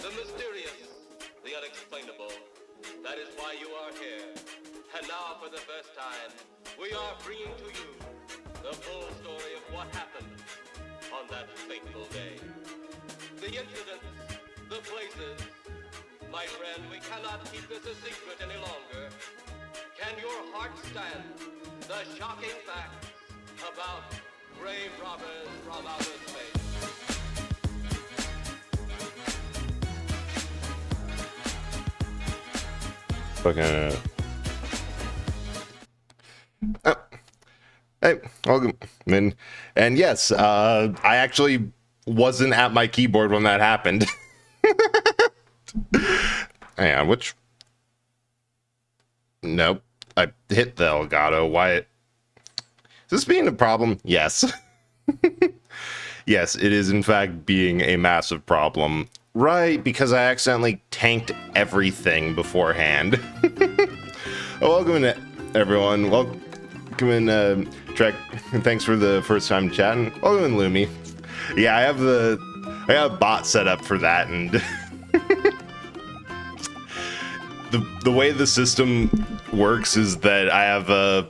The mysterious, the unexplainable. That is why you are here. And now, for the first time, we are bringing to you the full story of what happened on that fateful day. The incidents, the places. My friend, we cannot keep this a secret any longer. Can your heart stand the shocking facts about grave robbers from outer space? Fucking. Oh. Hey, welcome. And yes, I actually wasn't at my keyboard when that happened. Hang on, which? Nope. I hit the Elgato. Why? Is this being a problem? Yes. Yes, it is in fact being a massive problem. Right, because I accidentally tanked everything beforehand. Oh, welcome in, everyone. Welcome in, Trek. Thanks for the first time chatting. Welcome in, Lumi. Yeah, I have a bot set up for that, and the way the system works is that I have a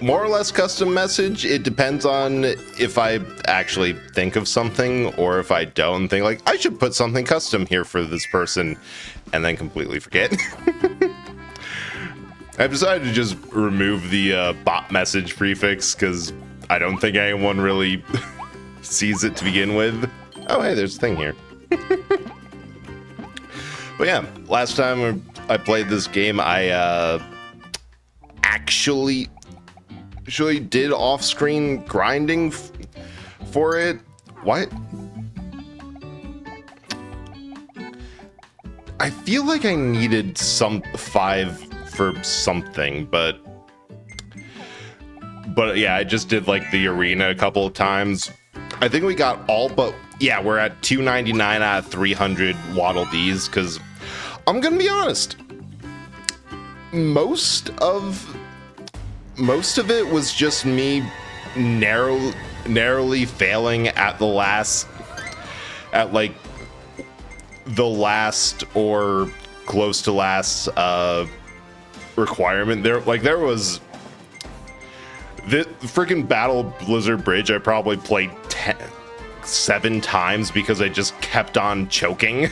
more or less custom message. It depends on if I actually think of something or if I don't think like I should put something custom here for this person and then completely forget. I've decided to just remove the bot message prefix because I don't think anyone really sees it to begin with. Oh, hey, there's a thing here. But yeah, last time I played this game, I actually did off-screen grinding for it. What? I feel like I needed some 5 for something, but yeah, I just did like the arena a couple of times. I think we got all but, yeah, we're at 299 out of 300 Waddle Dees, because I'm gonna be honest, most of it was just me narrowly failing at the last or close to last requirement. There was the freaking Battle Blizzard Bridge. I probably played 7 times because I just kept on choking.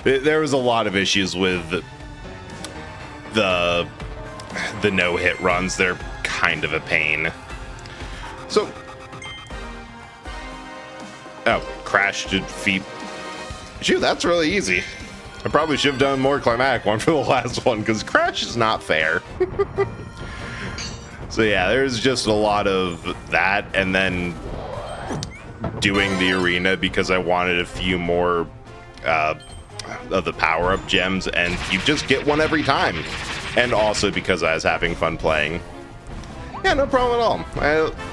There was a lot of issues with the no-hit runs. They're kind of a pain. So, crash to defeat. Shoot, that's really easy. I probably should have done a more climatic one for the last one, because crash is not fair. So yeah, there's just a lot of that, and then doing the arena because I wanted a few more of the power-up gems, and you just get one every time. And also because I was having fun playing. Yeah, no problem at all.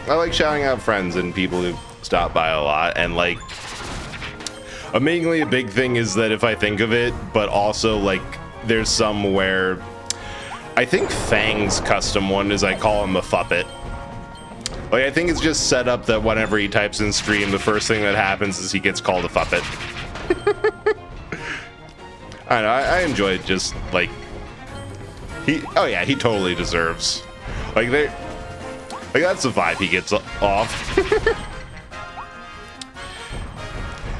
I like shouting out friends and people who stop by a lot, and like, amazingly a big thing is that if I think of it, but also like there's some where I think Fang's custom one is I call him a Fuppet. Like, I think it's just set up that whenever he types in stream, the first thing that happens is he gets called a Fuppet. I don't know, I enjoy it. Just like oh yeah, he totally deserves. Like that's the vibe he gets off.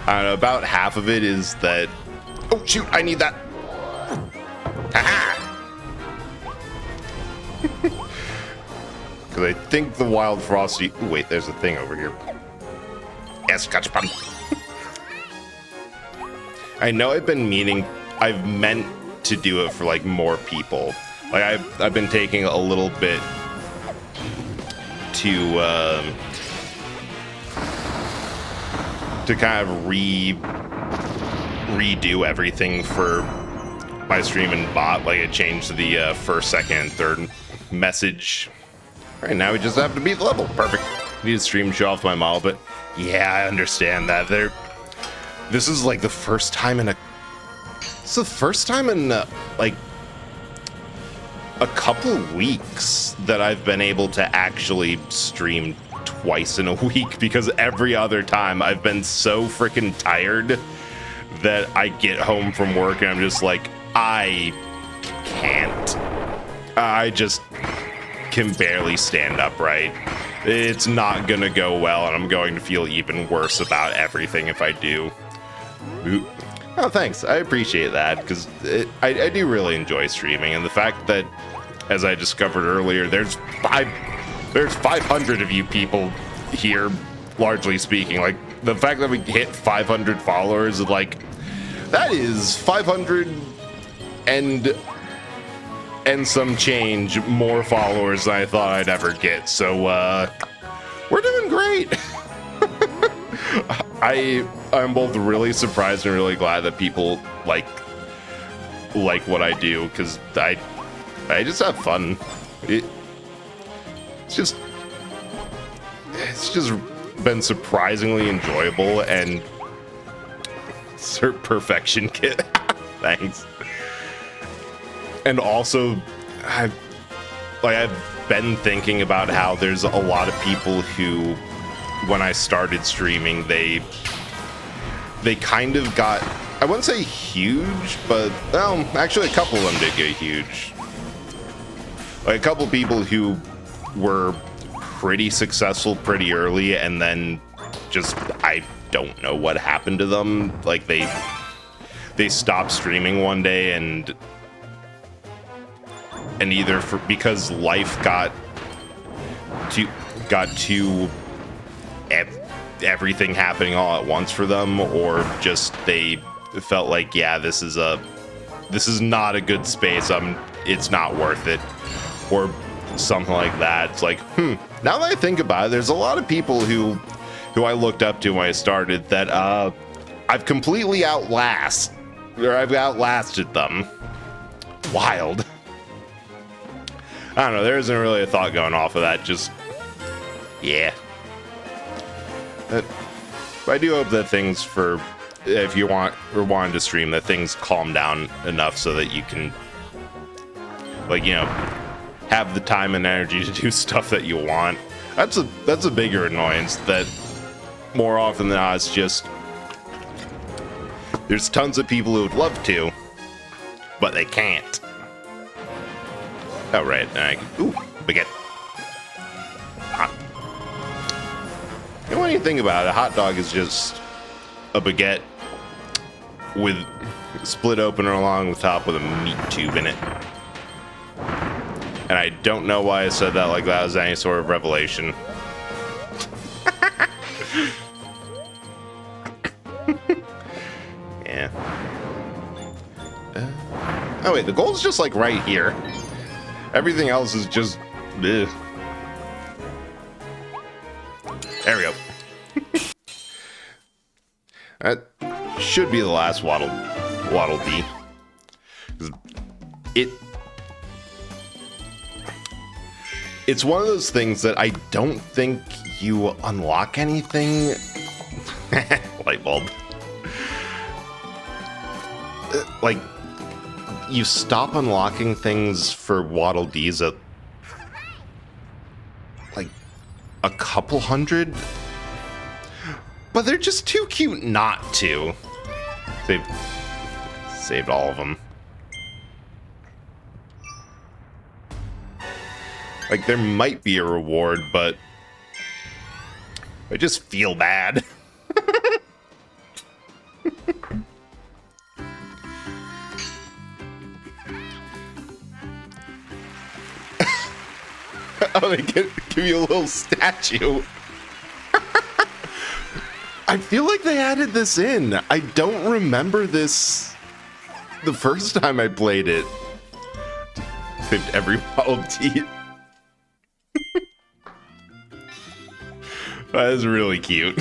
I don't know, about half of it is that. Oh shoot, I need that. Haha. Because I think the Wild Frosty. Ooh, wait, there's a thing over here. Yes, gotcha. I know I've meant to do it for like more people. Like I've been taking a little bit to kind of redo everything for my stream and bot. Like I changed the first, second, and third message. All right, now we just have to beat the level. Perfect. Need to stream show off my model, but yeah, I understand that. This is like the first time in like a couple weeks that I've been able to actually stream twice in a week, because every other time I've been so freaking tired that I get home from work and I'm just like, I can't. I just can barely stand upright. It's not gonna go well, and I'm going to feel even worse about everything if I do. Ooh. Oh, thanks. I appreciate that, because I do really enjoy streaming, and the fact that, as I discovered earlier, there's 500 of you people here, largely speaking. Like, the fact that we hit 500 followers, like, that is 500 and some change more followers than I thought I'd ever get. So, we're doing great. I'm both really surprised and really glad that people like what I do, because I just have fun. It's just been surprisingly enjoyable, and perfection kit. Thanks. And also, I've been thinking about how there's a lot of people who, when I started streaming, they kind of got, I wouldn't say huge, but actually a couple of them did get huge. Like a couple people who were pretty successful pretty early, and then just, I don't know what happened to them. Like they stopped streaming one day, and either because life got to everything happening all at once for them, or just they felt like, yeah, this is not a good space, it's not worth it, or something like that. It's like, now that I think about it, there's a lot of people who I looked up to when I started that I've completely outlasted them. Wild. I don't know, there isn't really a thought going off of that, just, yeah. But I do hope that things if you wanting to stream, that things calm down enough so that you can, like, you know, have the time and energy to do stuff that you want. That's a bigger annoyance, that more often than not, it's just, there's tons of people who would love to, but they can't. Oh, right. Ooh, baguette. Hot. You know, when you think about it, a hot dog is just a baguette with split open along the top with a meat tube in it. And I don't know why I said that like that was any sort of revelation. Yeah. Oh wait, the goal's just like right here. Everything else is just... Ugh. There we go. That should be the last Waddle Dee. It's one of those things that I don't think you unlock anything. Light bulb. Like, you stop unlocking things for Waddle Dees at like a couple hundred, but they're just too cute not to. Saved all of them. Like, there might be a reward, but I just feel bad. Oh, they give you a little statue. I feel like they added this in. I don't remember this the first time I played it. Saved every Waddle Dee. That is really cute.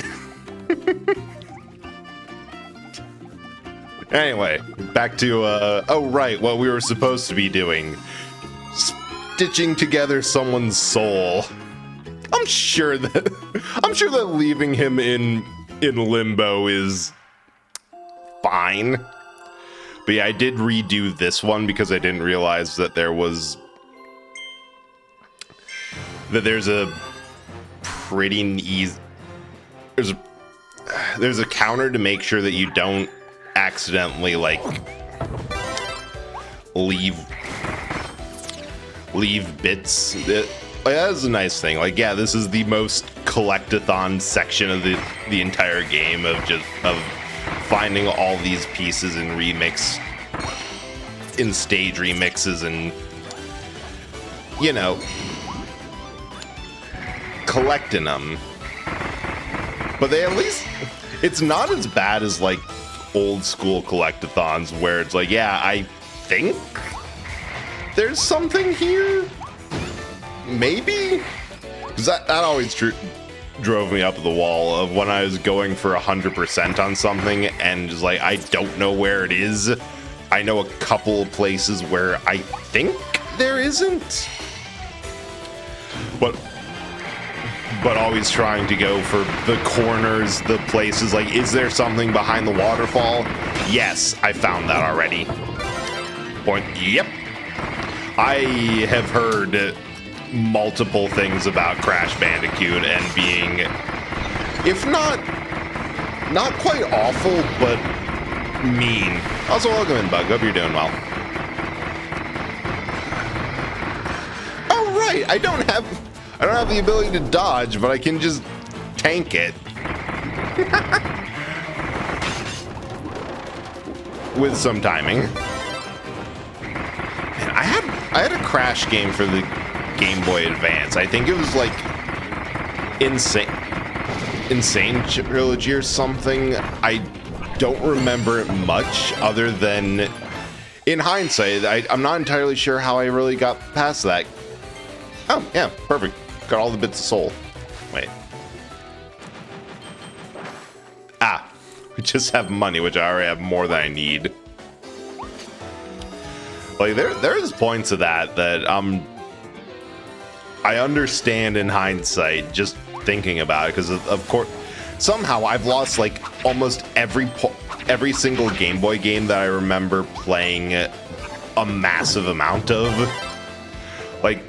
Anyway, back to, oh right, what we were supposed to be doing. Stitching together someone's soul. I'm sure that leaving him in limbo is fine. But yeah, I did redo this one because I didn't realize that there's a pretty easy... There's a counter to make sure that you don't accidentally, like, leave bits. That is a nice thing. Like, yeah, this is the most collect-a-thon section of the entire game of finding all these pieces in stage remixes and, you know, collecting them. But they at least, it's not as bad as like old school collect-a-thons where it's like, yeah, I think there's something here, maybe? Because that always drove me up the wall of when I was going for 100% on something and just like, I don't know where it is. I know a couple of places where I think there isn't, but always trying to go for the corners, the places, like, is there something behind the waterfall? Yes, I found that already. Point, yep. I have heard multiple things about Crash Bandicoot and being, if not quite awful, but mean. Also, welcome in, Bug. Hope you're doing well. Oh, right. I don't have the ability to dodge, but I can just tank it. With some timing. Man, I had a Crash game for the Game Boy Advance. I think it was like Insane Trilogy or something. I don't remember it much other than, in hindsight, I'm not entirely sure how I really got past that. Oh, yeah, perfect. Got all the bits of soul. Wait. Ah, we just have money, which I already have more than I need. Like, there's points of that I understand in hindsight, just thinking about it, because of course, somehow I've lost like almost every single Game Boy game that I remember playing a massive amount of. Like,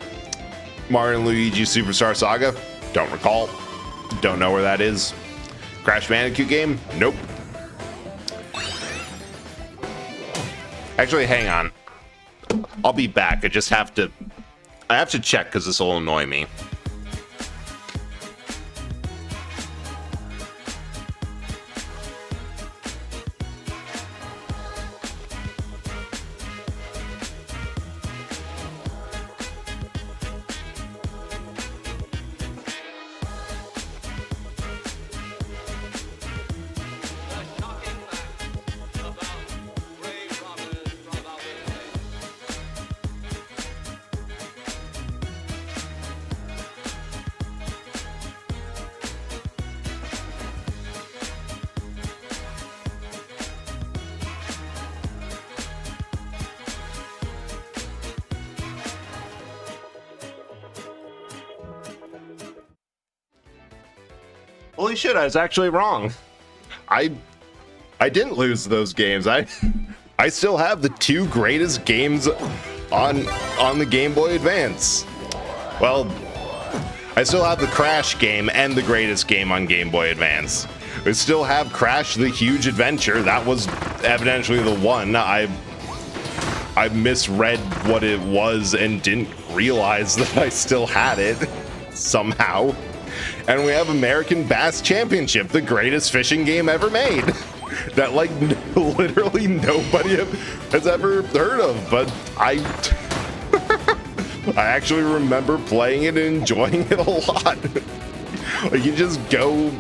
Mario & Luigi Superstar Saga, don't recall. Don't know where that is. Crash Bandicoot game, nope. Actually, hang on. I'll be back. I have to check because this will annoy me. Holy shit, I was actually wrong. I didn't lose those games. I still have the 2 greatest games on the Game Boy Advance. Well, I still have the Crash game and the greatest game on Game Boy Advance. I still have Crash the Huge Adventure. That was evidently the one. I misread what it was and didn't realize that I still had it somehow. And we have American Bass Championship, the greatest fishing game ever made. That, like, literally nobody has ever heard of, but I actually remember playing it and enjoying it a lot. Like, you just go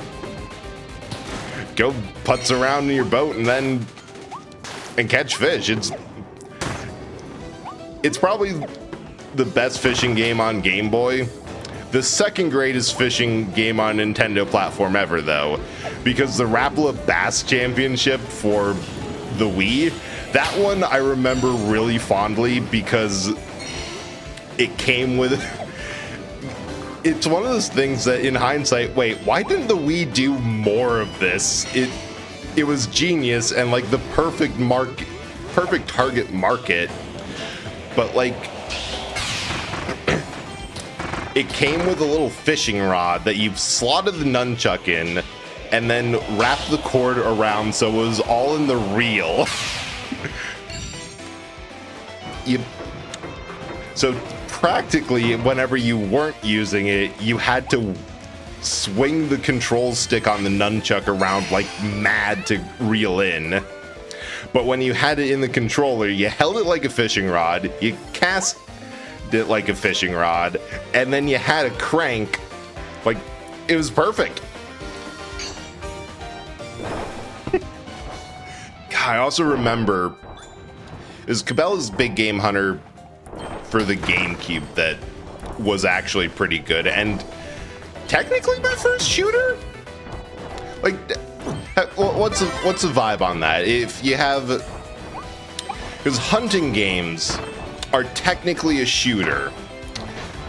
putz around in your boat and catch fish. It's probably the best fishing game on Game Boy. The second greatest fishing game on Nintendo platform ever, though, because the Rapala Bass Championship for the Wii, that one I remember really fondly because it came with... It's one of those things that in hindsight, wait, why didn't the Wii do more of this? It was genius and like the perfect target market, but like... It came with a little fishing rod that you slotted the nunchuck in and then wrapped the cord around so it was all in the reel. So practically, whenever you weren't using it, you had to swing the control stick on the nunchuck around like mad to reel in. But when you had it in the controller, you held it like a fishing rod, you cast it like a fishing rod, and then you had a crank. Like, it was perfect. God, I also remember it was Cabela's Big Game Hunter for the GameCube that was actually pretty good, and technically my first shooter. Like, what's the vibe on that? If you have, because hunting games are technically a shooter.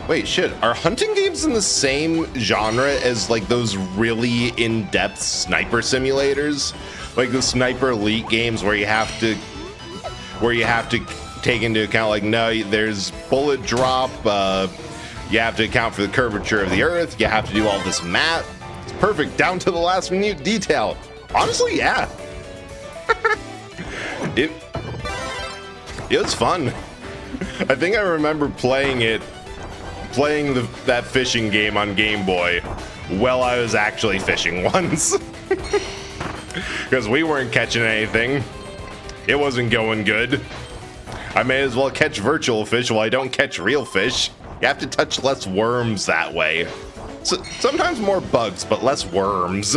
Wait, shit, are hunting games in the same genre as like those really in-depth sniper simulators? Like the Sniper Elite games where you have to take into account, like, no, there's bullet drop, you have to account for the curvature of the earth, you have to do all this math. It's perfect, down to the last minute detail. Honestly, yeah. It was fun. I think I remember playing that fishing game on Game Boy while I was actually fishing once. Because we weren't catching anything. It wasn't going good. I may as well catch virtual fish while I don't catch real fish. You have to touch less worms that way. So, sometimes more bugs, but less worms.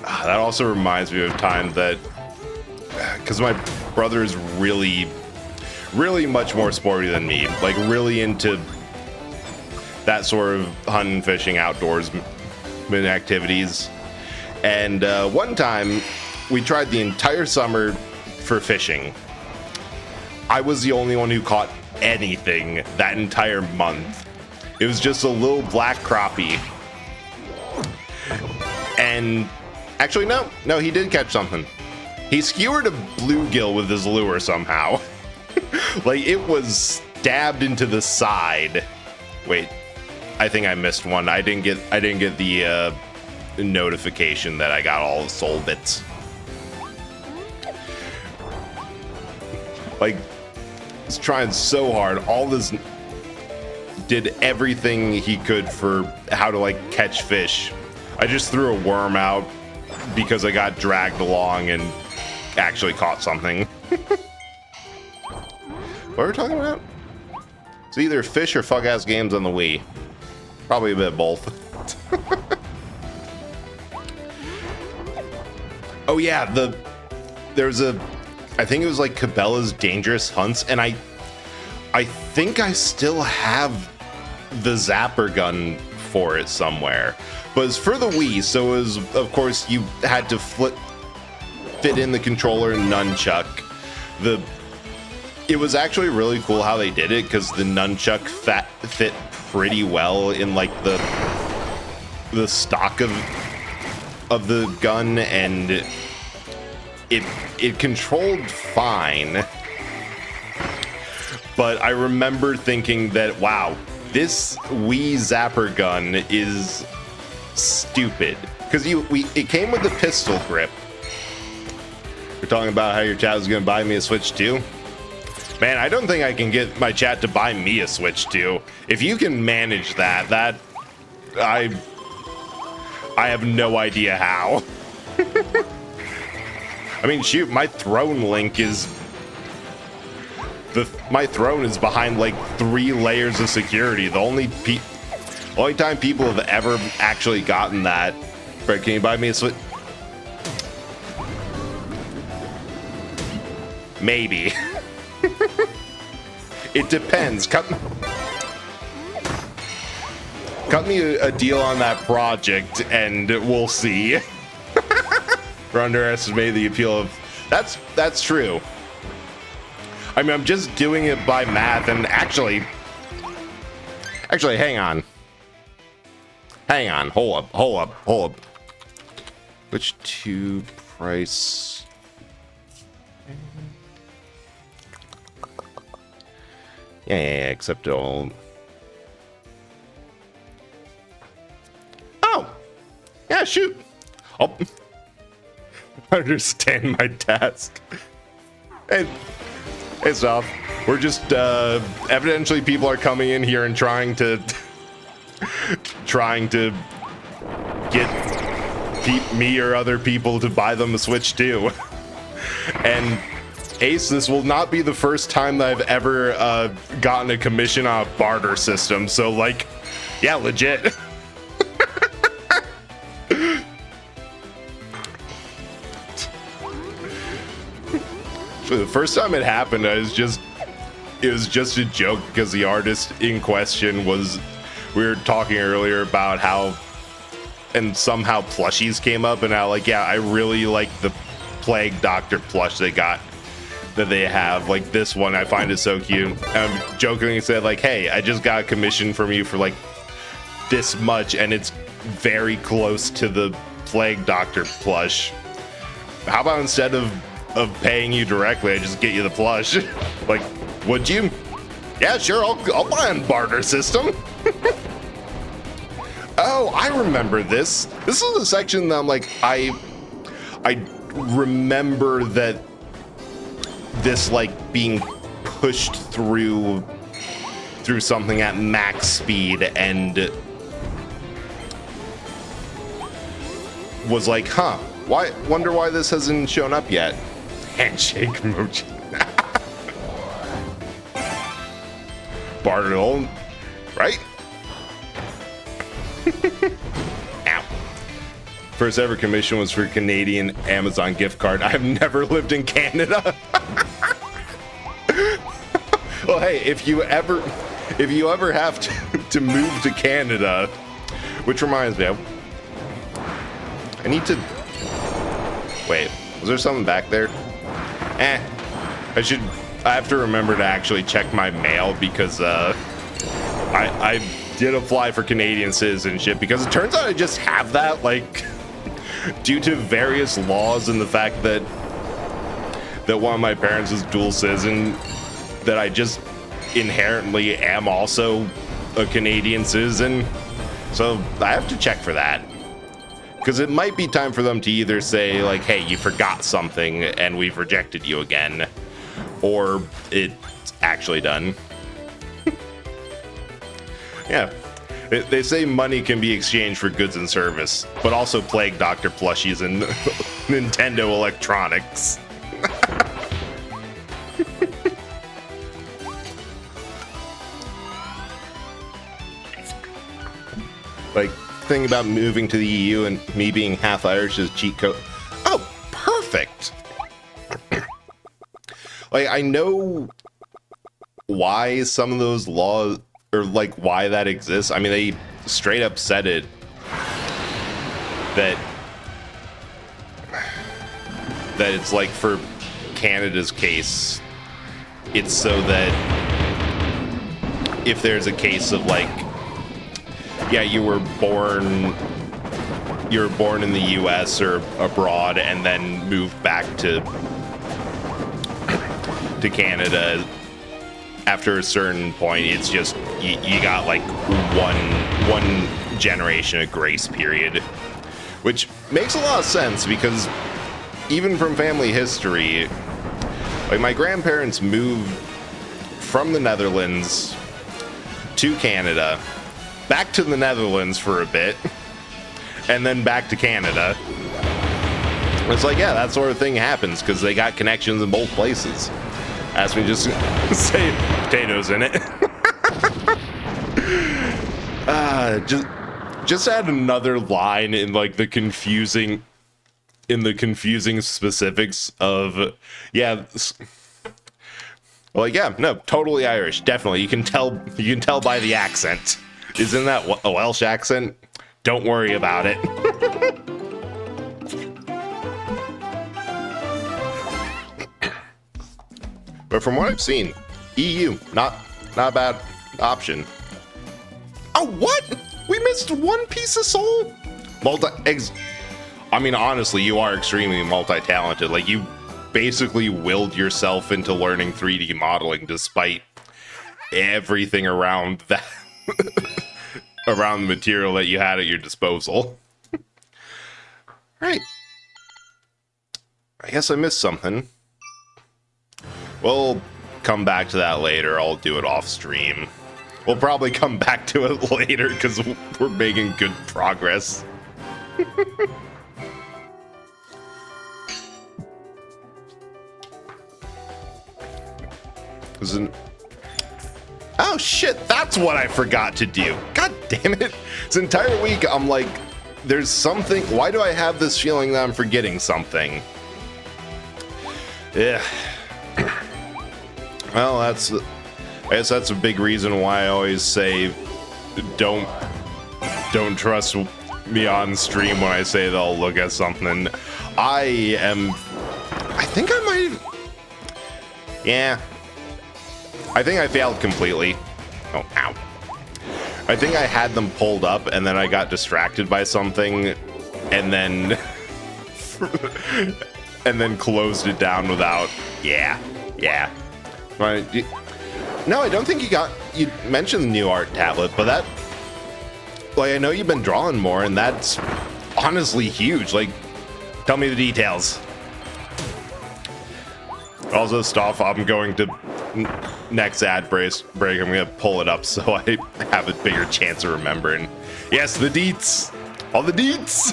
That also reminds me of a time that... Because my brother is really much more sporty than me. Like, really into that sort of hunting, fishing, outdoors activities. And one time, we tried the entire summer for fishing. I was the only one who caught anything that entire month. It was just a little black crappie. And actually, no, he did catch something. He skewered a bluegill with his lure somehow. Like, it was stabbed into the side. Wait, I think I missed one. I didn't get the notification that I got all the soul bits. Like, he's trying so hard. All this did everything he could for how to like catch fish. I just threw a worm out because I got dragged along and actually caught something. What were we talking about? It's either fish or fuck-ass games on the Wii. Probably a bit of both. Oh yeah, there's a, I think it was like Cabela's Dangerous Hunts, and I think I still have the zapper gun for it somewhere. But it's for the Wii, so it was, of course, you had to fit in the controller and nunchuck. It was actually really cool how they did it, because the nunchuck fit pretty well in like the the stock of the gun, and it controlled fine. But I remember thinking that, wow, this Wii Zapper gun is stupid. Because it came with the pistol grip. We're talking about how your chat was going to buy me a Switch 2. Man, I don't think I can get my chat to buy me a Switch 2. If you can manage that I have no idea how. I mean, shoot, my throne link is... my throne is behind like 3 layers of security. The only time people have ever actually gotten that. Fred, can you buy me a Switch? Maybe. It depends. Cut me a deal on that project, and we'll see. Or underestimate the appeal of... That's true. I mean, I'm just doing it by math, and actually, hang on. Hold up. Which 2 price? Yeah, accept all. Oh! Yeah, shoot! I'll understand my task. Hey, Soph. We're just, evidently people are coming in here and trying to get me or other people to buy them a Switch 2. And Ace, this will not be the first time that I've ever gotten a commission on a barter system. So, like, yeah, legit. For the first time it happened, it was just a joke because the artist in question was... We were talking earlier about how... And somehow plushies came up, and how, like, yeah, I really like the Plague Doctor plush they got. That they have, like this one, I find it so cute. And jokingly said, like, hey, I just got a commission from you for like this much, and it's very close to the Plague Doctor plush. How about instead of paying you directly, I just get you the plush? Like, would you? Yeah, sure, I'll buy on barter system. Oh, I remember this. This is a section that I'm like, I remember that this like being pushed through something at max speed, and was like, huh, wonder why this hasn't shown up yet. Handshake emoji. Bartle, right? Ow. First ever commission was for Canadian Amazon gift card. I've never lived in Canada. Well, hey, if you ever have to move to Canada, which reminds me, I need to wait. Was there something back there? I have to remember to actually check my mail, because I did apply for Canadian citizenship, because it turns out I just have that, like, due to various laws and the fact that one of my parents is dual citizen, that I just inherently am also a Canadian citizen. So I have to check for that, because it might be time for them to either say, like, hey, you forgot something and we've rejected you again, or it's actually done. Yeah. They say money can be exchanged for goods and service, but also Plague Doctor plushies and Nintendo electronics. Like, thing about moving to the EU and me being half Irish is cheat code. Oh, perfect. Like, I know why some of those laws, or like why that exists. I mean, they straight up said it, that it's like for Canada's case, it's so that if there's a case of like, yeah, you were born you're born in the US or abroad and then moved back to Canada, after a certain point, it's just you got like one generation of grace period, which makes a lot of sense because even from family history, like my grandparents moved from the Netherlands to Canada, back to the Netherlands for a bit, and then back to Canada. It's like, yeah, that sort of thing happens because they got connections in both places. As we just say potatoes in it. Just add another line in like the confusing specifics of, yeah, like, yeah, no, totally Irish, definitely. You can tell by the accent. Isn't that a Welsh accent? Don't worry about it. But from what I've seen, EU, not a bad option. Oh, what? We missed one piece of soul? I mean, honestly, you are extremely multi-talented. Like, you basically willed yourself into learning 3D modeling despite everything around that, around the material that you had at your disposal. Right. I guess I missed something. We'll come back to that later. I'll do it off stream. We'll probably come back to it later because we're making good progress. Oh shit, that's what I forgot to do. God damn it. This entire week I'm like, there's something. Why do I have this feeling that I'm forgetting something? Yeah. Well, I guess that's a big reason why I always say don't trust me on stream when I say they'll look at something. I think I might. Yeah. I think I failed completely. Oh, ow. I think I had them pulled up and then I got distracted by something and then and then closed it down without. Yeah. Right. No, I don't think you mentioned the new art tablet, but that, like, I know you've been drawing more, and that's honestly huge. Like, tell me the details. Also, stuff I'm going to next ad break. I'm gonna pull it up so I have a bigger chance of remembering. Yes, the deets, all the deets.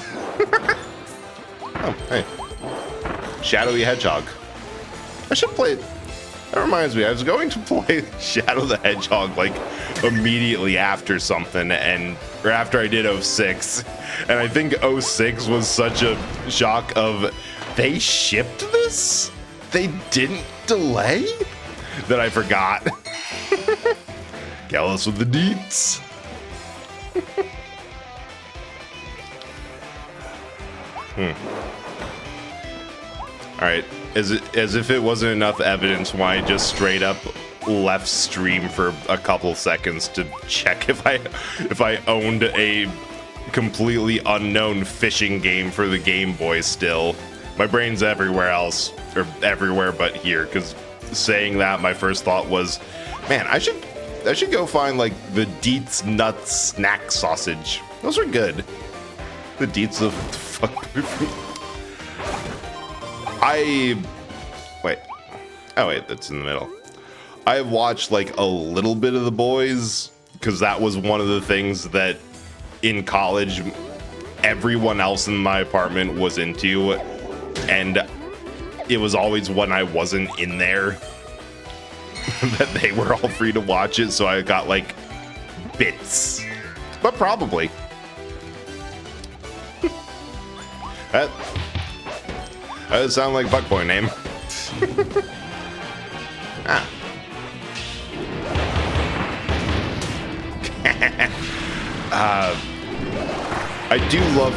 Oh, hey, Shadowy Hedgehog. I should play it. That reminds me, I was going to play Shadow the Hedgehog like immediately after something, or after I did 06, and I think 06 was such a shock of, they shipped this? They didn't delay? That I forgot. Gallus with the deets. Alright. As if it wasn't enough evidence why I just straight up left stream for a couple seconds to check if I owned a completely unknown fishing game for the Game Boy still. My brain's everywhere else, or everywhere but here, because saying that, my first thought was, man, I should go find like the Deets Nuts snack sausage. Those are good. The Deets of fuck. Wait, that's in the middle. I watched like a little bit of The Boys because that was one of the things that in college everyone else in my apartment was into, and it was always when I wasn't in there that they were all free to watch it, so I got like bits, but probably. That does sound like Buckboy name. Ah. I do love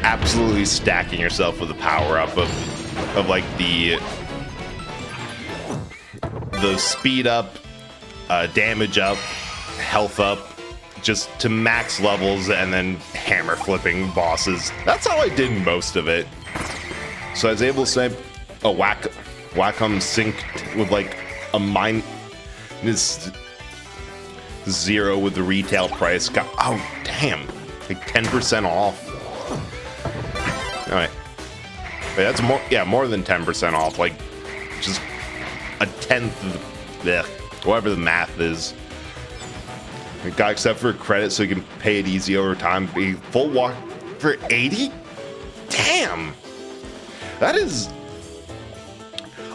absolutely stacking yourself with a power up of like the speed up, damage up, health up, just to max levels and then hammer flipping bosses. That's how I did most of it. So I was able to say a Wacom synced with like a minus 0 with the retail price. Got, oh damn, like 10% off. All right, wait, that's more than 10% off. Like just a tenth of whatever the math is. It got except for credit, so you can pay it easy over time. Be full walk for 80. Damn, that is.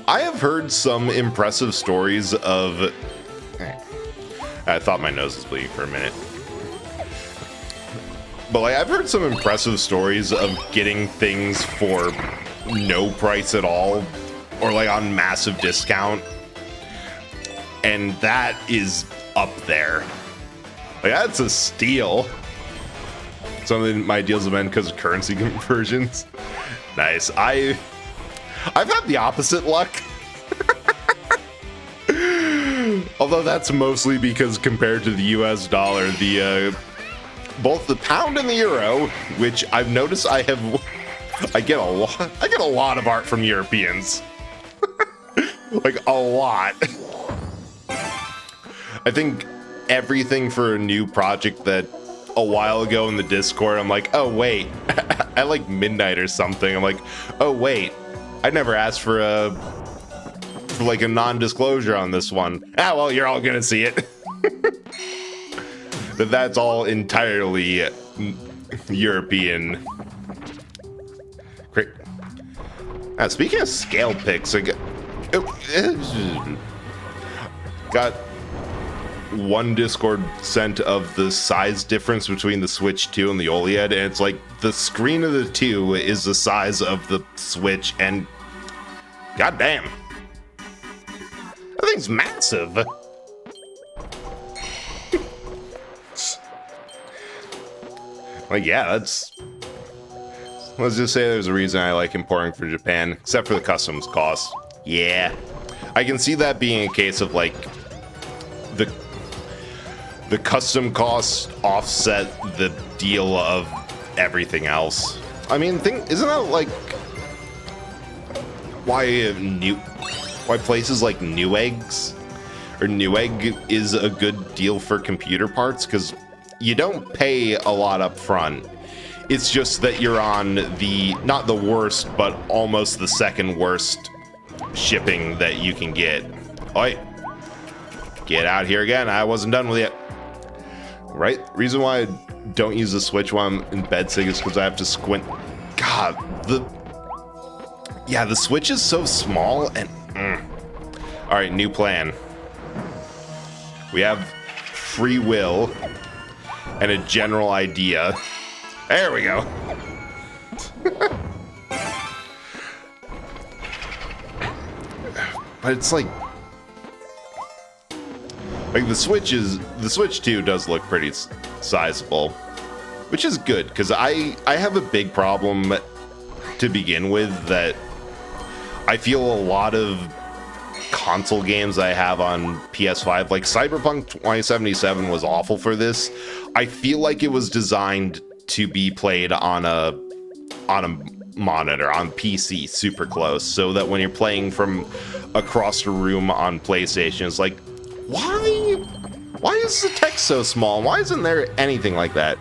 I have heard some impressive stories of. I thought my nose was bleeding for a minute. But like, I've heard some impressive stories of getting things for no price at all, or like on massive discount. And that is up there. Like, that's a steal. Some of my deals have been because of currency conversions. Nice. I've had the opposite luck. Although that's mostly because compared to the US dollar, the both the pound and the euro, which I've noticed I get a lot of art from Europeans. Like a lot. I think everything for a new project that a while ago in the Discord, I'm like, oh wait, I like Midnight or something. I'm like, oh wait, I never asked for like a non-disclosure on this one. Ah, well, you're all gonna see it. That's all entirely European. Great. Speaking of scale picks, I got one Discord sent of the size difference between the Switch 2 and the OLED, and it's like the screen of the 2 is the size of the Switch, and goddamn, that thing's massive. Like, yeah, let's just say there's a reason I like importing from Japan, except for the customs cost. Yeah, I can see that being a case of like the custom costs offset the deal of everything else. I mean, isn't that like why places like Newegg is a good deal for computer parts? Because you don't pay a lot up front. It's just that you're on not the worst, but almost the second worst shipping that you can get. Oi, get out here again. I wasn't done with it. Right? Reason why I don't use the Switch while I'm in bed sig is because I have to squint. God, the Switch is so small and. All right, new plan. We have free will and a general idea. There we go. But it's like the Switch 2 does look pretty sizable, which is good because I have a big problem to begin with that I feel a lot of console games I have on PS5, like Cyberpunk 2077 was awful for this. I feel like it was designed to be played on a monitor, on PC, super close, so that when you're playing from across the room on PlayStation, it's like, why is the text so small? Why isn't there anything like that?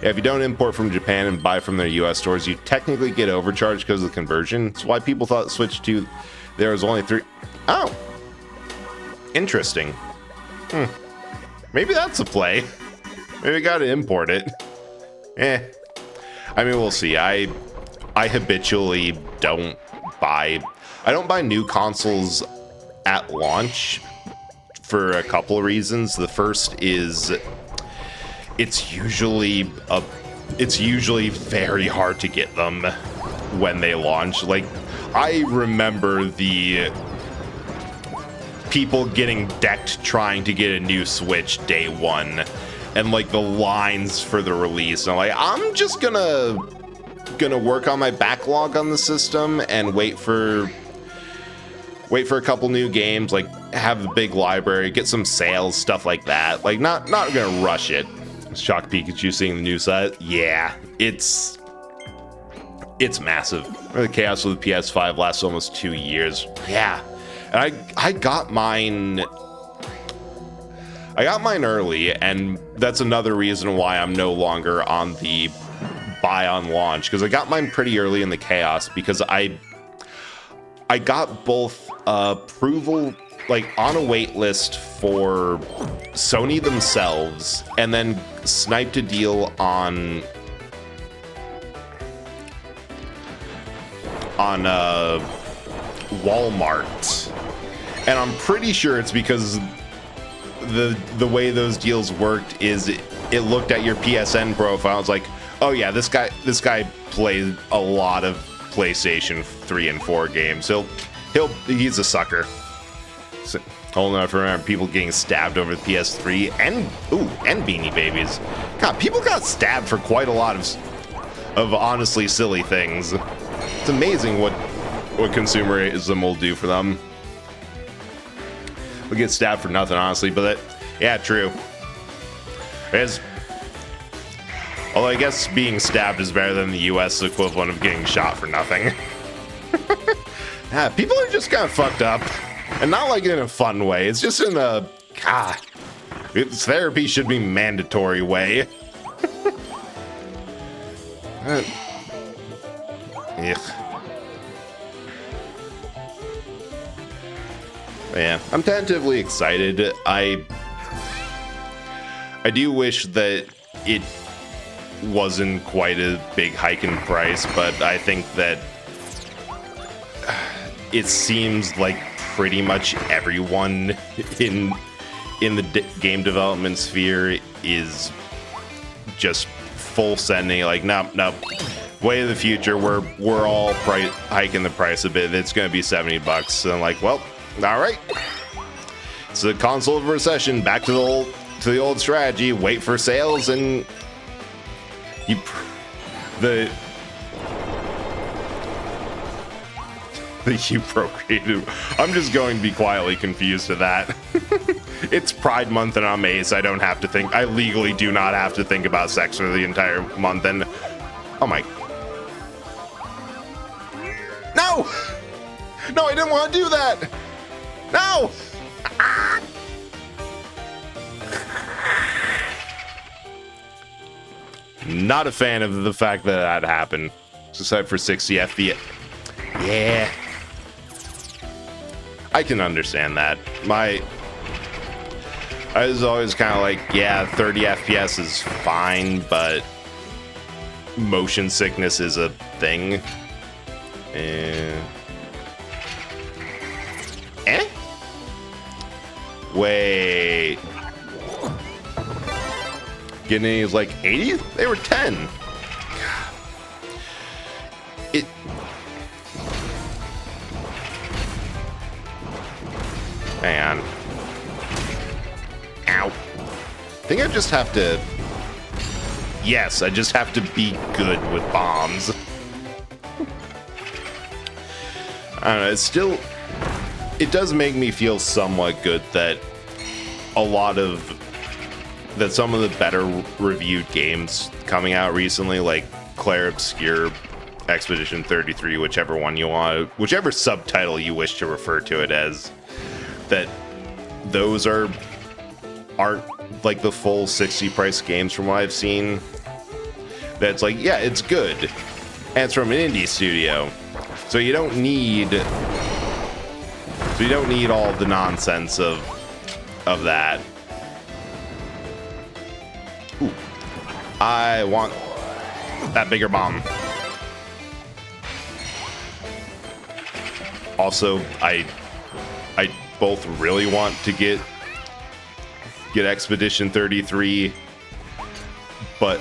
Yeah, if you don't import from Japan and buy from their US stores, you technically get overcharged because of the conversion. That's why people thought Switch 2 there was only 3. Oh, interesting. Maybe that's a play. Maybe I gotta import it. I mean, we'll see. I habitually don't buy new consoles at launch for a couple of reasons. The first is it's usually very hard to get them when they launch. Like, I remember the people getting decked trying to get a new Switch day one, and like the lines for the release. And I'm like, I'm just gonna work on my backlog on the system and wait for a couple new games, like have a big library, get some sales, stuff like that. Like not gonna rush it. Shock Pikachu seeing the new size. Yeah, it's massive. The chaos with the PS5 lasts almost 2 years. Yeah, and I got mine. I got mine early, and that's another reason why I'm no longer on the buy on launch, because I got mine pretty early in the chaos, because I got both approval, like, on a wait list for Sony themselves, and then sniped a deal on Walmart. And I'm pretty sure it's because the way those deals worked is it looked at your PSN profile. It's like, oh yeah, this guy plays a lot of PlayStation 3 and 4 games. He's a sucker. So, hold on, I remember people getting stabbed over the PS3 and Beanie Babies. God, people got stabbed for quite a lot of honestly silly things. It's amazing what consumerism will do for them. We get stabbed for nothing, honestly, but yeah, true. Although I guess being stabbed is better than the US equivalent of getting shot for nothing. Yeah, people are just kind of fucked up. And not like in a fun way. It's just in a, therapy should be mandatory way. Yeah, I'm tentatively excited. I do wish that it wasn't quite a big hike in price, but I think that it seems like pretty much everyone in the game development sphere is just full sending, like, nope, way of the future, we're all hiking the price a bit. It's gonna be $70. So I'm like, well, all right. It's the console of recession. Back to the old strategy. Wait for sales, and the you procreated. I'm just going to be quietly confused to that. It's Pride Month and I'm ace. I don't have to think. I legally do not have to think about sex for the entire month. And oh my. No! No, I didn't want to do that! No! Ah! Not a fan of the fact that happened. Except for 60 FPS. Yeah. I can understand that. I was always kind of like, yeah, 30 FPS is fine, but motion sickness is a thing. Wait. Getting is like 80? They were 10. Man. Ow. I think I just have to... Yes, I just have to be good with bombs. I don't know, it's still... It does make me feel somewhat good that some of the better reviewed games coming out recently, like Claire Obscure, Expedition 33, whichever one you want, whichever subtitle you wish to refer to it as, that those aren't like the full 60 price games from what I've seen. That's like, yeah, it's good, and it's from an indie studio, so you don't need all the nonsense of that. Ooh. I want that bigger bomb. Also, I both really want to get Expedition 33, but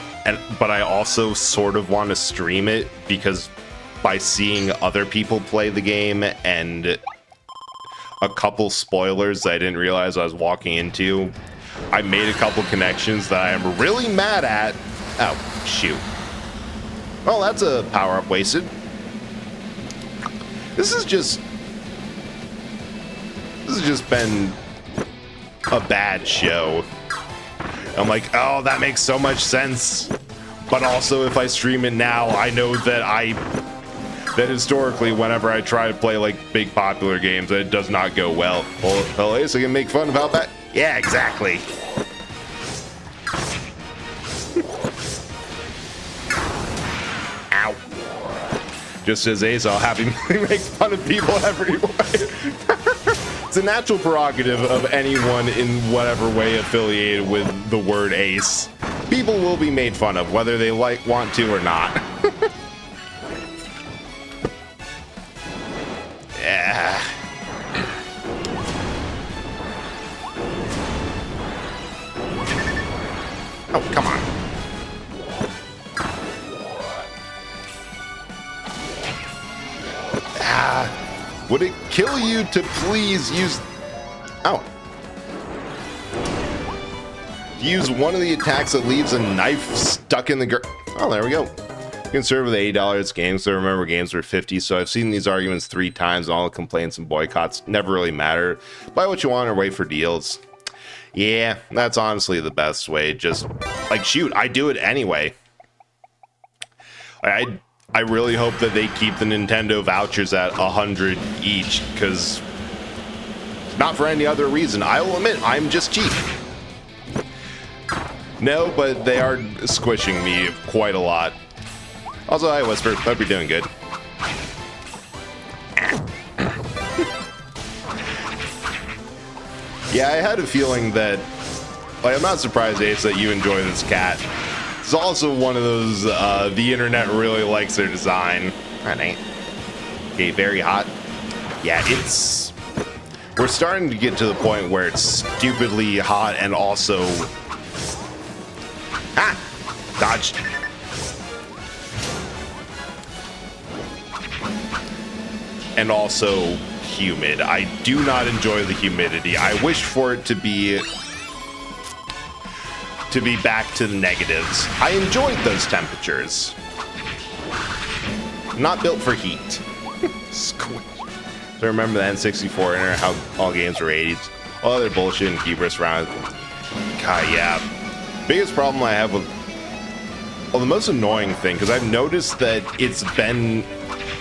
I also sort of want to stream it, because by seeing other people play the game and a couple spoilers that I didn't realize I was walking into, I made a couple connections that I am really mad at. Oh, shoot. Well, that's a power-up wasted. This has just been a bad show. I'm like, oh, that makes so much sense. But also, if I stream it now, I know that historically, whenever I try to play like big popular games, it does not go well. Well, at least I can make fun of how bad. Yeah, exactly. Ow. Just as Ace, I'll happily make fun of people everywhere. It's a natural prerogative of anyone in whatever way affiliated with the word Ace. People will be made fun of, whether they want to or not. Yeah. Oh, come on. Would it kill you to please use... Oh. Use one of the attacks that leaves a knife stuck in the ground. Oh, there we go. You can serve with $80 games, so remember games were 50, so I've seen these arguments 3 times, and all the complaints and boycotts never really matter. Buy what you want or wait for deals. Yeah, that's honestly the best way. Just, like, shoot, I do it anyway. I really hope that they keep the Nintendo vouchers at 100 each, because not for any other reason. I will admit, I'm just cheap. No, but they are squishing me quite a lot. Also, hi, Whisper. Hope you're doing good. Yeah, I had a feeling that... Like, I'm not surprised, Ace, that you enjoy this cat. It's also one of those, the internet really likes their design. That ain't. Okay, very hot. Yeah, it's... We're starting to get to the point where it's stupidly hot and also... Ah! Dodged. And also humid. I do not enjoy the humidity. I wish for it to be back to the negatives. I enjoyed those temperatures. Not built for heat. Squish. So remember the N64 era, how all games were 80s. All other bullshit and Hubris around. God, yeah. Biggest problem I have with... Well, the most annoying thing, because I've noticed that it's been...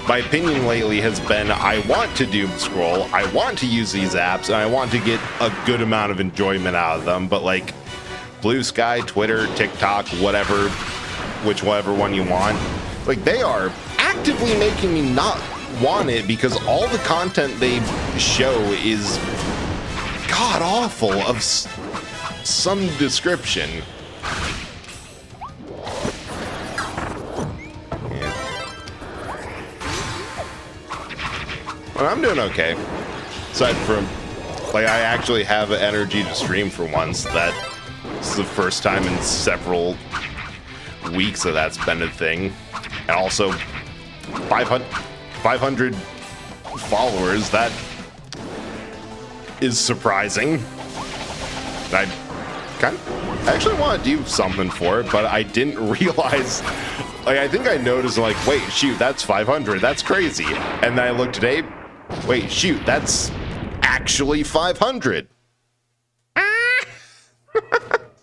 My opinion lately has been, I want to doom scroll, I want to use these apps, and I want to get a good amount of enjoyment out of them, but like Blue Sky, Twitter, TikTok, whatever, whichever one you want, like they are actively making me not want it because all the content they show is god awful of some description. Well, I'm doing okay. Aside from, like, I actually have energy to stream for once. This is the first time in several weeks that that's been a thing. And also, 500 followers. That is surprising. I actually want to do something for it, but I didn't realize. Like, I think I noticed, like, wait, shoot, that's 500. That's crazy. And then I looked today. Wait, shoot, that's actually 500.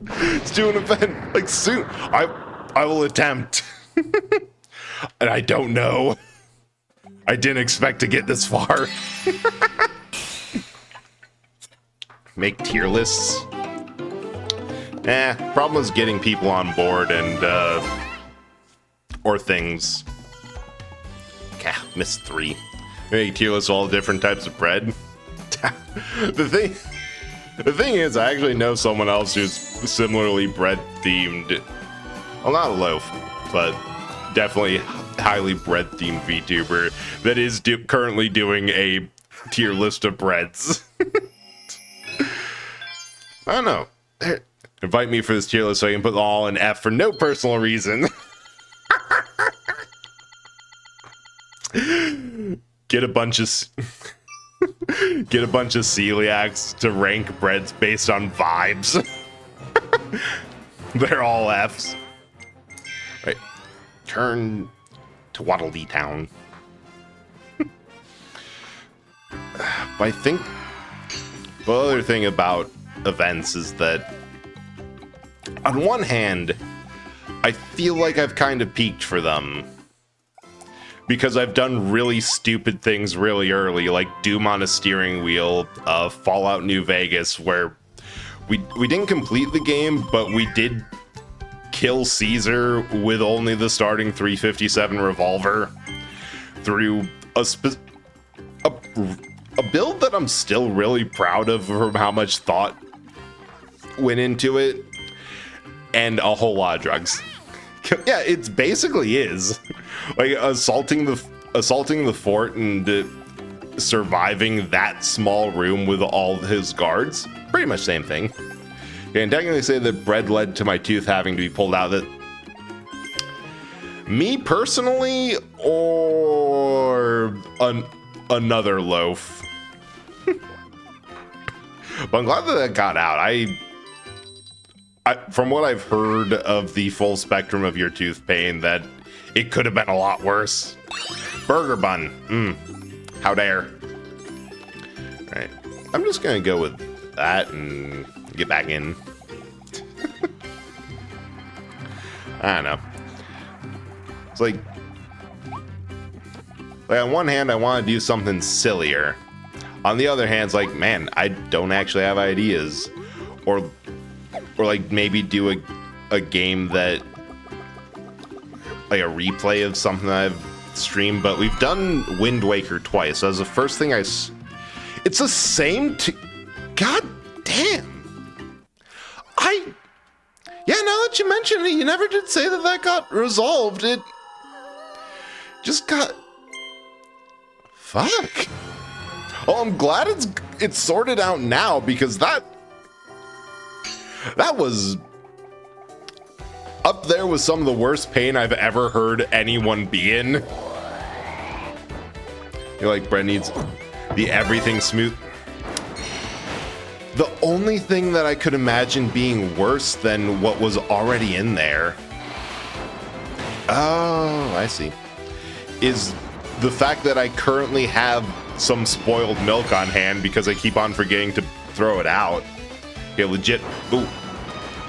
Let's do an event, like, soon. I will attempt. And I don't know. I didn't expect to get this far. Make tier lists. Problem is getting people on board and, or things. Missed 3. Make tier lists all different types of bread. The thing is, I actually know someone else who's similarly bread themed. Well, not a loaf, but definitely highly bread themed VTuber that is currently doing a tier list of breads. I don't know. Invite me for this tier list so I can put them all in F for no personal reason. Get a bunch of celiacs to rank breads based on vibes. They're all Fs. Right. Turn to Waddle Dee Town. But I think the other thing about events is that on one hand, I feel like I've kind of peaked for them. Because I've done really stupid things really early, like Doom on a steering wheel, Fallout New Vegas, where we didn't complete the game, but we did kill Caesar with only the starting 357 revolver through a build that I'm still really proud of from how much thought went into it, and a whole lot of drugs. Yeah, it basically is. Like assaulting the fort and surviving that small room with all his guards. Pretty much same thing. And technically say that bread led to my tooth having to be pulled out. That me personally, or another loaf. But I'm glad that got out. I from what I've heard of the full spectrum of your tooth pain, that it could have been a lot worse. Burger bun. How dare. Alright. I'm just gonna go with that and get back in. I don't know. It's like on one hand, I want to do something sillier. On the other hand, it's like, man, I don't actually have ideas. Or like maybe do a game that, like a replay of something that I've streamed. But we've done Wind Waker twice. So that's the first thing it's the same God damn. Yeah, now that you mention it, you never did say that got resolved. It just got... Fuck. Oh, I'm glad it's sorted out now, because that was up there with some of the worst pain I've ever heard anyone be in. You're like, Brett needs the everything smooth. The only thing that I could imagine being worse than what was already in there, oh, I see, is the fact that I currently have some spoiled milk on hand because I keep on forgetting to throw it out. Yeah, legit. Ooh,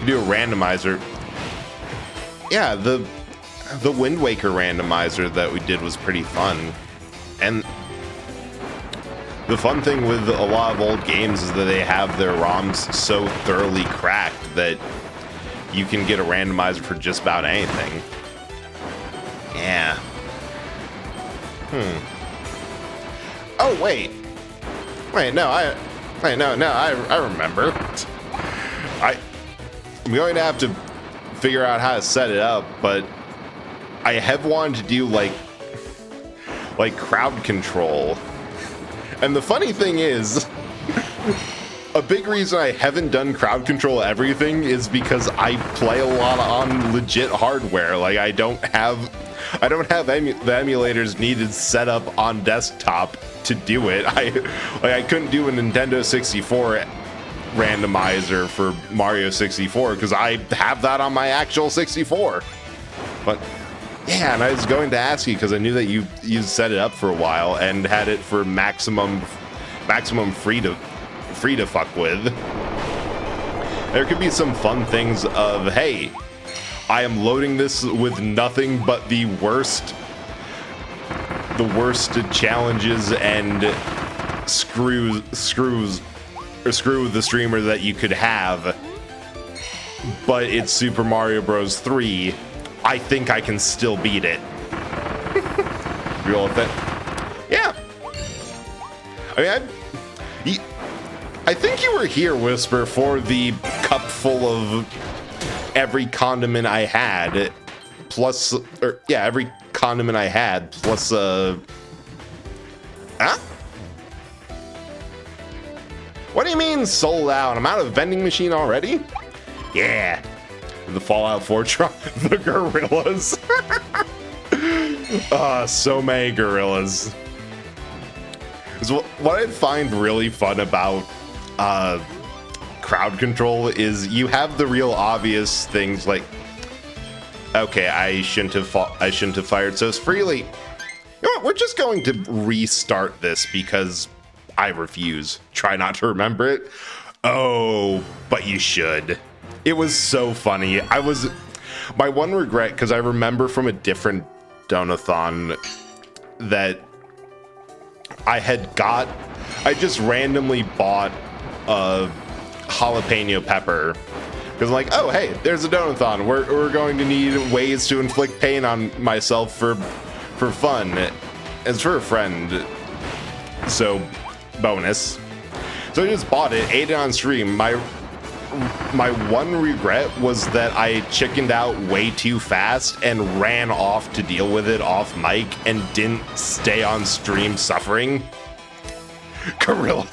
you do a randomizer. Yeah, the Wind Waker randomizer that we did was pretty fun. And the fun thing with a lot of old games is that they have their ROMs so thoroughly cracked that you can get a randomizer for just about anything. Yeah. Oh, wait. No, I remember. I'm going to have to figure out how to set it up, but I have wanted to do like crowd control. And the funny thing is, a big reason I haven't done crowd control everything is because I play a lot on legit hardware. Like I don't have the emulators needed set up on desktop to do it. I couldn't do a Nintendo 64 randomizer for Mario 64 because I have that on my actual 64. But yeah, and I was going to ask you because I knew that you set it up for a while and had it for maximum free to fuck with. There could be some fun things of, hey, I am loading this with nothing but the worst challenges and screw the streamer that you could have, but it's Super Mario Bros. 3. I think I can still beat it. Real with it. Yeah. I mean, I think you were here, Whisper, for the cup full of every condiment I had, plus, every condiment I had, plus, Huh? What do you mean sold out? I'm out of vending machine already? Yeah. The Fallout 4 truck, the gorillas. So many gorillas. So what I find really fun about crowd control is you have the real obvious things like, okay, I shouldn't have fired so freely. You know what? We're just going to restart this because I refuse. Try not to remember it. Oh, but you should. It was so funny. My one regret, because I remember from a different Donathon that I just randomly bought a jalapeno pepper. Because I'm like, oh, hey, there's a Donathon. We're going to need ways to inflict pain on myself for fun. It's for a friend. So, bonus. So I just bought it, ate it on stream. My one regret was that I chickened out way too fast and ran off to deal with it off mic and didn't stay on stream suffering. Gorilla.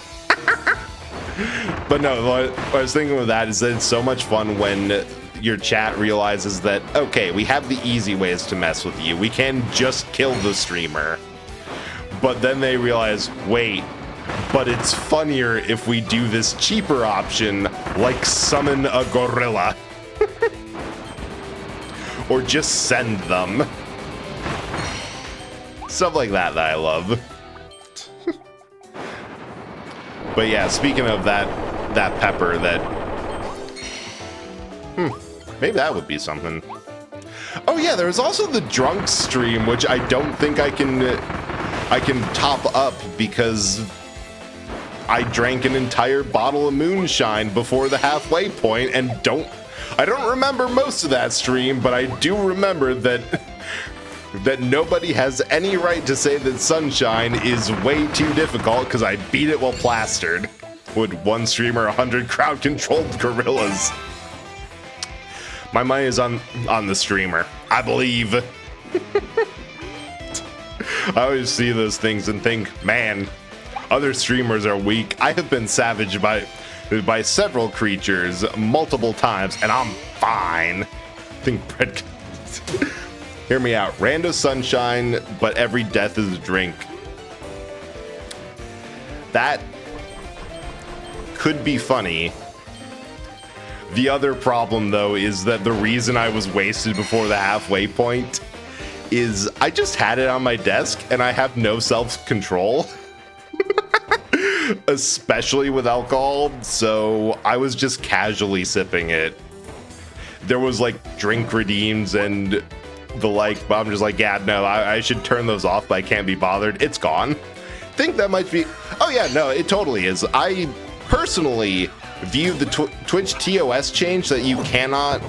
But no, what I was thinking with that is that it's so much fun when your chat realizes that, okay, we have the easy ways to mess with you. We can just kill the streamer. But then they realize, wait, but it's funnier if we do this cheaper option, like summon a gorilla. Or just send them. Stuff like that I love. But yeah, speaking of that pepper, maybe that would be something. Oh yeah, there was also the drunk stream, which I don't think I can top up because I drank an entire bottle of moonshine before the halfway point and I don't remember most of that stream, but I do remember that nobody has any right to say that Sunshine is way too difficult because I beat it while plastered. With one streamer, 100 crowd-controlled gorillas. My money is on the streamer. I believe. I always see those things and think, man, other streamers are weak. I have been savaged by several creatures multiple times, and I'm fine. I think Brett... Hear me out. Rando Sunshine, but every death is a drink. That could be funny. The other problem, though, is that the reason I was wasted before the halfway point is I just had it on my desk and I have no self-control. Especially with alcohol, so I was just casually sipping it. There was like drink redeems and the like, but I'm just like, yeah, no, I should turn those off, but I can't be bothered. It's gone. Think that might be... Oh yeah, no, it totally is. I personally view the Twitch TOS change that you cannot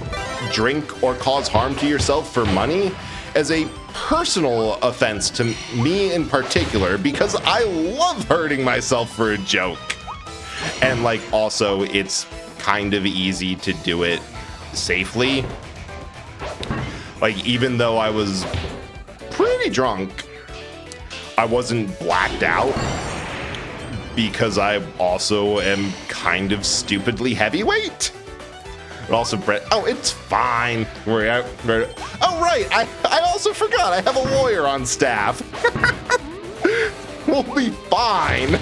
drink or cause harm to yourself for money as a personal offense to me in particular, because I love hurting myself for a joke. And like, also, it's kind of easy to do it safely. Like, even though I was pretty drunk, I wasn't blacked out because I also am kind of stupidly heavyweight. But also, Brett, oh, it's fine. Oh, right, I also forgot I have a lawyer on staff. We'll be fine.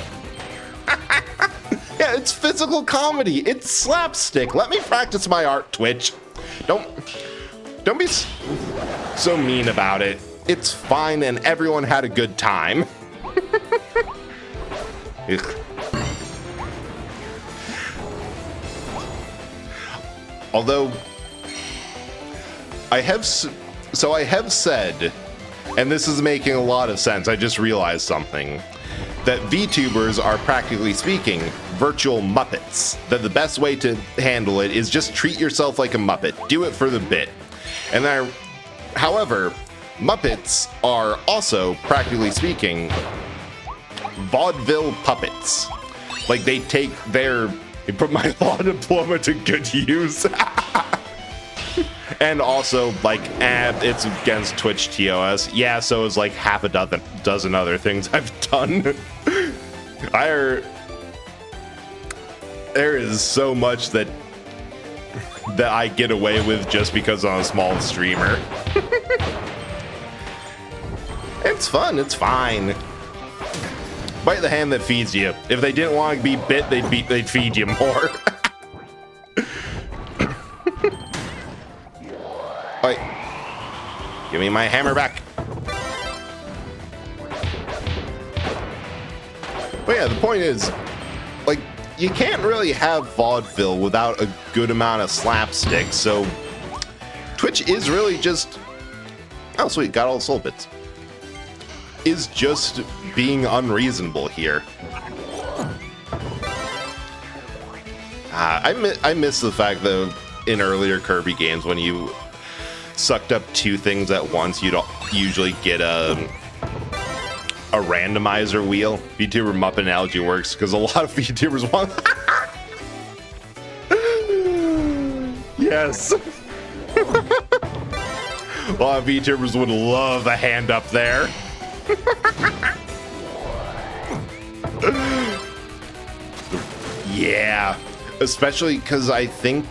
Yeah, it's physical comedy. It's slapstick. Let me practice my art, Twitch. Don't be so mean about it. It's fine and everyone had a good time. Although, I have said, and this is making a lot of sense, I just realized something, that VTubers are, practically speaking, virtual Muppets. That the best way to handle it is just treat yourself like a Muppet. Do it for the bit. And however, Muppets are also, practically speaking, vaudeville puppets. Like, they put my law diploma to good use. And also, like, it's against Twitch TOS. Yeah, so is like half a dozen other things I've done. There is so much that I get away with just because I'm a small streamer. It's fun, it's fine. Bite the hand that feeds you. If they didn't want to be bit, they'd feed you more. Wait. Give me my hammer back. But yeah, the point is, like, you can't really have vaudeville without a good amount of slapstick, so Twitch is really just... Oh, sweet, got all the soul bits. Is just being unreasonable here. I miss the fact that in earlier Kirby games, when you sucked up two things at once, you'd usually get a randomizer wheel. VTuber Muppet analogy works because a lot of VTubers want... Yes. A lot of VTubers would love a hand up there. Yeah. Especially because I think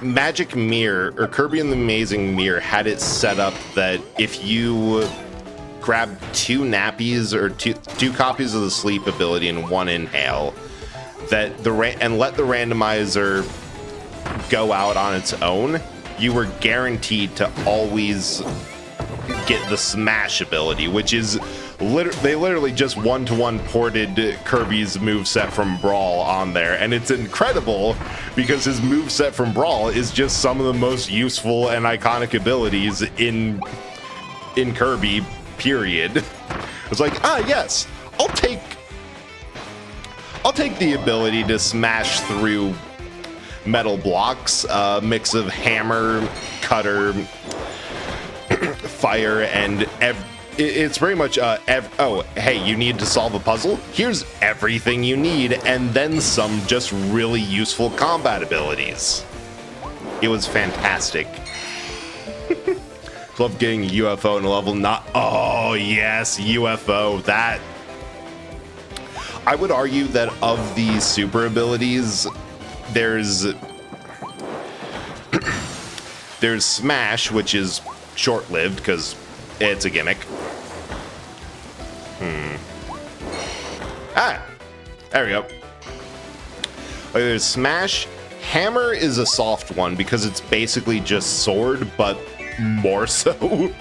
Magic Mirror, or Kirby and the Amazing Mirror, had it set up that if you grab two nappies or two copies of the sleep ability in one inhale, that and let the randomizer go out on its own, you were guaranteed to always get the smash ability, which is they literally just one-to-one ported Kirby's moveset from Brawl on there, and it's incredible because his moveset from Brawl is just some of the most useful and iconic abilities in Kirby, period. It's like, yes, I'll take the ability to smash through metal blocks, mix of hammer, cutter, fire, and it's very much oh, hey, you need to solve a puzzle? Here's everything you need, and then some just really useful combat abilities. It was fantastic. Love getting a UFO in a level not... Oh, yes, UFO. That... I would argue that of the super abilities, there's Smash, which is short-lived because it's a gimmick. There we go. Okay, there's Smash. Hammer is a soft one because it's basically just sword, but more so.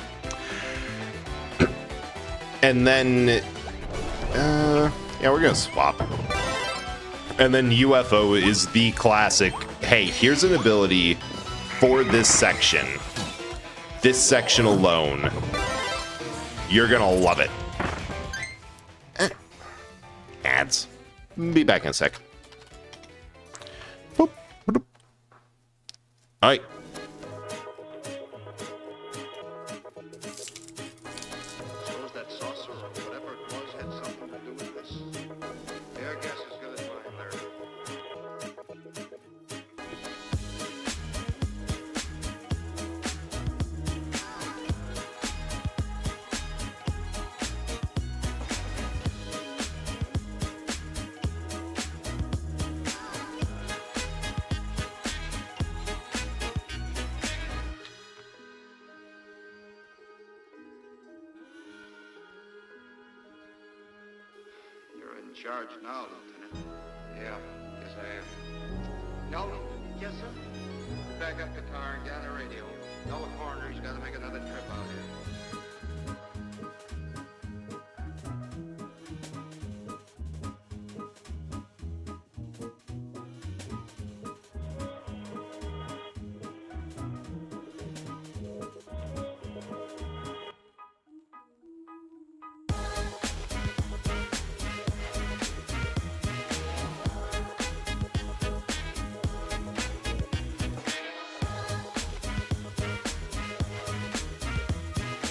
And then, yeah, we're gonna swap. And then UFO is the classic, hey, here's an ability for this section. This section alone. You're gonna love it. Ads. Be back in a sec. Boop, boop. All right. Suppose that saucer or whatever it was had something to do with this. Their guess is good as mine, Larry. You're in charge now, Lieutenant. Yeah, yes I am. No? Yes, sir? Back up the car and get on the radio. Tell the coroner he's got to make another trip out here.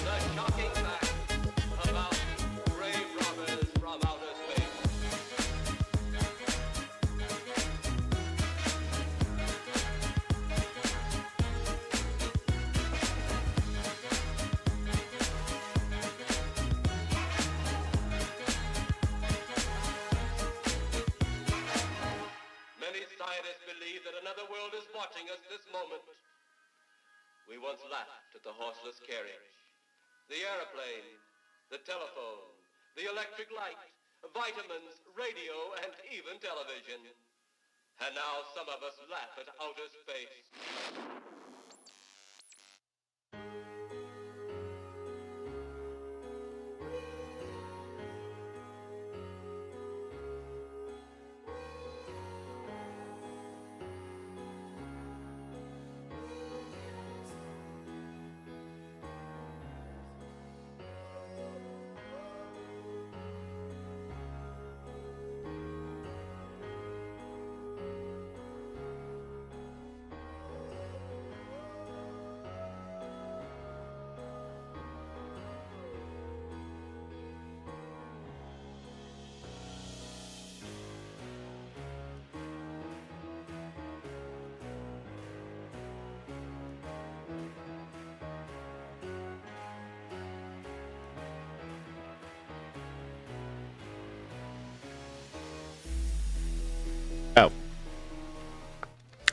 The shocking fact about grave robbers from outer space. Many scientists believe that another world is watching us this moment. We once laughed at the horseless carriage, the airplane, the telephone, the electric light, vitamins, radio, and even television. And now some of us laugh at outer space.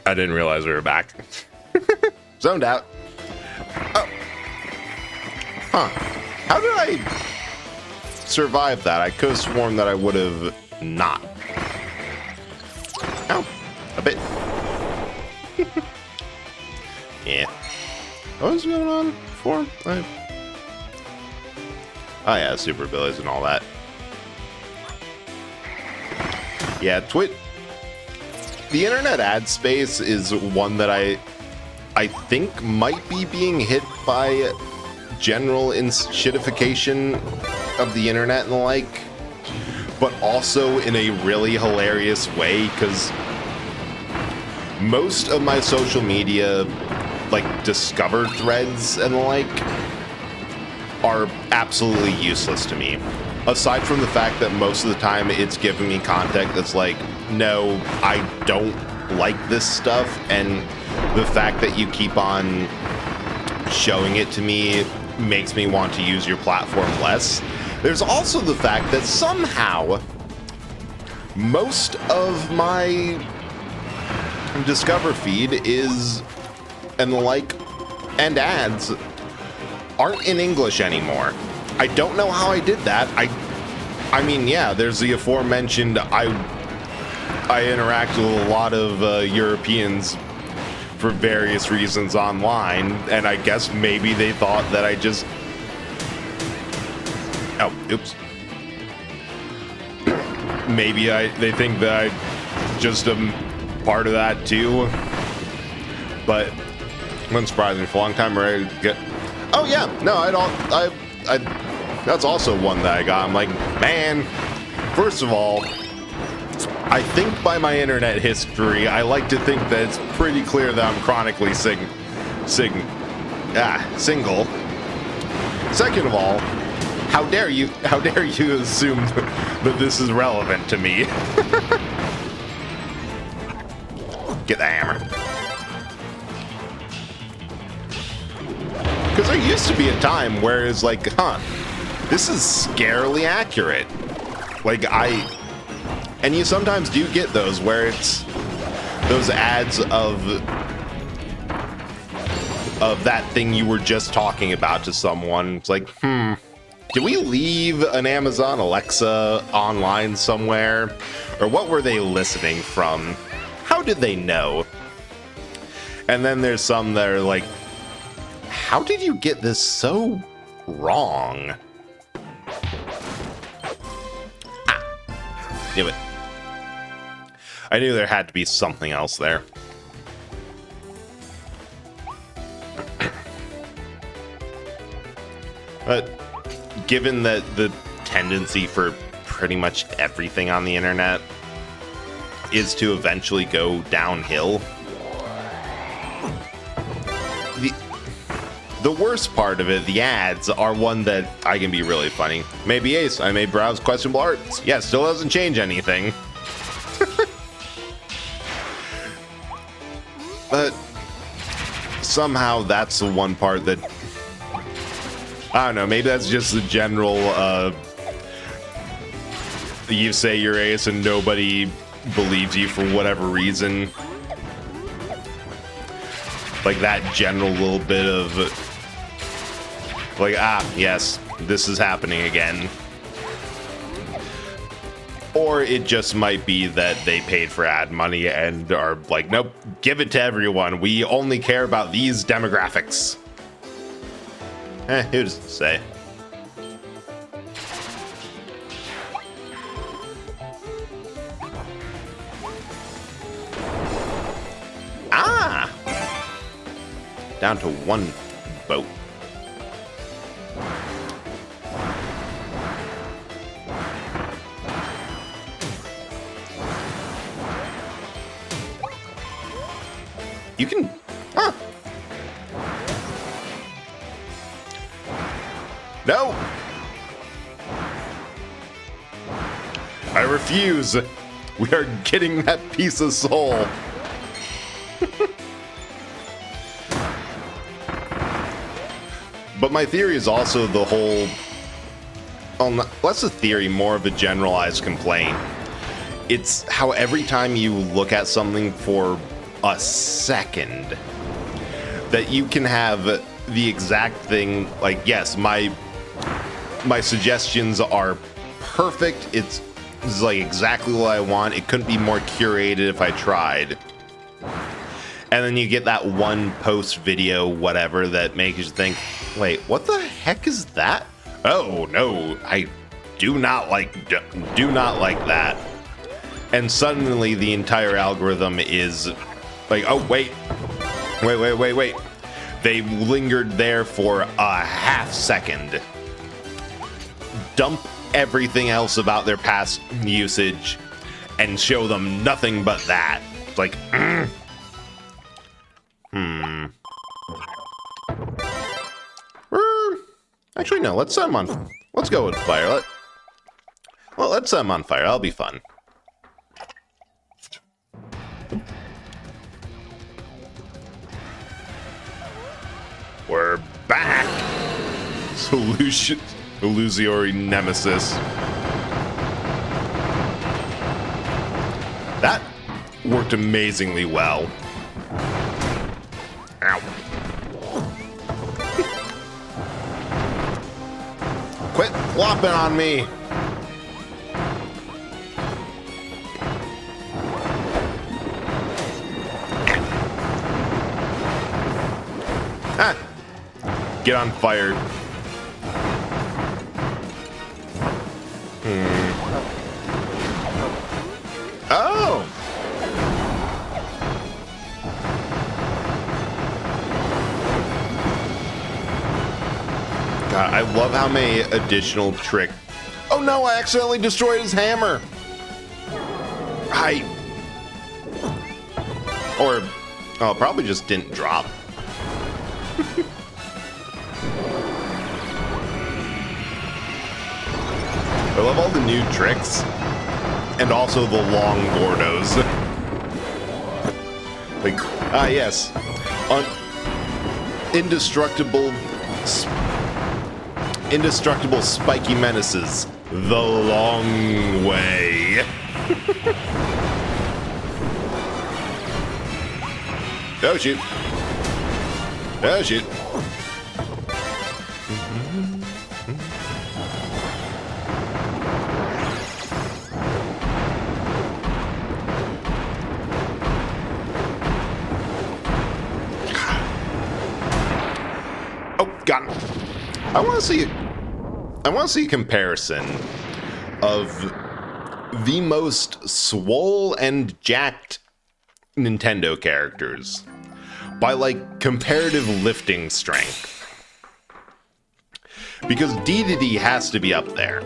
I didn't realize we were back. Zoned out. Oh. Huh. How did I survive that? I could have sworn that I would have not. Oh, a bit. Yeah. What was going on before? Oh yeah, super abilities and all that. Yeah, the internet ad space is one that I think might be being hit by general shitification of the internet and the like, but also in a really hilarious way, because most of my social media, like discovered threads and the like, are absolutely useless to me. Aside from the fact that most of the time it's giving me content that's like, no, I don't like this stuff, and the fact that you keep on showing it to me makes me want to use your platform less. There's also the fact that somehow most of my Discover feed is, and the like, and ads aren't in English anymore. I don't know how I did that. I mean, yeah, there's the aforementioned, I interact with a lot of Europeans for various reasons online, and I guess maybe they thought that I just... Oh, oops. Maybe they think that I just am part of that too. But unsurprisingly, for a long time, I get... Oh yeah, no, I that's also one that I got. I'm like, man, first of all, I think by my internet history, I like to think that it's pretty clear that I'm chronically single. Second of all, how dare you assume that this is relevant to me? Get the hammer. Because there used to be a time where it's like, huh, this is scarily accurate. Like, and you sometimes do get those where it's those ads of that thing you were just talking about to someone. It's like, did we leave an Amazon Alexa online somewhere? Or what were they listening from? How did they know? And then there's some that are like, how did you get this so wrong? Knew it. I knew there had to be something else there. But given that the tendency for pretty much everything on the internet is to eventually go downhill, the worst part of it, the ads, are one that I can be really funny. Maybe Ace, I may browse questionable arts. Yeah, still doesn't change anything. But somehow that's the one part that, I don't know, maybe that's just the general, you say you're Ace and nobody believes you for whatever reason. Like that general little bit of, like, yes, this is happening again. Or it just might be that they paid for ad money and are like, nope, give it to everyone. We only care about these demographics. Who's to say? Down to one boat. You can... No! I refuse. We are getting that piece of soul. But my theory is also the whole... Well, less a theory, more of a generalized complaint. It's how every time you look at something for a second, that you can have the exact thing. Like, yes, my suggestions are perfect. It's like exactly what I want. It couldn't be more curated if I tried. And then you get that one post video, whatever, that makes you think, wait, what the heck is that? Oh no, I do not like that. And suddenly the entire algorithm is like, oh wait. They lingered there for a half second. Dump everything else about their past usage and show them nothing but that. It's like, Actually, no. Let's set them on. Let's go with fire. Let's set them on fire. That'll be fun. We're back. Illusory Nemesis. That worked amazingly well. Ow. Quit flopping on me. Ah. Get on fire. Oh. God, I love how many additional trick. Oh no, I accidentally destroyed his hammer. Probably just didn't drop. I love all the new tricks, and also the long Gordos. Like, yes, indestructible spiky menaces, the long way. Oh shoot! Oh shoot! Got him. I want to see a comparison of the most swole and jacked Nintendo characters by like comparative lifting strength. Because Dedede has to be up there.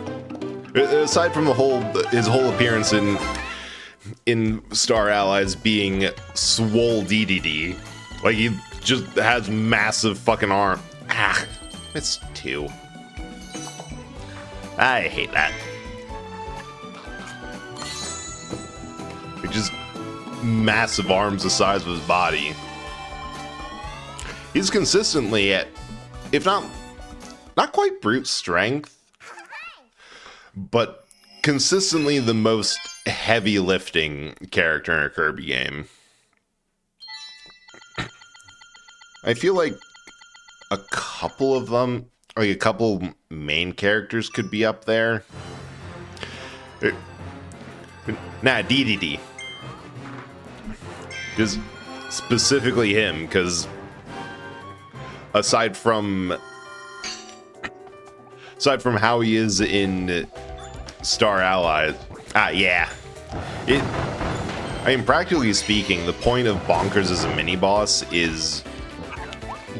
Aside from his whole appearance in Star Allies being swole Dedede, like he just has massive fucking arm. Ah, it's 2. I hate that. Like just massive arms the size of his body. He's consistently at, if not quite brute strength, but consistently the most heavy lifting character in a Kirby game. I feel like a couple of them, like a couple main characters could be up there. Nah, Dedede. Just specifically him, because aside from how he is in Star Allies, yeah. I mean, practically speaking, the point of Bonkers as a mini-boss is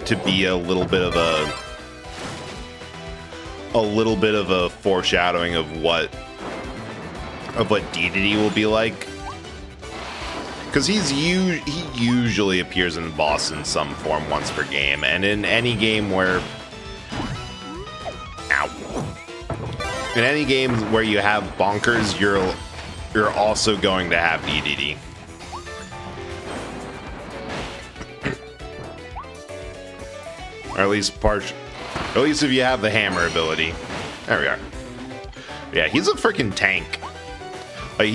to be a little bit of a foreshadowing of what Dedede will be like, because he usually appears in boss in some form once per game, and in any game where you have Bonkers, you're also going to have Dedede. Or at least if you have the hammer ability. There we are. Yeah, he's a freaking tank. Like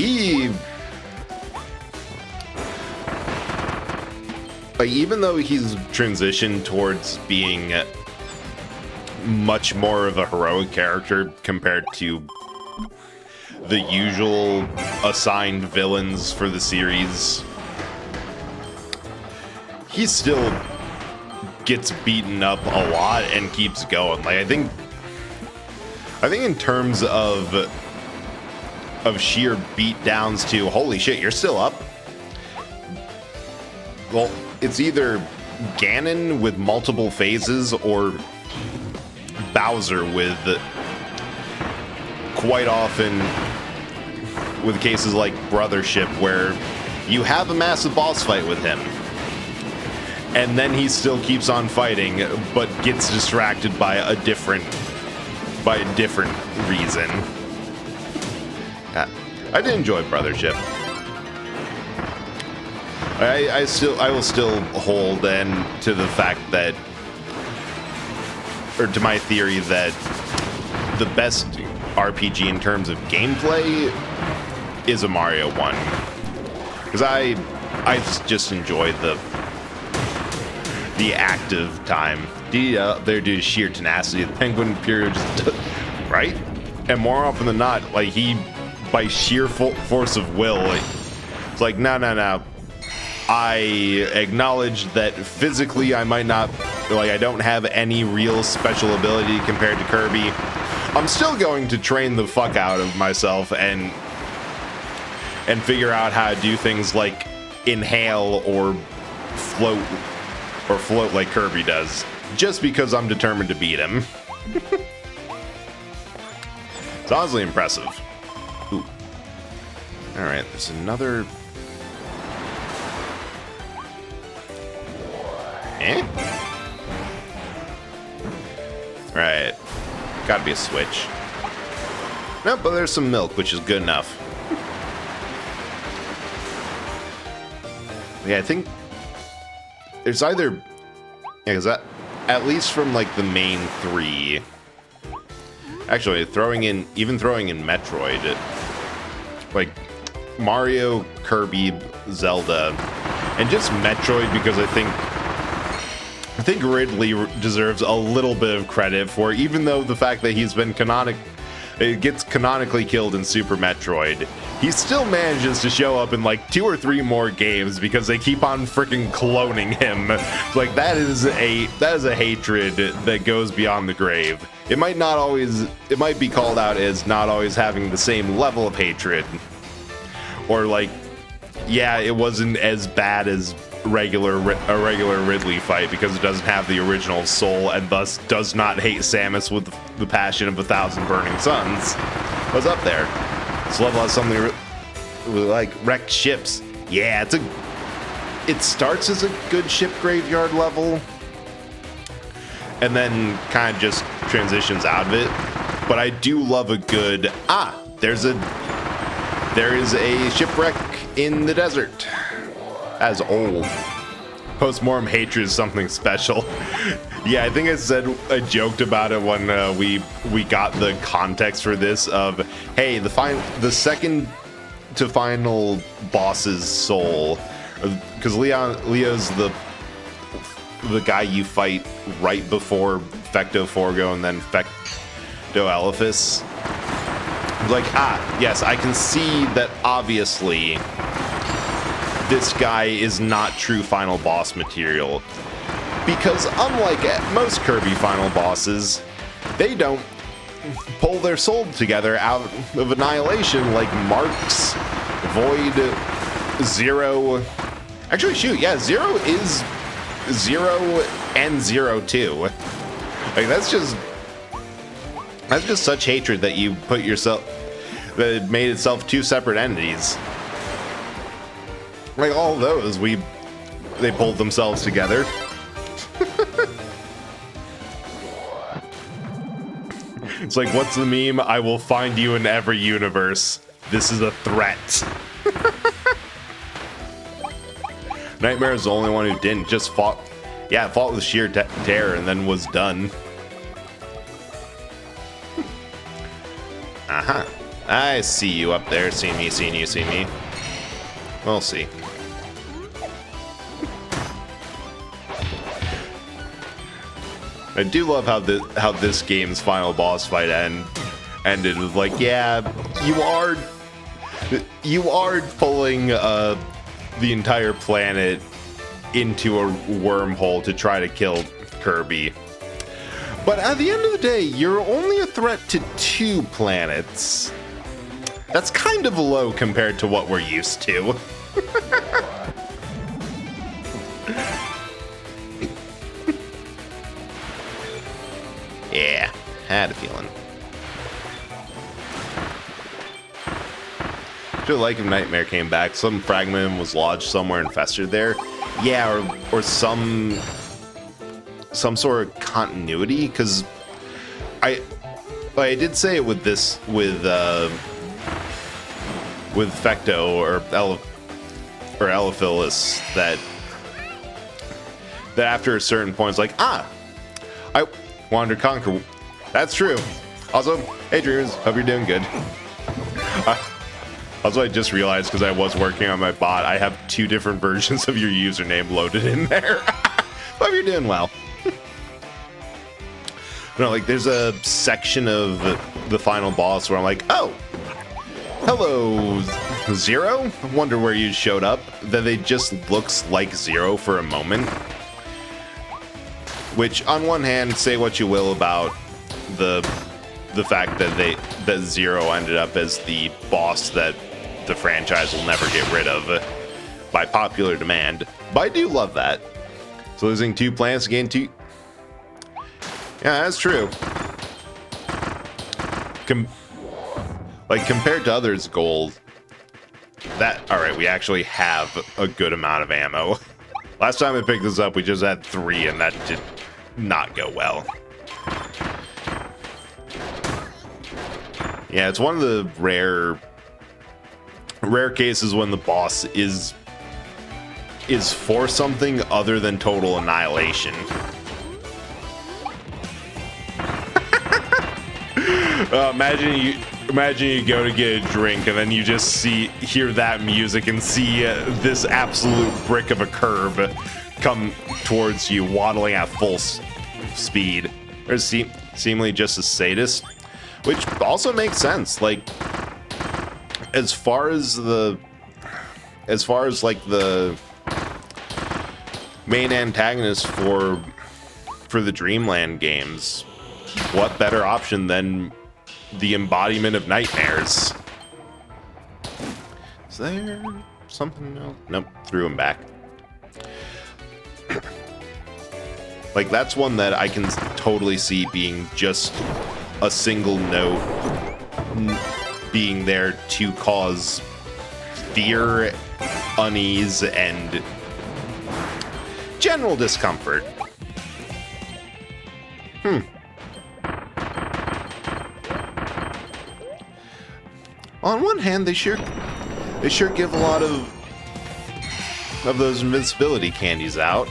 like, even though he's transitioned towards being much more of a heroic character compared to the usual assigned villains for the series, he still gets beaten up a lot and keeps going. Like, I think in terms of sheer beatdowns to holy shit, you're still up. Well, it's either Ganon with multiple phases or Bowser with, quite often with cases like Brothership, where you have a massive boss fight with him and then he still keeps on fighting but gets distracted by a different reason. I did enjoy Brothership. I will still hold in to the fact that, or to my theory that the best RPG in terms of gameplay is a Mario one, because I just enjoyed the active time. They're due to sheer tenacity. The Penguin period, right? And more often than not, like, he, by sheer force of will, it's like, no. I acknowledge that physically I might not, like, I don't have any real special ability compared to Kirby. I'm still going to train the fuck out of myself and figure out how to do things like inhale or float like Kirby does, just because I'm determined to beat him. It's honestly impressive. Ooh. Alright, there's another... Right. Gotta be a switch. Nope, but there's some milk, which is good enough. Yeah, I think there's either... Yeah, because that, at least from, like, the main three... Actually, throwing in Metroid, like, Mario, Kirby, Zelda, and just Metroid, because I think Ridley deserves a little bit of credit for, even though the fact that he's been gets canonically killed in Super Metroid, he still manages to show up in like 2 or 3 more games because they keep on freaking cloning him. Like, that is a hatred that goes beyond the grave. It might be called out as not always having the same level of hatred, or like, yeah, it wasn't as bad as a regular Ridley fight because it doesn't have the original soul and thus does not hate Samus with the passion of 1,000 burning suns. What's up there? This level has something like wrecked ships. Yeah, it starts as a good ship graveyard level and then kind of just transitions out of it. But I do love a good there is a shipwreck in the desert. As old. Postmortem hatred is something special. Yeah, I think I joked about it when we got the context for this of, hey, the second to final boss's soul, because Leo's the guy you fight right before Fecto Forgo and then Fecto Elephas. Like, yes, I can see that obviously this guy is not true final boss material, because unlike most Kirby final bosses, they don't pull their soul together out of annihilation like Marx, Void, Zero. Actually, shoot, yeah, Zero is Zero and Zero too. Like, that's just such hatred that you put yourself, that it made itself 2 separate entities. Like, all those, they pulled themselves together. It's like, what's the meme? I will find you in every universe. This is a threat. Nightmare is the only one who didn't. Just fought with sheer terror and then was done. I see you up there. See me, seeing you, see me. We'll see. I do love how this game's final boss fight ended with like, yeah, you are pulling the entire planet into a wormhole to try to kill Kirby. But at the end of the day, you're only a threat to 2 planets. That's kind of low compared to what we're used to. Yeah, had a feeling. I feel like if Nightmare came back, some fragment was lodged somewhere and festered there. Yeah, or some sort of continuity, because I did say it with Fecto or Elephilus that after a certain point it's like, I wanted to conquer. That's true. Also, hey Dreamers, hope you're doing good. Also, I just realized because I was working on my bot, I have 2 different versions of your username loaded in there. Hope you're doing well. No, like there's a section of the final boss where I'm like, oh, hello, Zero. Wonder where you showed up. Then it just looks like Zero for a moment. Which, on one hand, say what you will about the fact that Zero ended up as the boss that the franchise will never get rid of by popular demand. But I do love that. So losing 2 planets again, 2. Yeah, that's true. Compared to others' gold, alright, we actually have a good amount of ammo. Last time I picked this up, we just had 3, and that did not go well. Yeah, it's one of the rare cases when the boss is for something other than total annihilation. Imagine you go to get a drink and then you just hear that music and see this absolute brick of a curb come towards you, waddling at full speed. Or seemingly just a sadist, which also makes sense. Like, as far as like the main antagonist for the Dreamland games, what better option than the embodiment of nightmares? Is there something else? Nope, threw him back. Like, that's one that I can totally see being just a single note being there to cause fear, unease, and general discomfort. On one hand, they sure give a lot of those invincibility candies out.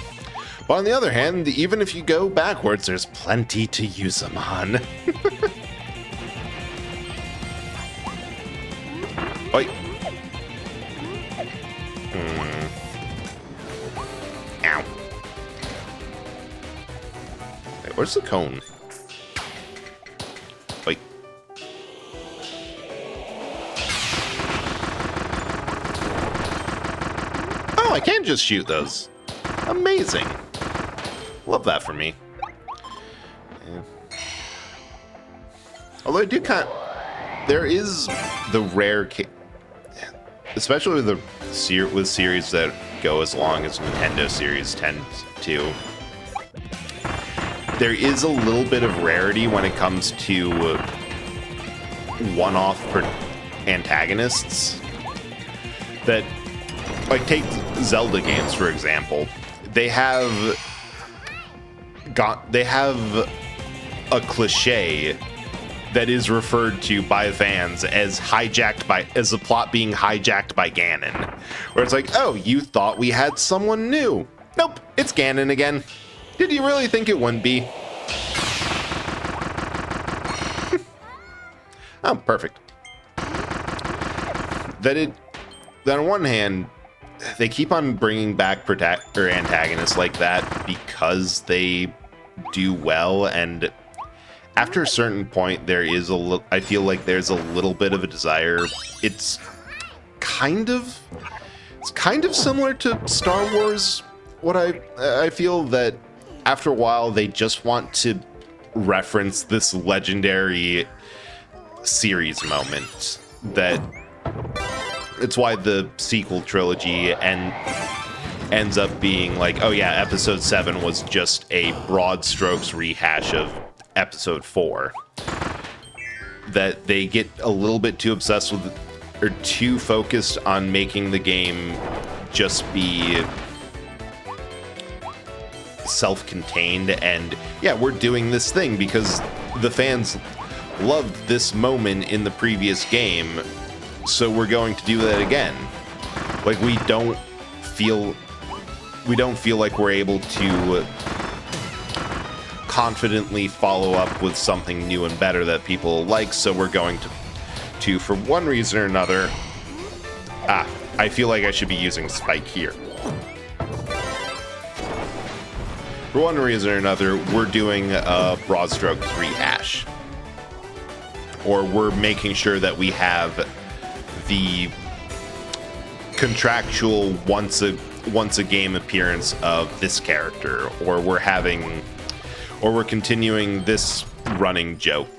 But on the other hand, even if you go backwards, there's plenty to use them on. Oi. Ow. Wait, where's the cone? Wait. Oh, I can just shoot those. Amazing. Love that for me. Yeah. Although I do there is the rare especially with series that go as long as Nintendo series tends to. There is a little bit of rarity when it comes to one-off antagonists. That, like, take Zelda games for example. They have a cliche that is referred to by fans as the plot being hijacked by Ganon, where it's like, oh, you thought we had someone new? Nope, it's Ganon again. Did you really think it wouldn't be? Oh, perfect. That on one hand, they keep on bringing back antagonists like that because they do well, and after a certain point, there is I feel like there's a little bit of a desire. It's kind of similar to Star Wars. What I feel that after a while they just want to reference this legendary series moment. That it's why the sequel trilogy ends up being like, oh yeah, episode 7 was just a broad strokes rehash of episode 4. That they get a little bit too obsessed with, or too focused on making the game just be self-contained, and yeah, we're doing this thing because the fans loved this moment in the previous game, so we're going to do that again. Like, we don't feel like we're able to confidently follow up with something new and better that people like, so we're going to for one reason or another, I feel like I should be using Spike here. For one reason or another, we're doing a broad strokes rehash. Or we're making sure that we have the contractual once a game appearance of this character, or we're continuing this running joke.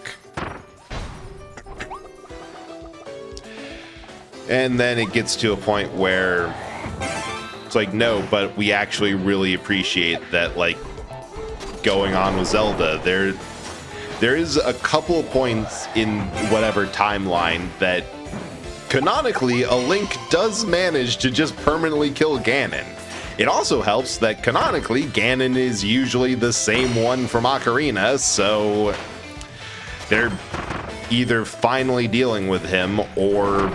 And then it gets to a point where it's like, no, but we actually really appreciate that, like, going on with Zelda, there is a couple of points in whatever timeline that canonically a Link does manage to just permanently kill Ganon. It also helps that canonically Ganon is usually the same one from Ocarina, so they're either finally dealing with him or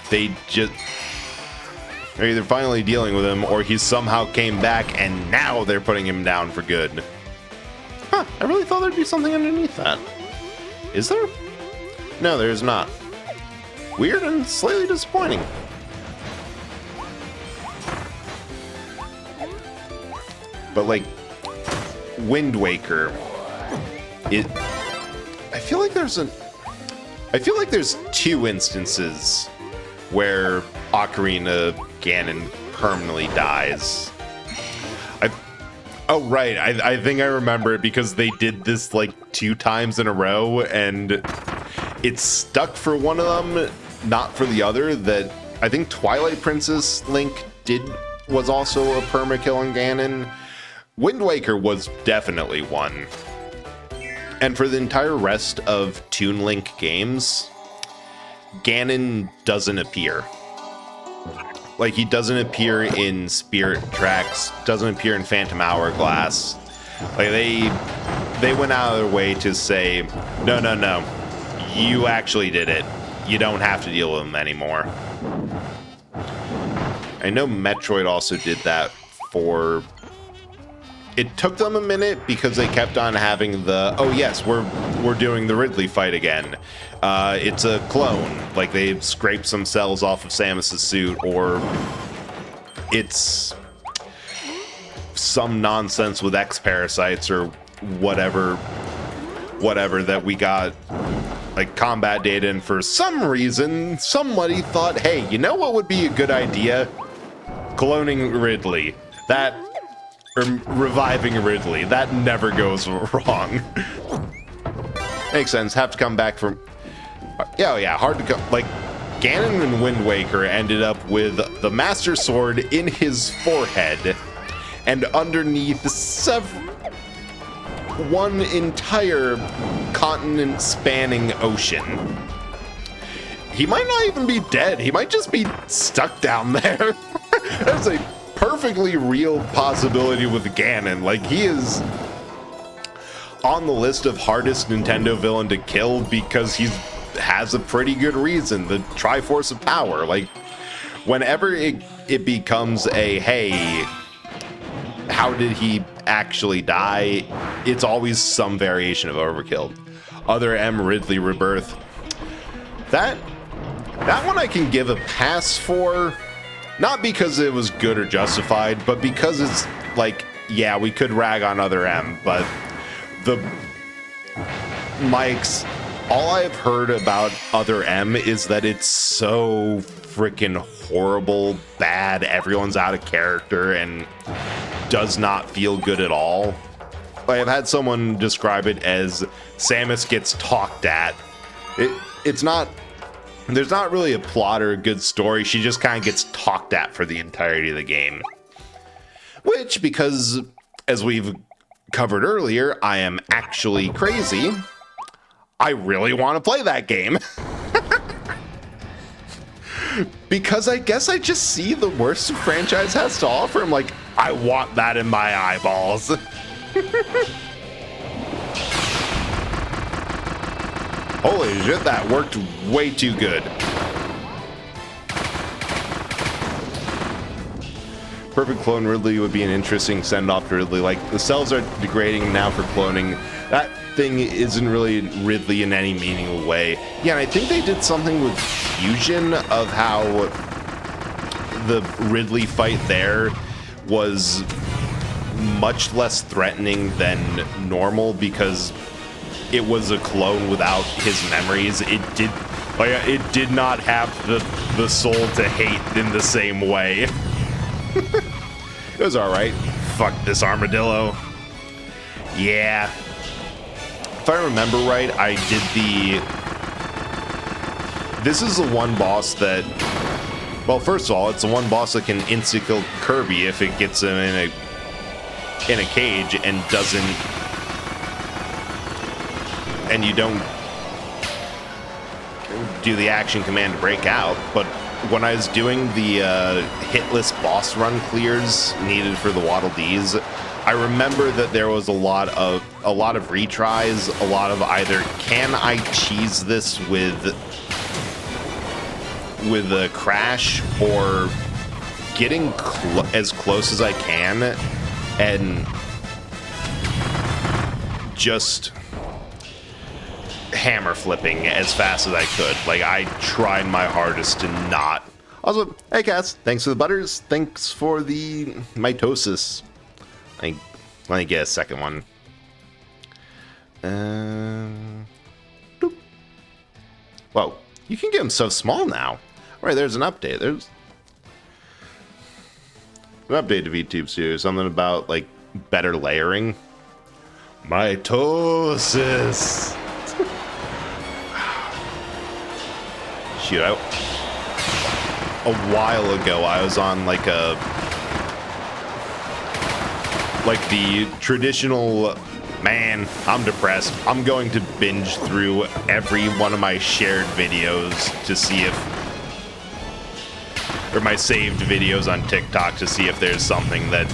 they're either finally dealing with him or he somehow came back and now they're putting him down for good. Huh, I really thought there'd be something underneath that. Is there? No, there is not. Weird and slightly disappointing. But like Wind Waker, I feel like there's two instances where Ocarina Ganon permanently dies. Oh, right. I think I remember it because they did this like 2 times in a row and it stuck for one of them, not for the other. That I think Twilight Princess Link was also a permakill on Ganon. Wind Waker was definitely one. And for the entire rest of Toon Link games, Ganon doesn't appear. Like, he doesn't appear in Spirit Tracks, doesn't appear in Phantom Hourglass. Like, they went out of their way to say, no, you actually did it. You don't have to deal with him anymore. I know Metroid also did that for... It took them a minute because they kept on having the, oh yes, we're doing the Ridley fight again. It's a clone. Like, they scraped some cells off of Samus's suit, or it's some nonsense with X parasites or whatever that we got like combat data, and for some reason somebody thought, hey, you know what would be a good idea? Cloning Ridley. Or reviving Ridley. That never goes wrong. Makes sense. Have to come back from... Yeah, hard to come... Like, Ganon in Wind Waker ended up with the Master Sword in his forehead, and underneath one entire continent-spanning ocean. He might not even be dead. He might just be stuck down there. That's a perfectly real possibility with Ganon. Like, he is on the list of hardest Nintendo villain to kill because he has a pretty good reason, the Triforce of Power. Like, whenever it becomes a, hey, how did he actually die, it's always some variation of overkill. Other M. Ridley Rebirth, that one I can give a pass for. Not because it was good or justified, but because like, yeah, we could rag on Other M, but the Mike's, all I've heard about Other M is that it's so freaking horrible, bad, everyone's out of character, and does not feel good at all. Like, I've had someone describe it as Samus gets talked at. It's not, there's not really a plot or a good story, she just kind of gets talked at for the entirety of the game. Which, because, as we've covered earlier, I am actually crazy, I really want to play that game. Because I guess I just see the worst the franchise has to offer. I'm like, I want that in my eyeballs. Holy shit, that worked way too good. Perfect Clone Ridley would be an interesting send-off to Ridley. Like, the cells are degrading now for cloning. That thing isn't really Ridley in any meaningful way. Yeah, and I think they did something with Fusion of how the Ridley fight there was much less threatening than normal because it was a clone without his memories. It did not have the soul to hate in the same way. It was alright. Fuck this armadillo. Yeah. If I remember right, I did this is the one boss that, well, first of all, it's the one boss that can insta-kill Kirby if it gets him in a cage and doesn't, and you don't do the action command to break out. But when I was doing the hitless boss run clears needed for the Waddle Dees, I remember that there was a lot of retries, a lot of either can I cheese this with a crash, or getting as close as I can and just hammer flipping as fast as I could. Like, I tried my hardest to not. Also, hey Cass, thanks for the butters. Thanks for the mitosis. Let me get a second one. Boop. Whoa, you can get them so small now. All right, there's an update. There's an update to VTube Studio. Something about, like, better layering. Mitosis. Shoot, a while ago I was on like the traditional, man, I'm depressed, I'm going to binge through every one of my shared videos to see if, or my saved videos on TikTok to see if there's something that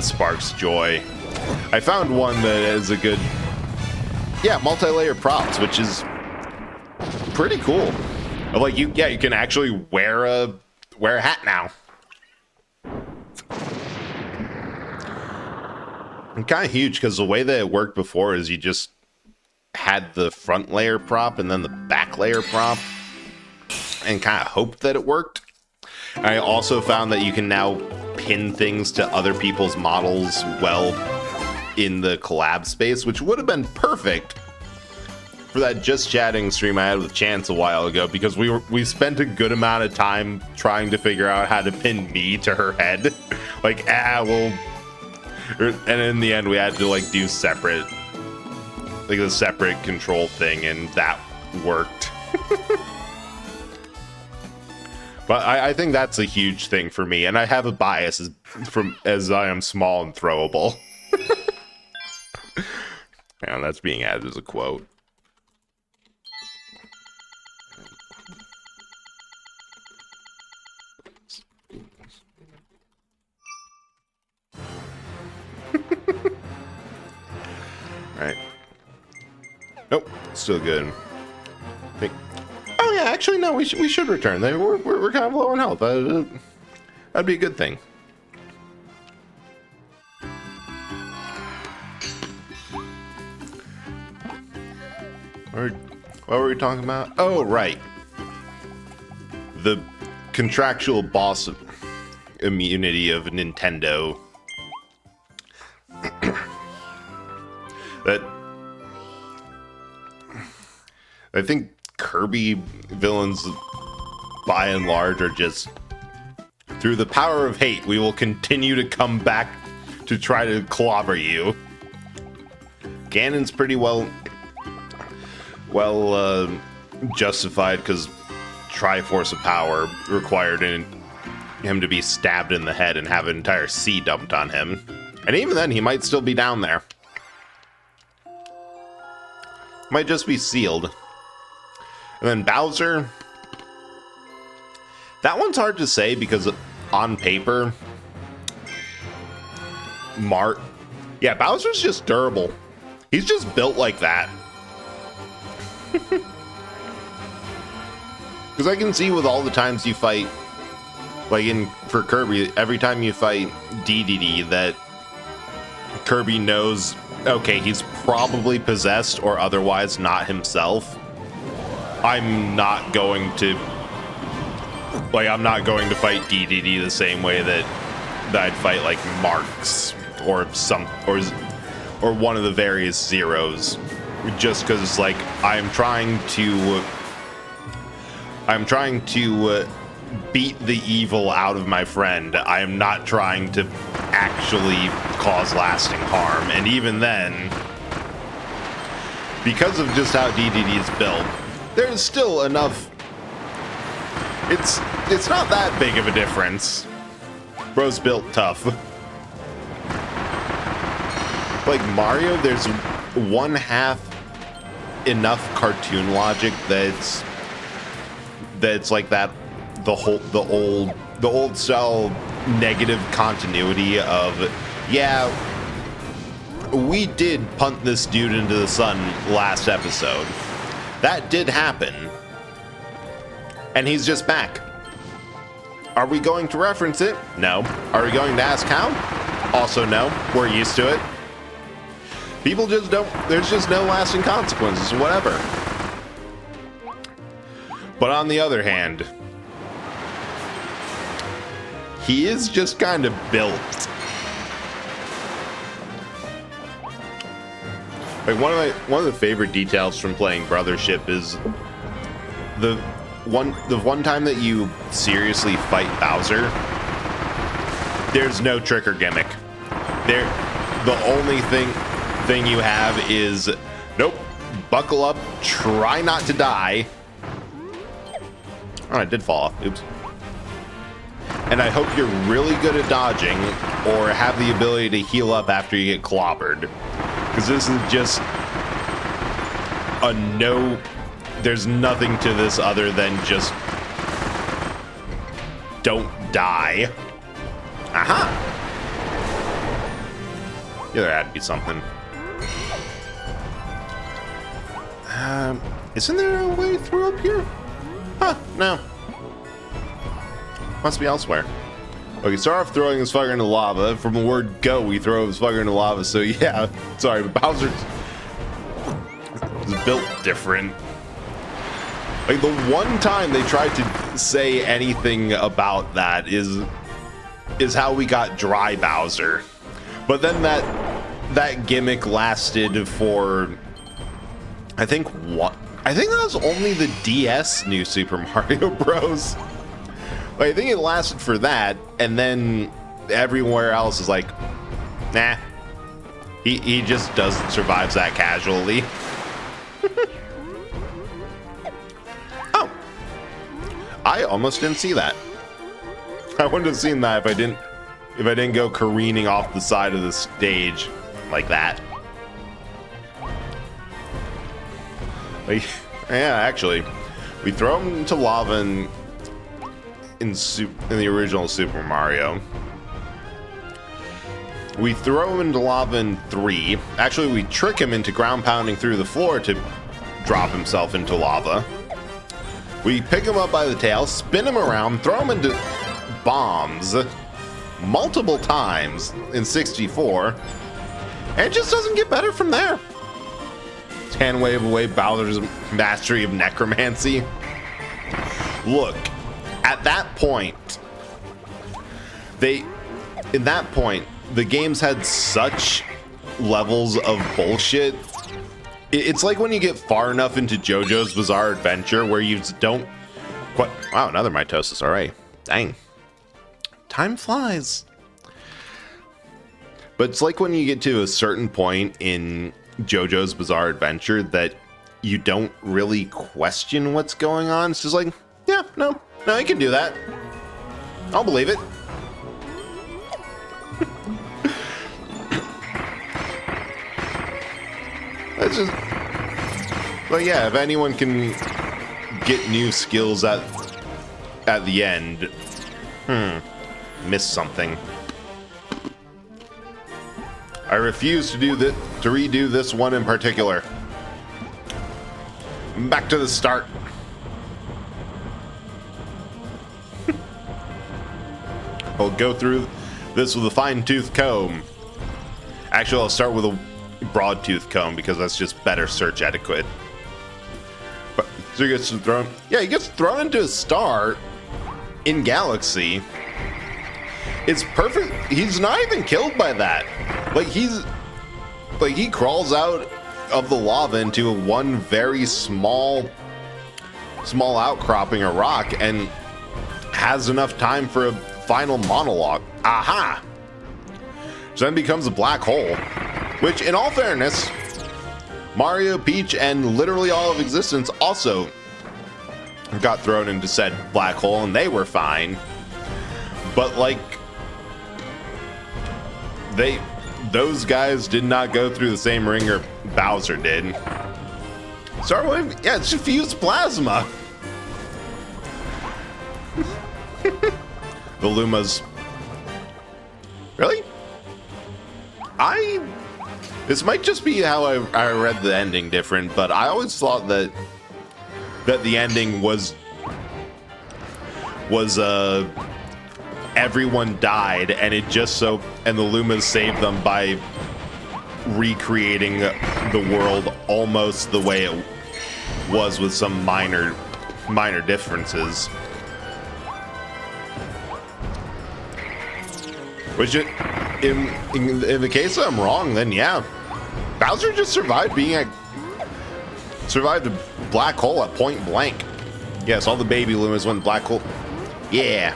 sparks joy. I found one that is a good, yeah, multi-layer props, which is pretty cool. Like, you can actually wear a hat now. And kind of huge, because the way that it worked before is you just had the front layer prop and then the back layer prop and kind of hoped that it worked. And I also found that you can now pin things to other people's models well in the collab space, which would have been perfect for that Just Chatting stream I had with Chance a while ago, because we spent a good amount of time trying to figure out how to pin me to her head. Like, and in the end we had to like do separate, like a separate control thing, and that worked. But I think that's a huge thing for me, and I have a bias as I am small and throwable. And that's being added as a quote. Right. Nope, still good. Oh yeah, actually no, we should return. We're kind of low on health. That'd be a good thing. What were we talking about? Oh right, the contractual boss immunity of Nintendo That I think Kirby villains, by and large, are just, through the power of hate, we will continue to come back to try to clobber you. Ganon's pretty well justified, because Triforce of Power required him to be stabbed in the head and have an entire sea dumped on him. And even then, he might still be down there. Might just be sealed. And then Bowser, that one's hard to say, because on paper, yeah, Bowser's just durable. He's just built like that. Because I can see with all the times you fight, like for Kirby, every time you fight DDD, that Kirby knows, okay, he's probably possessed or otherwise not himself. I'm not going to fight DDD the same way that I'd fight like Marks or one of the various Zeros, just because like I'm trying to beat the evil out of my friend. I am not trying to actually cause lasting harm. And even then, because of just how DDD is built, there's still enough. It's not that big of a difference. Bro's built tough. Like Mario, there's one half enough cartoon logic that's like that, the old style negative continuity of, yeah, we did punt this dude into the sun last episode. That did happen. And he's just back. Are we going to reference it? No. Are we going to ask how? Also no. We're used to it. People just don't, there's just no lasting consequences, whatever. But on the other hand, he is just kind of built. Like one of the favorite details from playing Brothership is the one time that you seriously fight Bowser, there's no trick or gimmick. The only thing you have is, nope, buckle up, try not to die. Oh, I did fall off. Oops. And I hope you're really good at dodging or have the ability to heal up after you get clobbered. Because this is just a no. There's nothing to this other than just don't die. Aha! Yeah, there had to be something. Isn't there a way through up here? Huh, no. Must be elsewhere. Okay, start off throwing this fucker into lava. From the word go, we throw this fucker into lava. So yeah, sorry, but Bowser is built different. Like the one time they tried to say anything about that is how we got Dry Bowser. But then that gimmick lasted for, I think that was only the DS New Super Mario Bros. Like, I think it lasted for that, and then everywhere else is like, nah. He just survives that casually. Oh. I almost didn't see that. I wouldn't have seen that if I didn't go careening off the side of the stage like that. Like, yeah, actually, we throw him into lava in the original Super Mario. We throw him into lava in 3. Actually, we trick him into ground pounding through the floor to drop himself into lava. We pick him up by the tail, spin him around, throw him into bombs multiple times in 64, and it just doesn't get better from there. Hand wave away Bowser's mastery of necromancy. Look, at that point, the games had such levels of bullshit. It's like when you get far enough into JoJo's Bizarre Adventure where you just don't quite... Wow, another mitosis. All right. Dang. Time flies. But it's like when you get to a certain point in JoJo's Bizarre Adventure that you don't really question what's going on. It's just like, yeah, no, you can do that. I'll believe it. That's just... But yeah, if anyone can get new skills at the end, missed something. I refuse to redo this one in particular. Back to the start. I'll go through this with a fine-tooth comb. Actually, I'll start with a broad-tooth comb because that's just better search etiquette. But so he gets thrown. Yeah, he gets thrown into a star in Galaxy. It's perfect. He's not even killed by that. He crawls out of the lava into one very small outcropping of rock and has enough time for a final monologue. Aha! So then becomes a black hole, which, in all fairness, Mario, Peach, and literally all of existence also got thrown into said black hole, and they were fine. But like, those guys did not go through the same ringer Bowser did. Starwave, yeah, it's fused plasma. The Lumas. Really? This might just be how I read the ending different, but I always thought that the ending was everyone died, and it just so, and the Lumas saved them by recreating the world almost the way it was with some minor differences. Which, in the case I'm wrong, then yeah, Bowser just survived the black hole at point blank. Yes, all the baby Lumas went black hole. Yeah.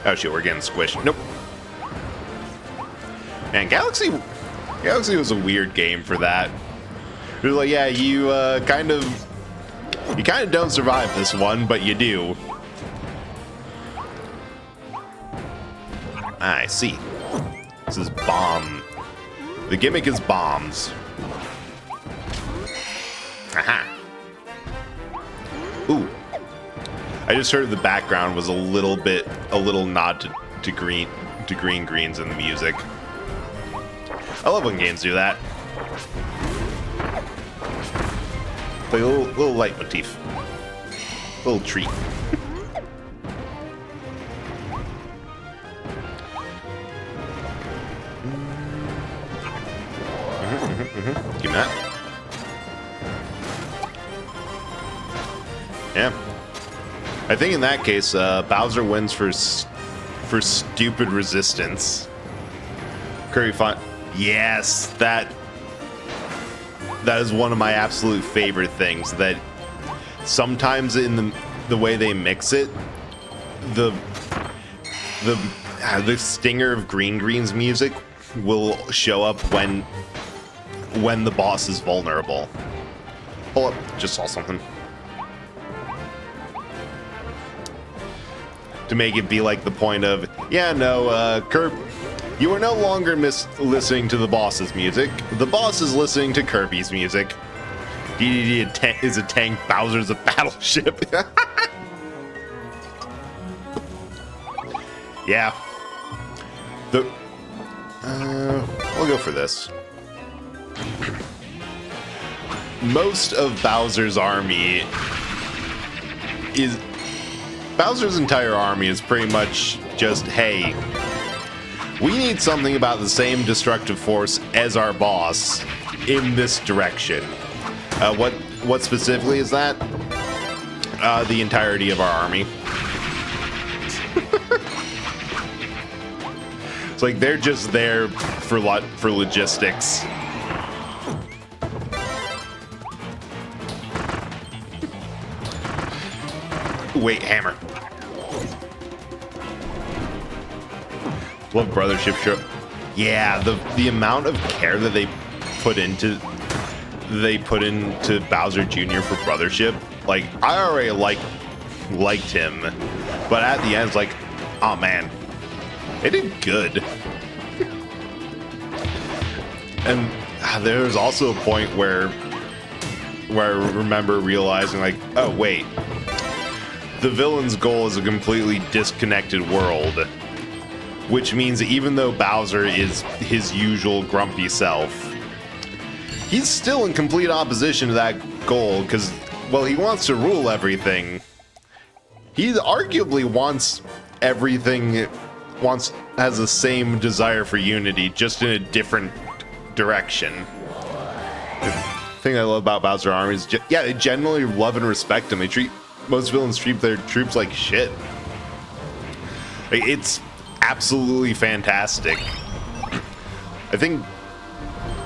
Oh shit, we're getting squished. Nope. Man, Galaxy was a weird game for that. It was like, yeah, you kind of don't survive this one, but you do. I see. This is bomb. The gimmick is bombs. Aha. Ooh. I just heard the background was a little nod to green greens in the music. I love when games do that. Like a little leitmotif. A little treat. Give me that. Yeah. I think in that case, Bowser wins for stupid resistance. Kirby fine. Yes, that is one of my absolute favorite things. That sometimes in the way they mix it, the stinger of Green's music will show up when the boss is vulnerable. Hold up, just saw something. To make it be like the point of, yeah, no, Kirby, you are no longer listening to the boss's music. The boss is listening to Kirby's music. DDD is a tank, Bowser's a battleship. Yeah. We'll go for this. Most of Bowser's army is... Bowser's entire army is pretty much just, hey, we need something about the same destructive force as our boss in this direction. What specifically is that? The entirety of our army. It's like they're just there for logistics. Wait, hammer. Love Brothership show. Yeah, the amount of care that they put into Bowser Jr. for Brothership. Like, I already liked him, but at the end it's like, oh man, they did good. And there was also a point where I remember realizing, like, oh wait, the villain's goal is a completely disconnected world, which means even though Bowser is his usual grumpy self, he's still in complete opposition to that goal because, well, he wants to rule everything. He arguably wants everything, has the same desire for unity, just in a different direction. The thing I love about Bowser Army is, yeah, they generally love and respect him. Most villains treat their troops like shit. Like, it's absolutely fantastic. I think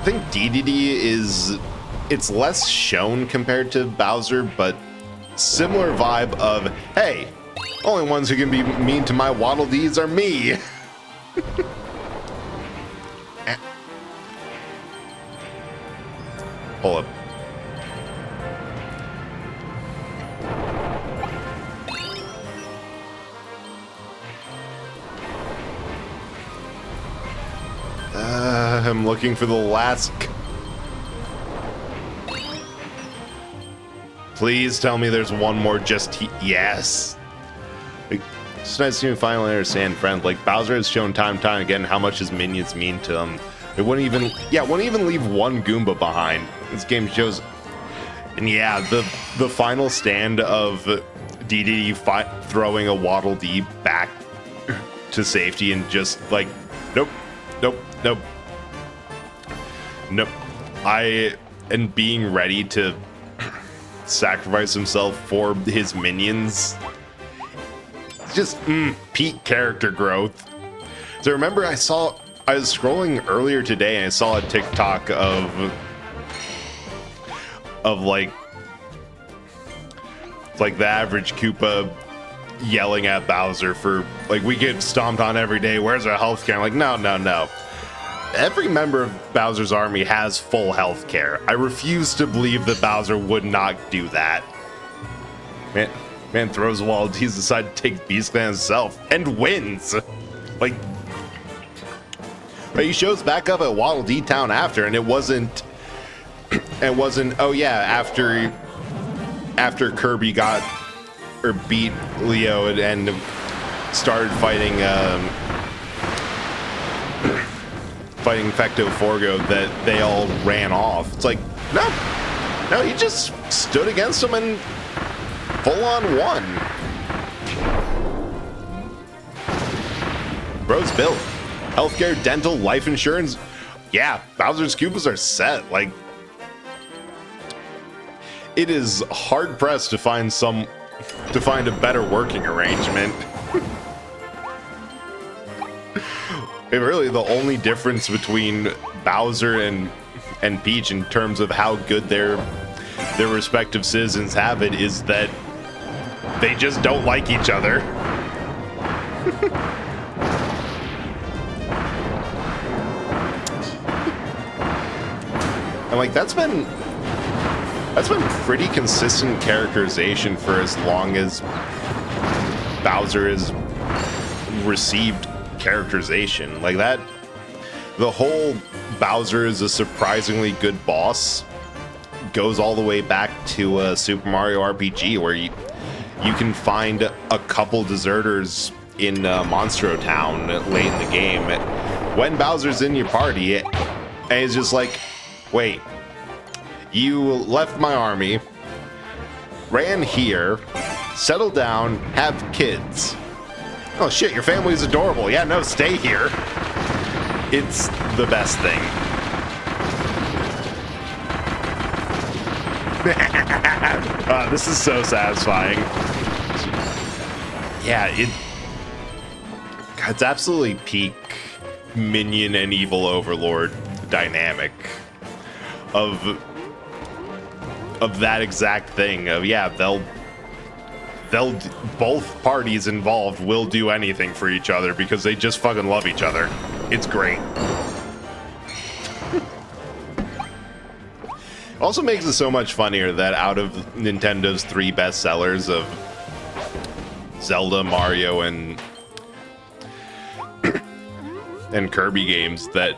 DDD it's less shown compared to Bowser, but similar vibe of, hey, only ones who can be mean to my Waddle Dees are me. Hold up. I'm looking for the last... Please tell me there's one more yes! Like, it's nice to finally understand, friend. Like, Bowser has shown time and time again how much his minions mean to him. It wouldn't even leave one Goomba behind. This game shows... And yeah, the final stand of DDD throwing a Waddle Dee back to safety and just like, nope. And being ready to sacrifice himself for his minions. Just peak character growth. So remember, I was scrolling earlier today and I saw a TikTok of like the average Koopa yelling at Bowser for, like, we get stomped on every day, where's our health care? I'm like, no. Every member of Bowser's army has full health care. I refuse to believe that Bowser would not do that. Man throws a wall, he's decided to take Beast Clan himself and wins. Like, but he shows back up at Waddle Dee Town after, and it wasn't, oh yeah, after Kirby beat Leo and started fighting Fecto Forgo, that they all ran off. It's like, no, he just stood against them and full on won. Bro's built. Healthcare, dental, life insurance. Yeah, Bowser's Koopas are set. Like, it is hard pressed to find a better working arrangement. Really, the only difference between Bowser and Peach in terms of how good their respective citizens have it is that they just don't like each other. And like, that's been pretty consistent characterization for as long as Bowser has received characterization. Like that, the whole Bowser is a surprisingly good boss goes all the way back to Super Mario RPG, where you can find a couple deserters in Monstro Town late in the game when Bowser's in your party, and it's just like, wait, you left my army, ran here, settled down, have kids. Oh shit, your family's adorable. Yeah, no, stay here. It's the best thing. This is so satisfying. Yeah, it's absolutely peak minion and evil overlord dynamic of that exact thing. Of yeah, they'll both parties involved will do anything for each other because they just fucking love each other. It's great. Also makes it so much funnier that out of Nintendo's 3 best sellers of Zelda, Mario, and Kirby games, that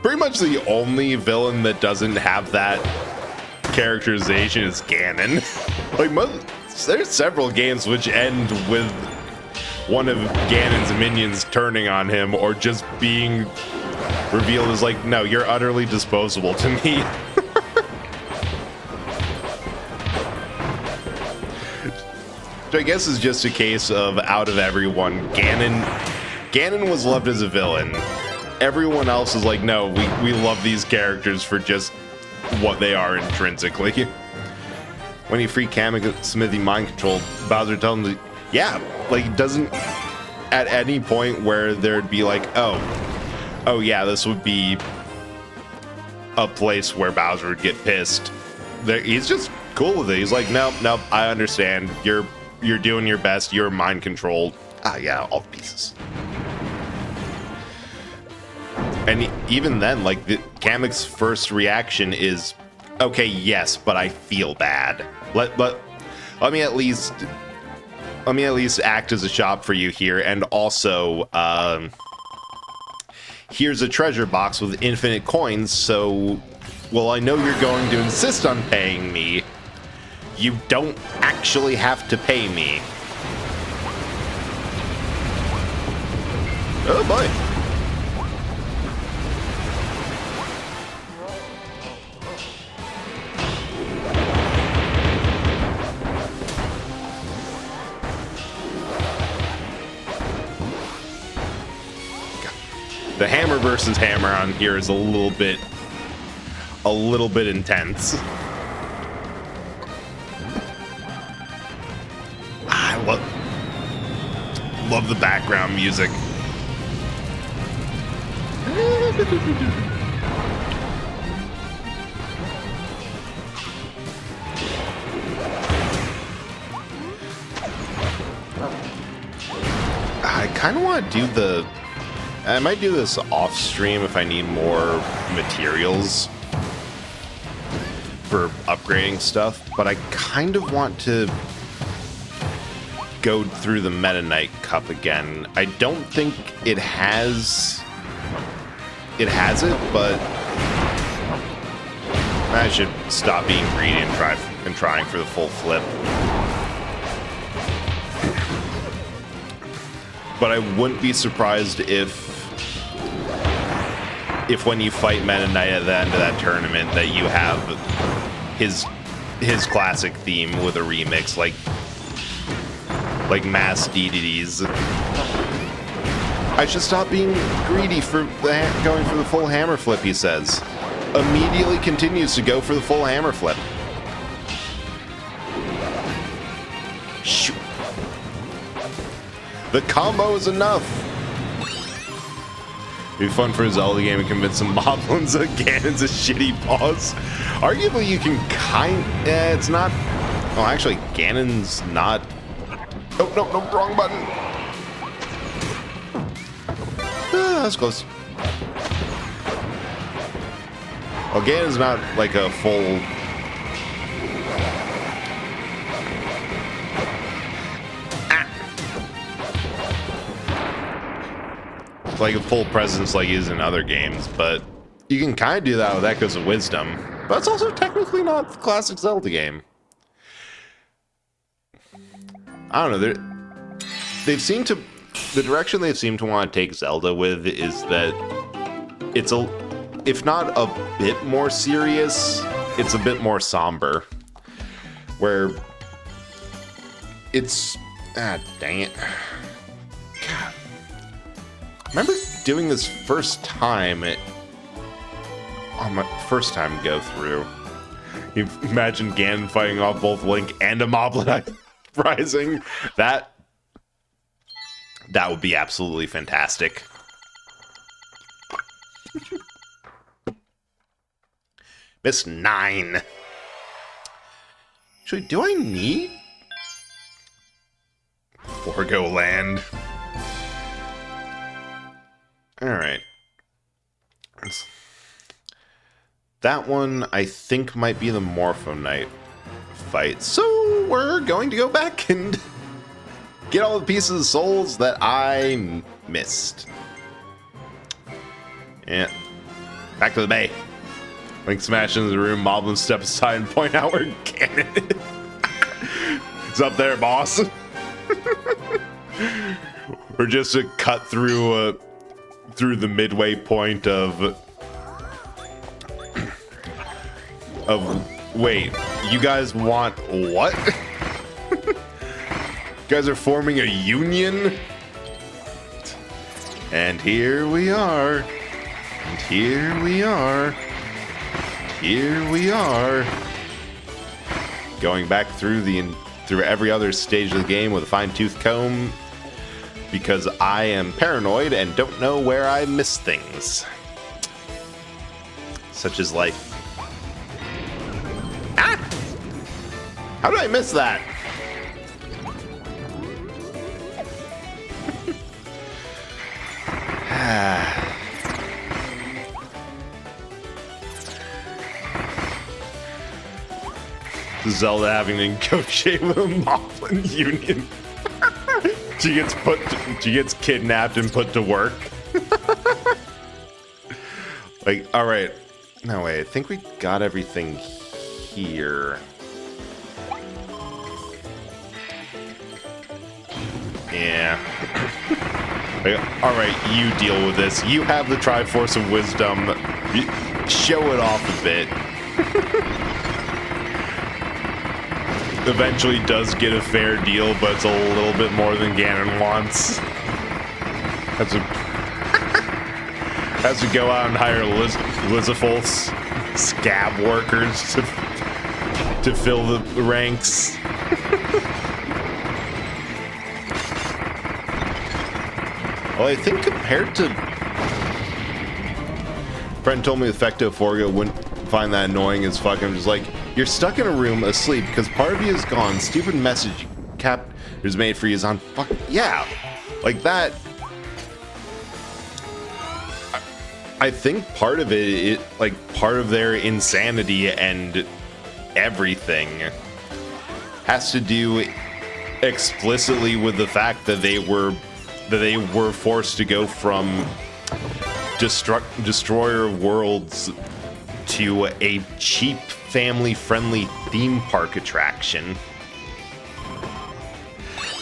pretty much the only villain that doesn't have that characterization is Ganon. Like, there's several games which end with one of Ganon's minions turning on him or just being revealed as like, no, you're utterly disposable to me. Which I guess is just a case of out of everyone, Ganon was loved as a villain. Everyone else is like, no, we love these characters for just what they are intrinsically. When you free Kamek Smithy mind control, Bowser tells him, yeah, like, doesn't at any point where there'd be like, oh yeah, this would be a place where Bowser would get pissed. He's just cool with it. He's like, nope, I understand. You're doing your best. You're mind controlled. Yeah, all the pieces. And even then, like, Kamek's first reaction is, okay, yes, but I feel bad. Let me at least act as a shop for you here, and also, here's a treasure box with infinite coins, so, well, I know you're going to insist on paying me. You don't actually have to pay me. Oh boy. The hammer versus hammer on here is a little bit intense. I love the background music. I kind of want to do I might do this off stream if I need more materials for upgrading stuff, but I kind of want to go through the Meta Knight Cup again. I don't think it has it, but I should stop being greedy and trying for the full flip. But I wouldn't be surprised if when you fight Meta Knight at the end of that tournament that you have his classic theme with a remix, like mass DDDs. I should stop being greedy for going for the full hammer flip, he says. Immediately continues to go for the full hammer flip. Shoot. The combo is enough. It'd be fun for a Zelda game to convince some moblins that Ganon's a shitty boss. Arguably, you can it's not... Well, actually, Ganon's not... Oh, no, wrong button. That's close. Well, Ganon's not like a full... like a full presence like he is in other games, but you can kind of do that with Echoes of Wisdom. But it's also technically not the classic Zelda game. I don't know. They've seemed to... The direction they seem to want to take Zelda with is that it's if not a bit more serious, it's a bit more somber. Where it's... dang it. God. I remember doing this first time on my first time go through. Imagine Ganon fighting off both Link and a Moblin Rising. That would be absolutely fantastic. Miss 9. Actually, do I need Forgo Land? Alright. That one, I think, might be the Morpho Knight fight. So, we're going to go back and get all the pieces of souls that I missed. Yeah. Back to the bay. Link smash into the room, Moblin step aside and point out where Ganon is. It's up there, boss. Or just a cut through the midway point of wait, you guys want what? You guys are forming a union? And here we are. And here we are. Here we are. Going back through every other stage of the game with a fine-tooth comb because I am paranoid and don't know where I miss things. Such as life. Ah! How did I miss that? Zelda having to negotiate with a Moblin union. She gets kidnapped and put to work. Like, all right. No, wait. I think we got everything here. Yeah. Like, all right, you deal with this. You have the Triforce of Wisdom. Show it off a bit. Eventually does get a fair deal, but it's a little bit more than Ganon wants. Has to go out and hire Lizaful's scab workers to fill the ranks. Well, I think compared to... Friend told me the Fecto Forgo wouldn't find that annoying as fuck. I'm just like, you're stuck in a room asleep because part of you is gone. Stupid message captors made for you is on fuck. Yeah, like that. I think part of it, like part of their insanity and everything, has to do explicitly with the fact that they were forced to go from Destroyer of Worlds to a cheap, family-friendly theme park attraction.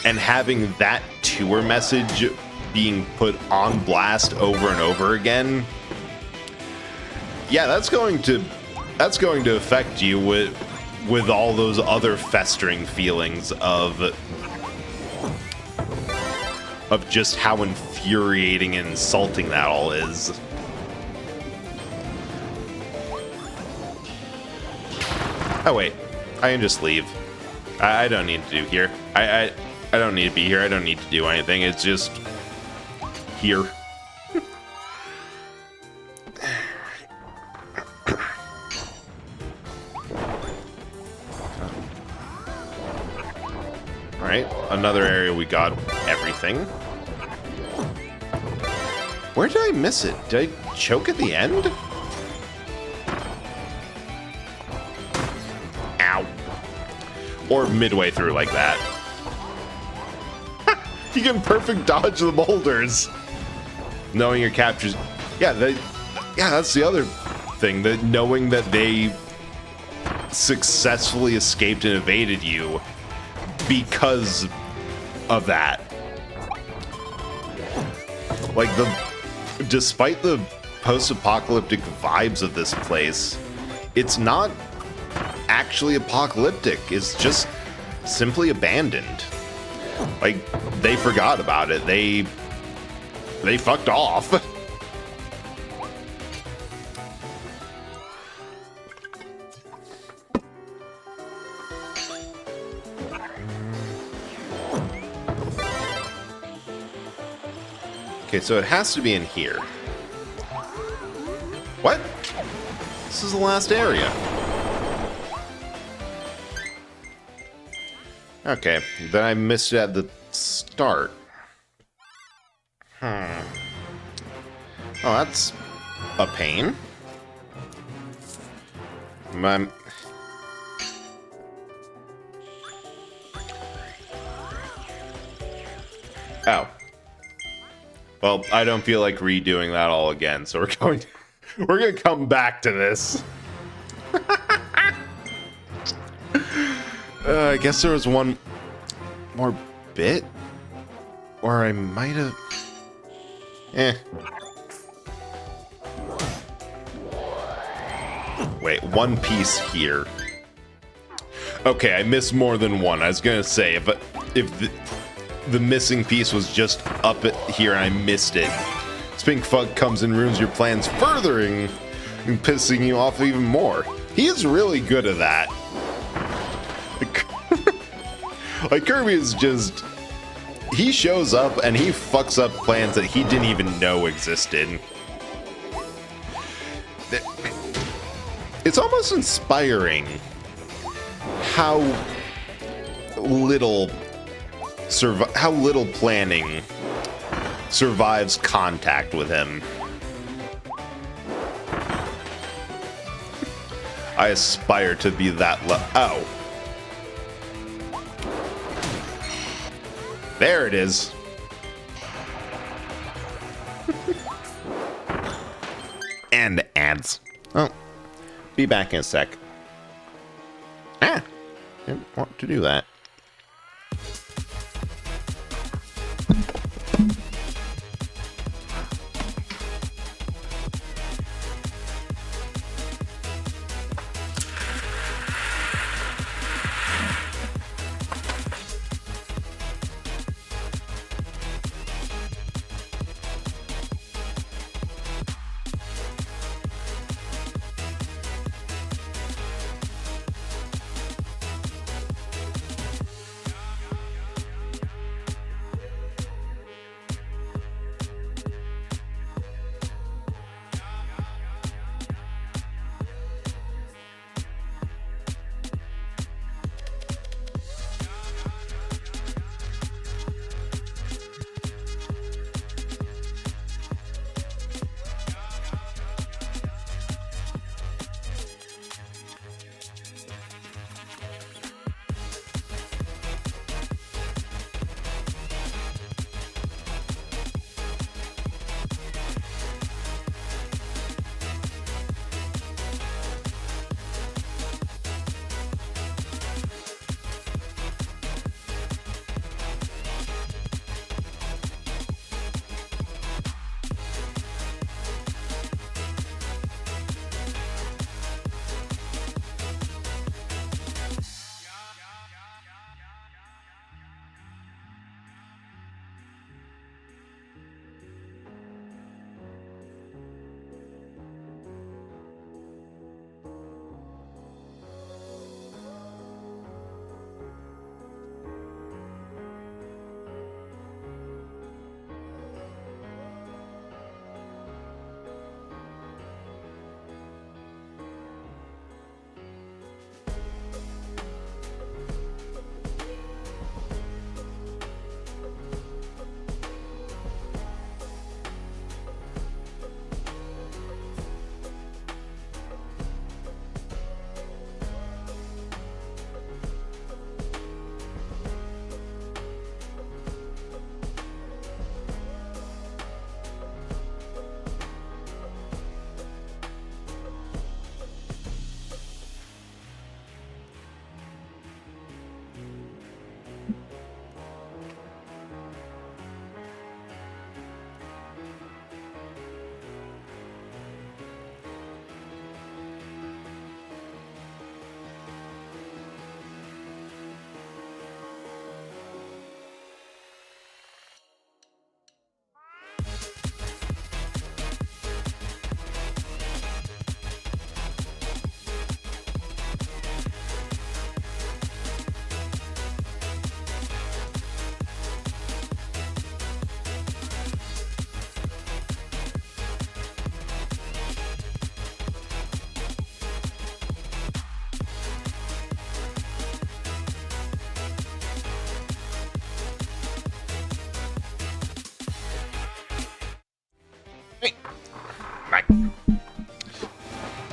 And having that tour message being put on blast over and over again, yeah, that's going to affect you with all those other festering feelings of just how infuriating and insulting that all is. Oh wait, I can just leave. I don't need to do here. I don't need to be here. I don't need to do anything. It's just here. All right, another area we got everything. Where did I miss it? Did I choke at the end? Ow. Or midway through like that. You can perfect dodge the boulders. Knowing your captures. Yeah, that's the other thing. That knowing that they successfully escaped and evaded you because of that. Like despite the post-apocalyptic vibes of this place, it's not actually apocalyptic. It's just simply abandoned. Like, they forgot about it. They fucked off. Okay, so it has to be in here. What? This is the last area. Okay, then I missed it at the start. Oh, that's a pain. Oh. Well, I don't feel like redoing that all again, so we're going to come back to this. I guess there was one more bit, or I might have. Wait, one piece here. Okay, I missed more than one. I was gonna say if the missing piece was just up here and I missed it. Spink Fug comes and ruins your plans, furthering and pissing you off even more. He is really good at that. Like Kirby is just, he shows up and he fucks up plans that he didn't even know existed. It's almost inspiring how little planning survives contact with him. I aspire to be that Ow. There it is. And ads. Oh. Be back in a sec. Didn't want to do that.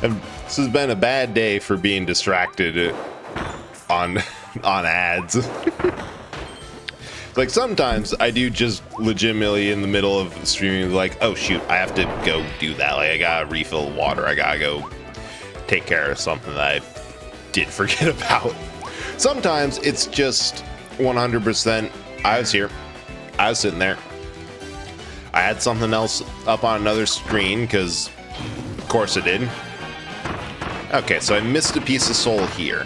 And this has been a bad day for being distracted on ads. Like sometimes I do just legitimately in the middle of streaming like, oh shoot, I have to go do that. Like I gotta refill water. I gotta go take care of something that I did forget about. Sometimes it's just 100% I was here. I was sitting there. I had something else up on another screen because of course it did. Okay, so I missed a piece of soul here.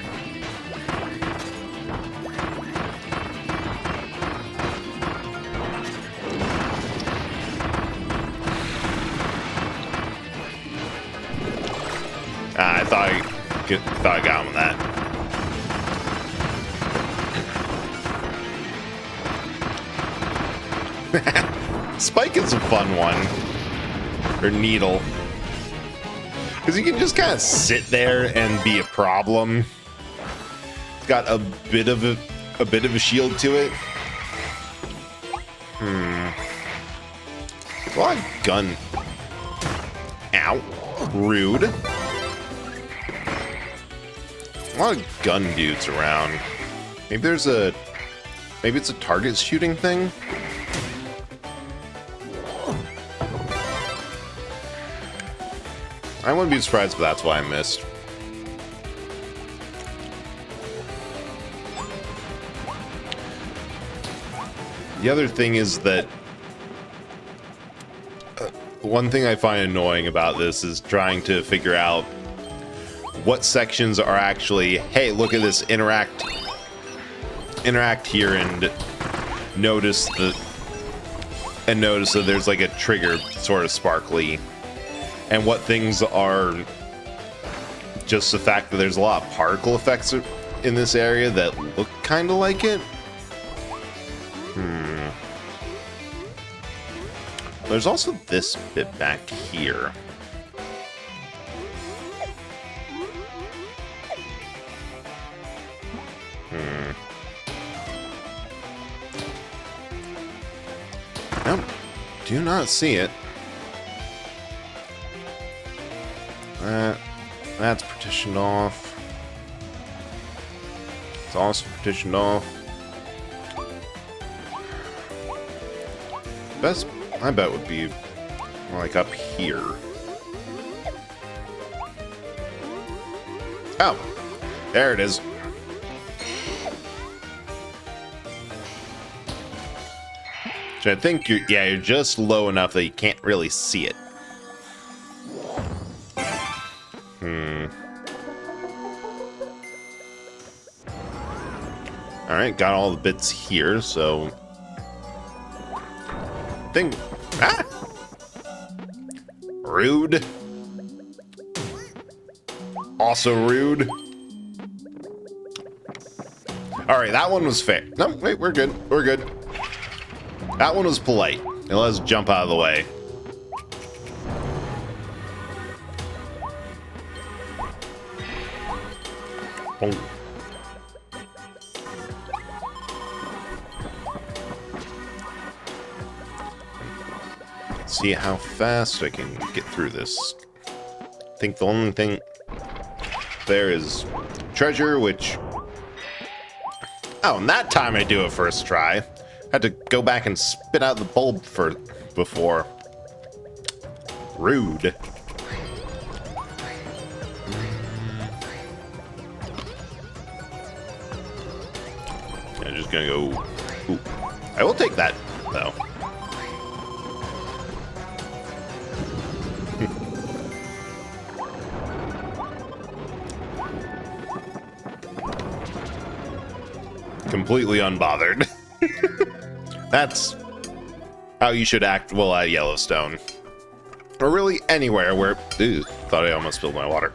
I thought I got him with that. Spike is a fun one. Or Needle. Because you can just kind of sit there and be a problem. It's got a bit of a shield to it. A lot of gun. Ow. Rude. A lot of gun dudes around. Maybe it's a target shooting thing. I wouldn't be surprised if that's why I missed. The other thing is that one thing I find annoying about this is trying to figure out what sections are actually, hey, look at this, interact here and notice that there's like a trigger sort of sparkly, and what things are just the fact that there's a lot of particle effects in this area that look kind of like it. There's also this bit back here. Nope, do not see it. That's partitioned off. It's also partitioned off. Best, I bet, would be like up here. Oh, there it is. So I think you're just low enough that you can't really see it. Alright, got all the bits here, so... Rude. Also rude. Alright, that one was fair. No, wait, we're good. We're good. That one was polite. Now let's jump out of the way. Boom. See how fast I can get through this. I think the only thing there is treasure, which... Oh, and that time I do it first try. Had to go back and spit out the bulb before. Rude. I'm just gonna go... Ooh. I will take that, though. Completely unbothered. That's how you should act while at Yellowstone. Or really anywhere where... Ooh, thought I almost spilled my water.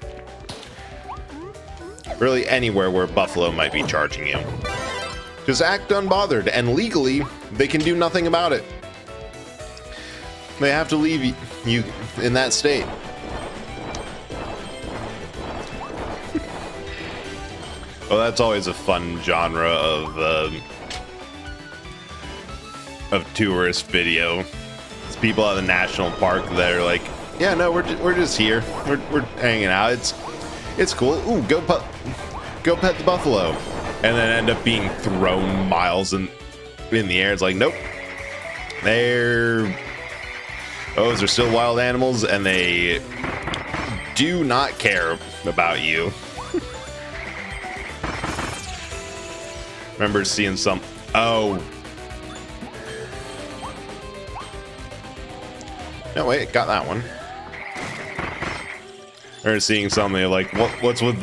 Really anywhere where Buffalo might be charging you. Just act unbothered, and legally, they can do nothing about it. They have to leave you in that state. Well, that's always a fun genre of tourist video. It's people at the national park that are like, Yeah, no, we're just here. We're hanging out. It's cool. Ooh, go pet the buffalo, and then end up being thrown miles in the air. It's like, nope. Those are still wild animals, and they do not care about you. Remember seeing some. Oh. No, wait, got that one. Or seeing something like, what's with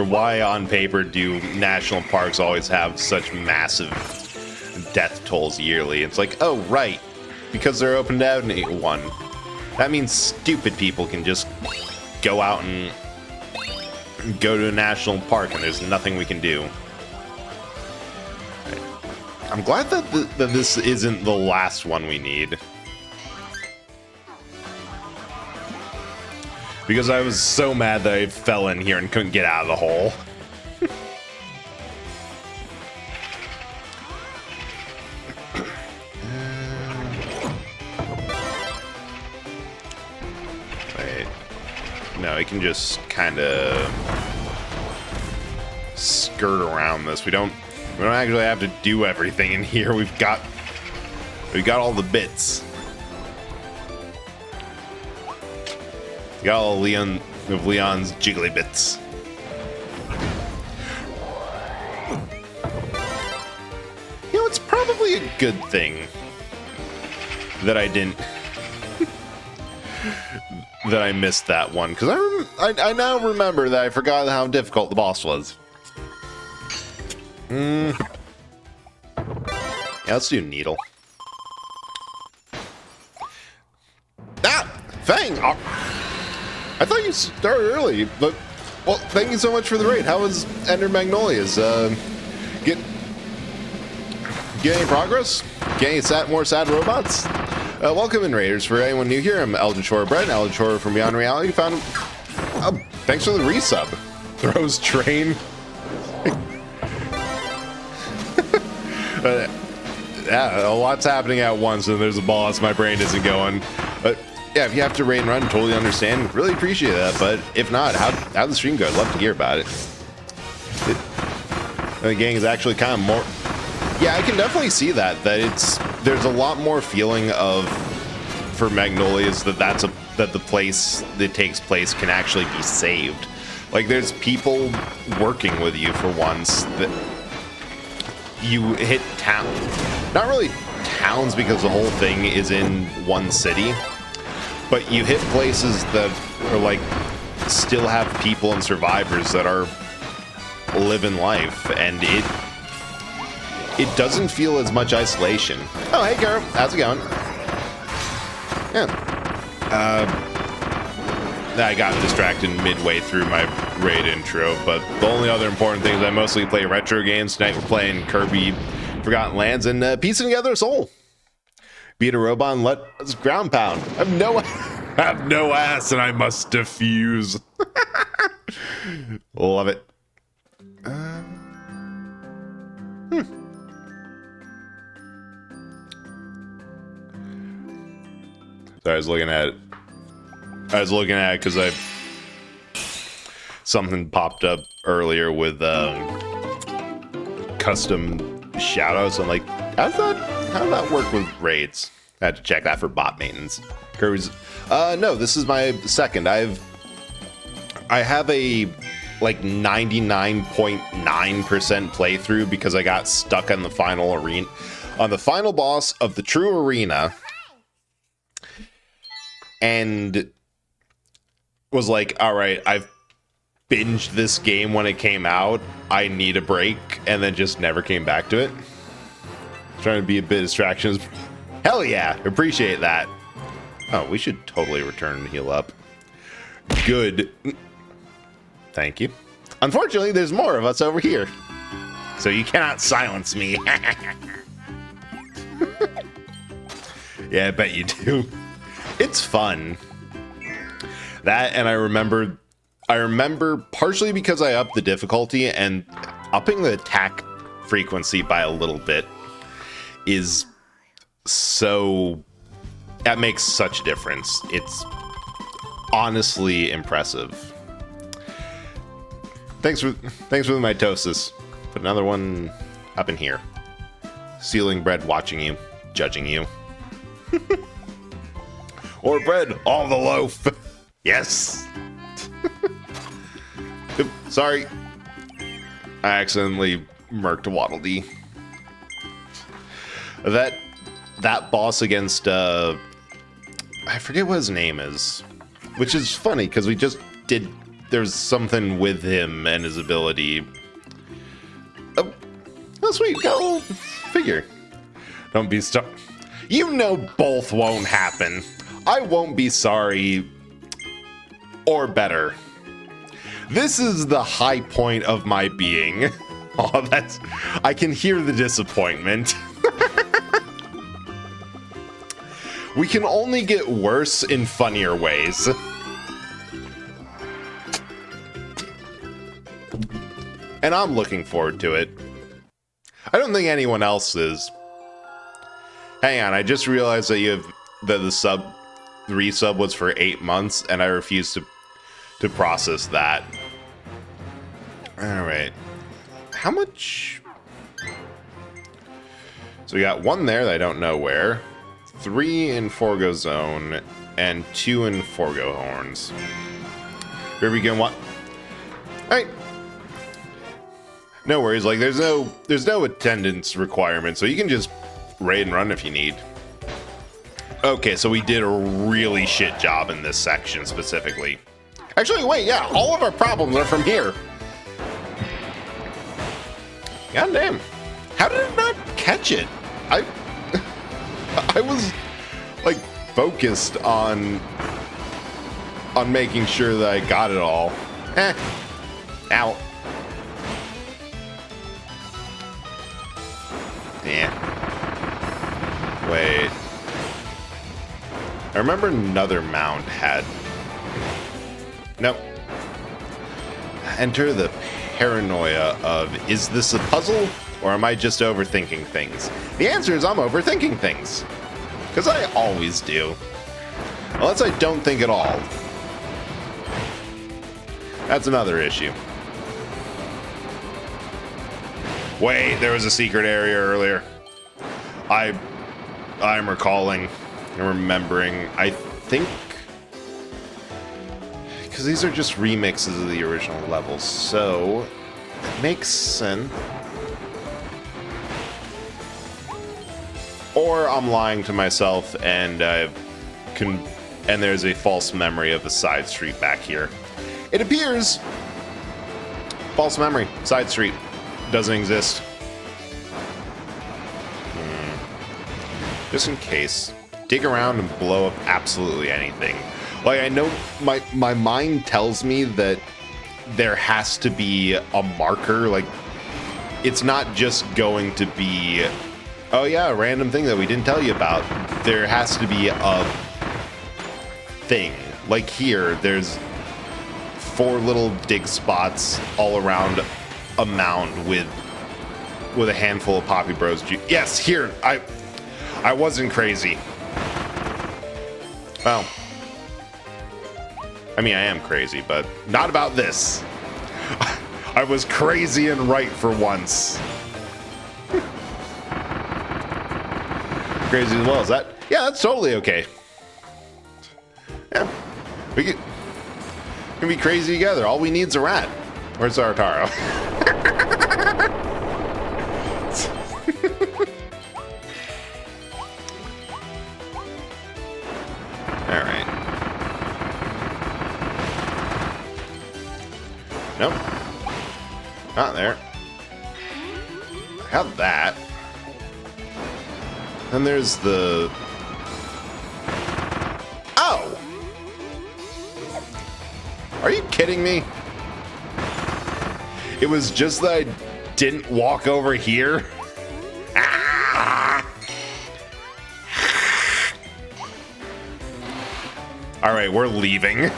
why on paper do national parks always have such massive death tolls yearly? It's like, oh, right, because they're open to anyone. That means stupid people can just go out and go to a national park and there's nothing we can do. I'm glad that this isn't the last one we need. Because I was so mad that I fell in here and couldn't get out of the hole. Wait. No, I can just kind of skirt around this. We don't actually have to do everything in here. We've got all the bits. Got all of Leon's jiggly bits. You know, it's probably a good thing that I didn't that I missed that one, because I now remember that I forgot how difficult the boss was. Yeah, let's do Needle. Ah! Fang! Oh. I thought you started early, but, well, thank you so much for the raid. How was Ender Magnolias? Get any progress? Get any more sad robots? Welcome in, Raiders. For anyone new here, I'm Elgin Shorebread, Elgin Shore from Beyond Reality. You found... Oh, thanks for the resub. Throws train. Yeah, a lot's happening at once, and there's a boss. My brain isn't going. But yeah, if you have to raid and run, totally understand. Really appreciate that. But if not, how'd the stream go? I'd love to hear about it. The gang is actually kind of more. Yeah, I can definitely see that. There's a lot more feeling of for Magnolias that the place that takes place can actually be saved. Like there's people working with you for once that. You hit town, not really towns because the whole thing is in one city, but you hit places that are like still have people and survivors that are living life, and it doesn't feel as much isolation. Oh, hey, Carol, how's it going? Yeah. I got distracted midway through my raid intro, but the only other important thing is I mostly play retro games. Tonight we're playing Kirby Forgotten Lands and piecing together a soul. Beat a robot and let us ground pound. I have no ass and I must defuse. Love it. Sorry, I was looking at it because something popped up earlier with custom shoutouts. I'm like, how does that work with raids? I had to check that for bot maintenance. Kirby's, no, this is my second. I have a like 99.9% playthrough because I got stuck on the final arena, on the final boss of the true arena, and was like, all right, I've binged this game when it came out. I need a break, and then just never came back to it. Trying to be a bit of distractions. Hell yeah, appreciate that. Oh, we should totally return and heal up. Good. Thank you. Unfortunately, there's more of us over here, so you cannot silence me. Yeah, I bet you do. It's fun. That, and I remember partially because I upped the difficulty, and upping the attack frequency by a little bit is so, that makes such a difference. honestly impressive. Thanks for the mitosis. Put another one up in here. Stealing bread, watching you, judging you. Or bread, all the loaf. Yes. Oops, sorry. I accidentally murked Waddle Dee. That boss against I forget what his name is, which is funny because we just did. There's something with him and his ability. Oh sweet, go figure. Don't be you know both won't happen. I won't be sorry, or better. This is the high point of my being. Oh, I can hear the disappointment. We can only get worse in funnier ways. And I'm looking forward to it. I don't think anyone else is. Hang on, I just realized that the resub was for 8 months, and I refuse to process that. Alright. How much? So we got 1 there that I don't know where. 3 in Forgo Zone, and 2 in Forgo Horns. Here we go. What? Alright. No worries, like there's no attendance requirement, so you can just raid and run if you need. Okay, so we did a really shit job in this section specifically. Actually, wait, yeah, all of our problems are from here. God damn. How did it not catch it? I was like focused on making sure that I got it all. Ow. Yeah. Wait. I remember another mound had... Nope. Enter the paranoia of, is this a puzzle? Or am I just overthinking things? The answer is I'm overthinking things. Because I always do. Unless I don't think at all. That's another issue. Wait, there was a secret area earlier. I'm recalling and remembering. I think... Because these are just remixes of the original levels, so... It makes sense. Or I'm lying to myself and and there's a false memory of a side street back here. It appears false memory, side street doesn't exist. Just in case, dig around and blow up absolutely anything. Like I know my mind tells me that there has to be a marker, like it's not just going to be, oh yeah, a random thing that we didn't tell you about. There has to be a thing. Like here, there's 4 little dig spots all around a mound with a handful of Poppy Bros juice. Yes, here, I wasn't crazy. Well, I mean, I am crazy, but not about this. I was crazy and right for once. Crazy as well. Is that? Yeah, that's totally okay. Yeah, we can be crazy together. All we need is a rat. Where's Zarataro? All right. Nope. Not there. Have that. Then there's the... Oh! Are you kidding me? It was just that I didn't walk over here? Ah! Alright, we're leaving.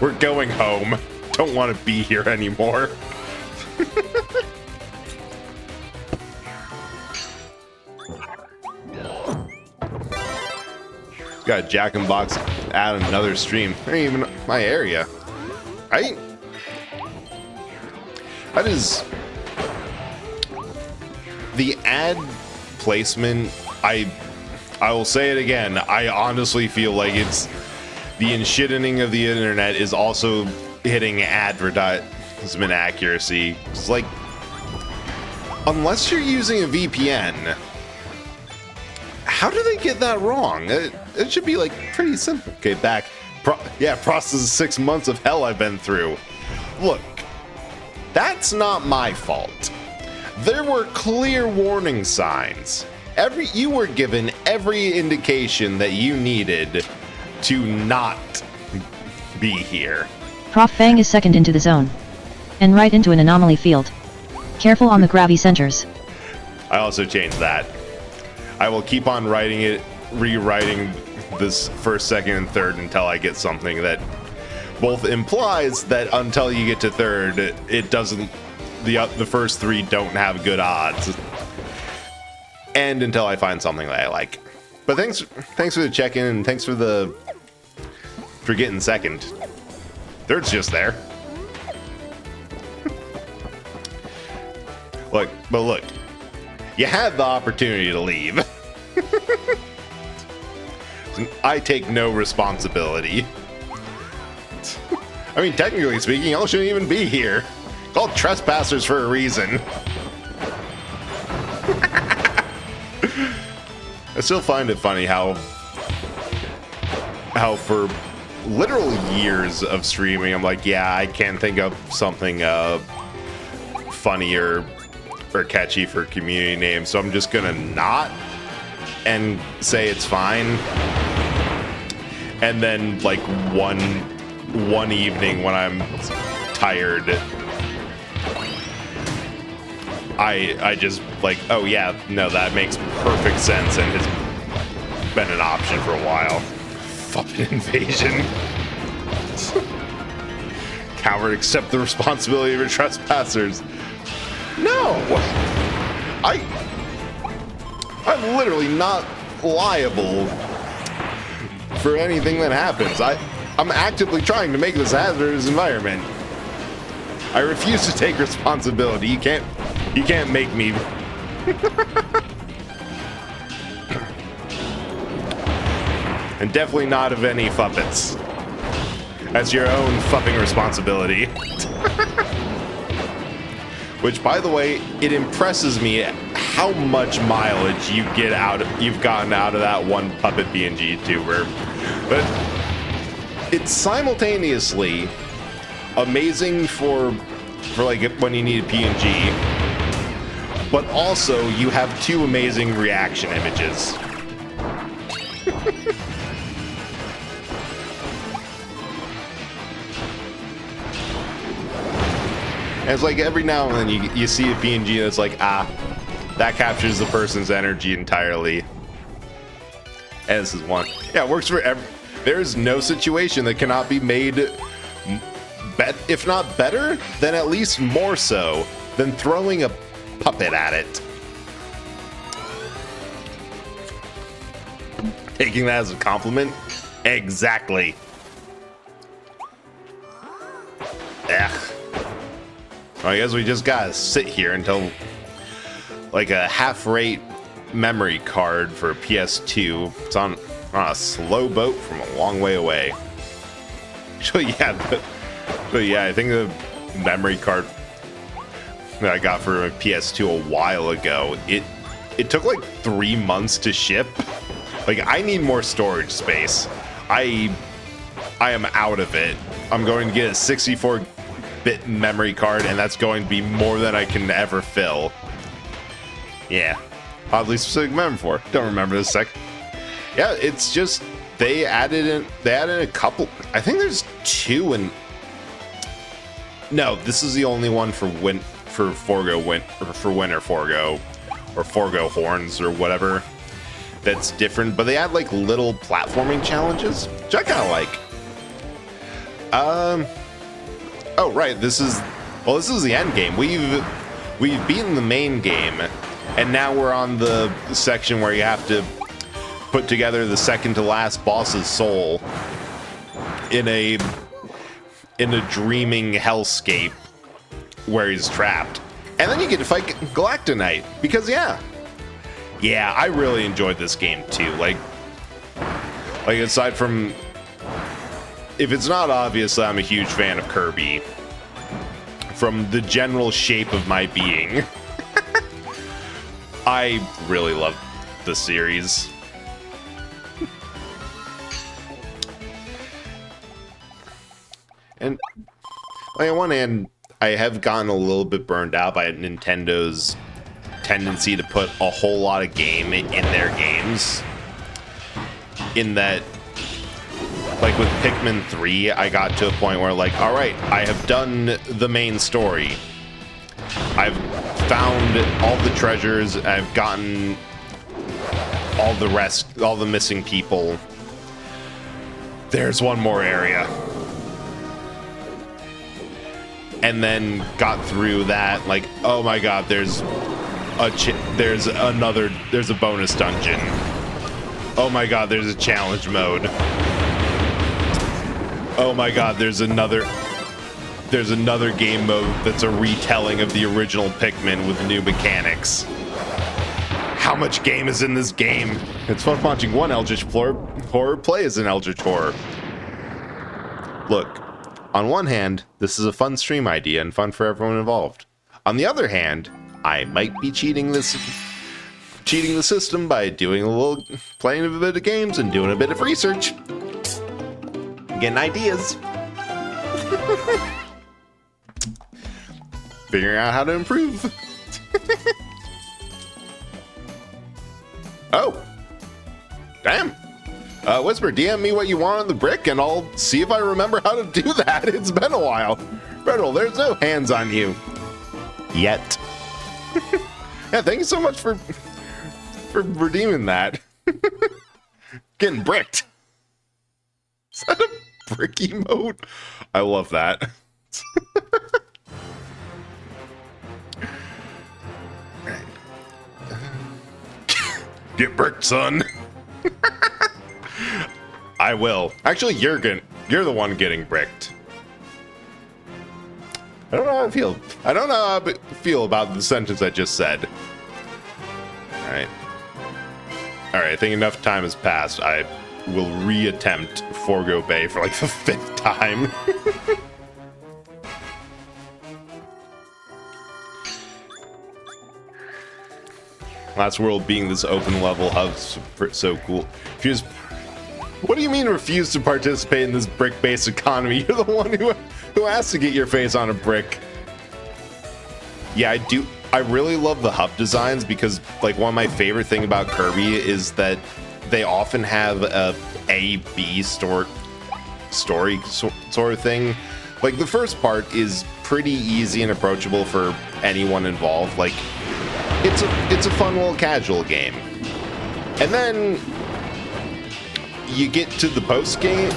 We're going home. Don't want to be here anymore. Got Jack in Box add another stream. Not even my area. Right? That is... The ad placement, I will say it again, I honestly feel like it's... The enshittening of the internet is also hitting advertisement accuracy. It's like... Unless you're using a VPN... How do they get that wrong? It should be like pretty simple. Okay, process the 6 months of hell I've been through. Look, that's not my fault. There were clear warning signs. You were given every indication that you needed to not be here. Prof Fang is second into the zone. And right into an anomaly field. Careful on the gravity centers. I also changed that. I will keep on rewriting this first, second, and third until I get something that both implies that until you get to third, it doesn't. The first three don't have good odds, and until I find something that I like. But thanks for the check-in, and thanks for getting second. Third's just there. Look. You had the opportunity to leave. I take no responsibility. I mean, technically speaking, y'all shouldn't even be here. Called trespassers for a reason. I still find it funny how for literal years of streaming, I'm like, yeah, I can't think of something funnier or catchy for community name, so I'm just gonna not and say it's fine. And then like one evening when I'm tired, I just like, oh yeah, no, that makes perfect sense and has been an option for a while. Fucking invasion. Coward, accept the responsibility of your trespassers. No! I'm literally not liable for anything that happens. I'm actively trying to make this a hazardous environment. I refuse to take responsibility. You can't make me. And definitely not of any Fuppets. That's your own fupping responsibility. Which, by the way, it impresses me how much mileage you've gotten out of that one puppet PNG tuber. But it's simultaneously amazing for like when you need a PNG, but also you have two amazing reaction images. And it's like every now and then you see a PNG that's like, that captures the person's energy entirely. And this is one. Yeah, it works for there's no situation that cannot be made, if not better, then at least more so than throwing a puppet at it. Taking that as a compliment? Exactly. Ugh. I guess we just gotta sit here until like a half-rate memory card for PS2. It's on a slow boat from a long way away. Actually, yeah, but yeah, I think the memory card that I got for a PS2 a while ago, it took like 3 months to ship. Like, I need more storage space. I am out of it. I'm going to get a 64-bit memory card, and that's going to be more than I can ever fill. Yeah. Oddly specific memory for. Don't remember this sec. Yeah, it's just they added a couple. I think there's two in. No, this is the only one for Forgo Winter Forgo or Forgo Horns or whatever. That's different, but they add like little platforming challenges, which I kind of like. Oh right, this is the end game. We've beaten the main game, and now we're on the section where you have to put together the second to last boss's soul in a dreaming hellscape where he's trapped. And then you get to fight Galactonite, because yeah, I really enjoyed this game too. Like aside from, if it's not obvious that I'm a huge fan of Kirby, from the general shape of my being, I really love the series. And like, on one hand, I have gotten a little bit burned out by Nintendo's tendency to put a whole lot of game in their games. In that, like with Pikmin 3, I got to a point where like, all right, I have done the main story. I've found all the treasures. I've gotten all the rest, all the missing people. There's one more area. And then got through that, like, oh my god, there's a bonus dungeon. Oh my god, there's a challenge mode. Oh my god, there's another game mode that's a retelling of the original Pikmin with new mechanics. How much game is in this game? It's fun watching one Eldritch horror play as an Eldritch horror. Look, on one hand, this is a fun stream idea and fun for everyone involved. On the other hand, I might be cheating the system by playing a bit of games and doing a bit of research. Getting ideas. Figuring out how to improve. Oh. Damn. Whisper, DM me what you want on the brick, and I'll see if I remember how to do that. It's been a while. Redwell, there's no hands on you. Yet. Yeah, thank you so much for redeeming that. Getting bricked. Is that a brick emote? I love that. Get bricked, son. I will. Actually, you're the one getting bricked. I don't know how I feel. I don't know how I feel about the sentence I just said. Alright. Alright, I think enough time has passed. I will reattempt Forgo Bay for like the 5th time. Last World being this open level hub, so cool. What do you mean refuse to participate in this brick-based economy? You're the one who has to get your face on a brick. Yeah, I do. I really love the hub designs because, like, one of my favorite thing about Kirby is that they often have a A-B story sort of thing. Like, the first part is pretty easy and approachable for anyone involved. Like, it's a fun little casual game. And then you get to the post game,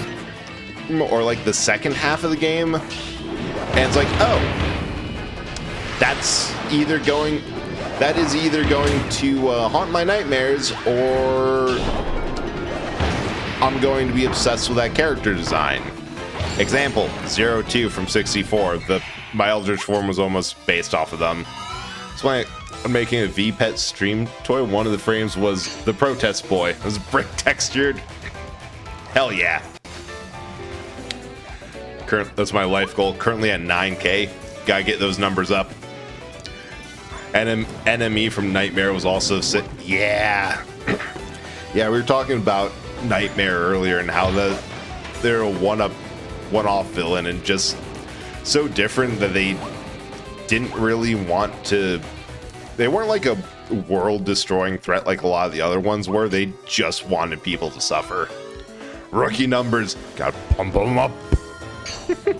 or like the second half of the game, and it's like, oh, that is either going to haunt my nightmares, or I'm going to be obsessed with that character design. Example, 02 from 64. My Eldritch form was almost based off of them. So when I'm making a V-Pet stream toy, one of the frames was the Protest Boy. It was brick textured. Hell yeah. That's my life goal. Currently at 9K. Gotta get those numbers up. NME from Nightmare was also yeah. Yeah, we were talking about Nightmare earlier and how they're a one-off villain and just so different that they didn't really want to. They weren't like a world-destroying threat like a lot of the other ones were. They just wanted people to suffer. Rookie numbers, gotta pump them up. Alright,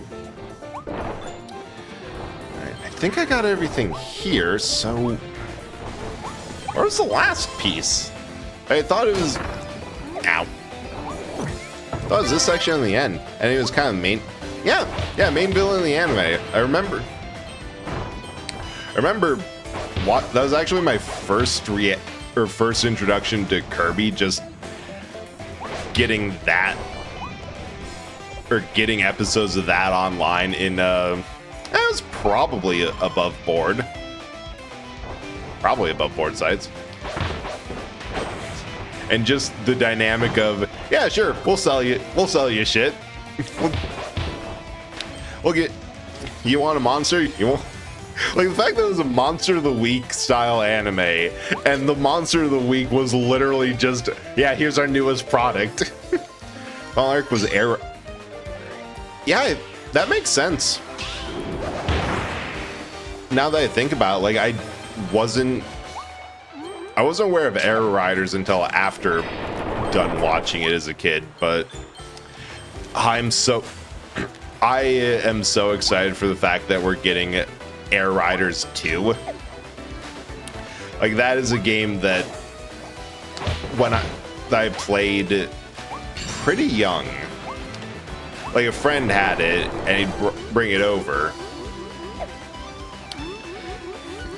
I think I got everything here, so where's the last piece? I thought it was. Ow. I thought it was this section in the end, and it was kind of main. Yeah, main villain in the anime. I remember what that was actually my first introduction to Kirby. Just getting that, or getting episodes of that online in, that was probably above board. Probably above board sites. And just the dynamic of, yeah, sure, we'll sell you shit. We'll get, you want a monster? You want, like, the fact that it was a Monster of the Week style anime, and the Monster of the Week was literally just, yeah, here's our newest product. Arc was air. Yeah, that makes sense. Now that I think about it, like, I wasn't aware of Arrow Riders until after done watching it as a kid, but I am so excited for the fact that we're getting Air Riders 2. Like, that is a game that when I played pretty young. Like, a friend had it and he'd bring it over.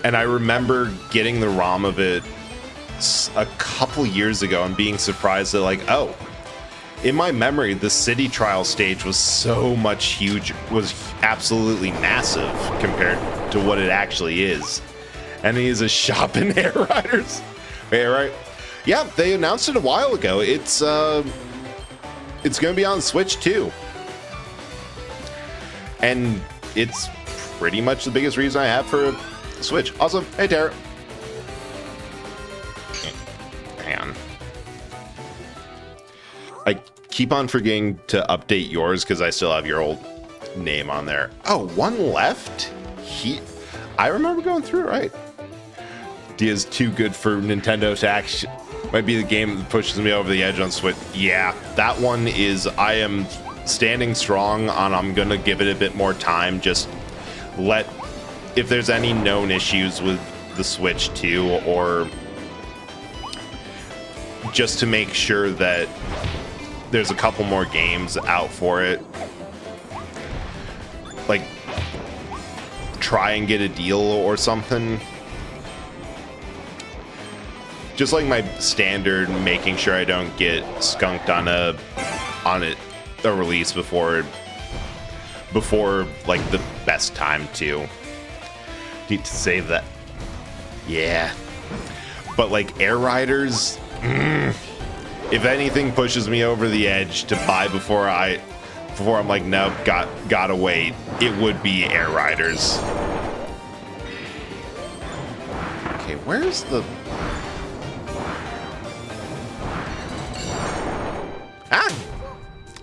And I remember getting the ROM of it a couple years ago and being surprised that, like, oh, in my memory, the city trial stage was so much huge, was absolutely massive compared to what it actually is. And it is a shop in Air Riders. Yeah, right. Yeah, they announced it a while ago. It's going to be on Switch too. And it's pretty much the biggest reason I have for Switch. Awesome. Hey, Tara. Hang on. I keep on forgetting to update yours because I still have your old name on there. Oh, one left? I remember going through it, right? Dia's too good for Nintendo to actually... Might be the game that pushes me over the edge on Switch. Yeah, that one is... I am standing strong on... I'm going to give it a bit more time. Just let... If there's any known issues with the Switch 2, or just to make sure that there's a couple more games out for it, like try and get a deal or something. Just like my standard, making sure I don't get skunked on a release before like the best time to save that. Yeah, but like Air Riders, if anything pushes me over the edge to buy before I'm like, nope, gotta wait, it would be Air Riders. Okay, where's the...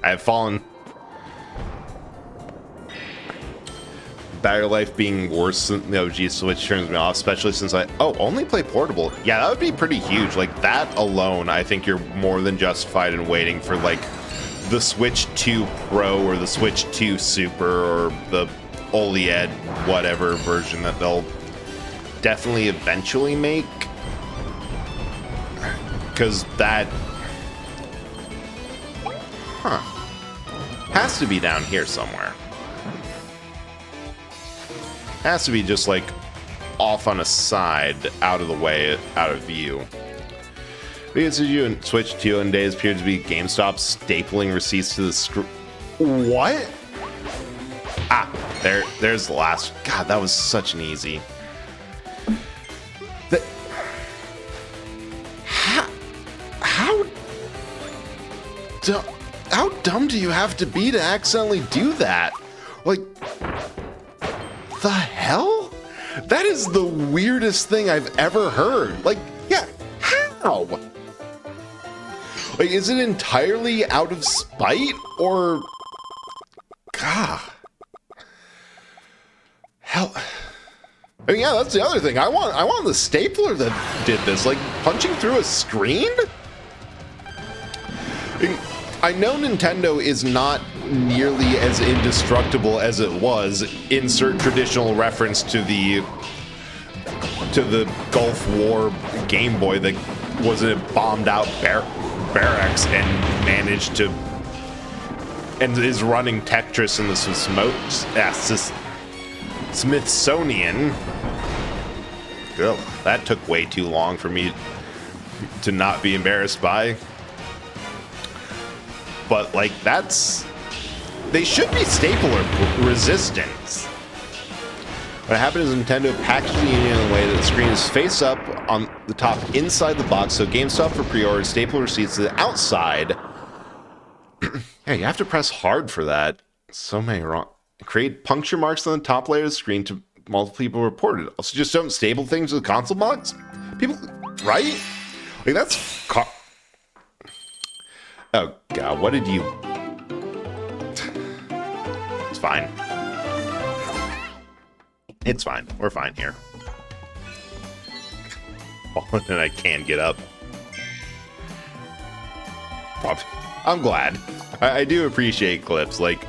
I have fallen. Battery life being worse than the OG Switch turns me off, especially since I only play portable. Yeah, that would be pretty huge. Like, that alone, I think you're more than justified in waiting for like the Switch 2 Pro or the Switch 2 Super or the OLED whatever version that they'll definitely eventually make, because that has to be down here somewhere. Has to be just like off on a side, out of the way, out of view. BSU and Switch 2 and days appeared to be GameStop stapling receipts to the screen. What? There's the last. God, that was such an easy. How dumb do you have to be to accidentally do that? Like, the hell? That is the weirdest thing I've ever heard. Like, yeah, how? Like, is it entirely out of spite, or... God. Hell. I mean, yeah, that's the other thing. I want the stapler that did this. Like, punching through a screen? I know Nintendo is not nearly as indestructible as it was. Insert traditional reference to the Gulf War Game Boy that was a bombed out barracks and managed to, and is running Tetris in the Smithsonian. Oh, that took way too long for me to not be embarrassed by. but like they should be stapler resistant. What happened is Nintendo packaged the Union in a way that the screen is face up on the top inside the box, so GameStop for pre-order staple receipts to the outside. Yeah, you have to press hard for that. So many wrong. Create puncture marks on the top layer of the screen to multiple people reported. Also, just don't staple things with the console box. People, right? Like that's. Oh god, what did you? It's fine. It's fine. We're fine here. Oh, and I can get up. I'm glad. I do appreciate clips. Like,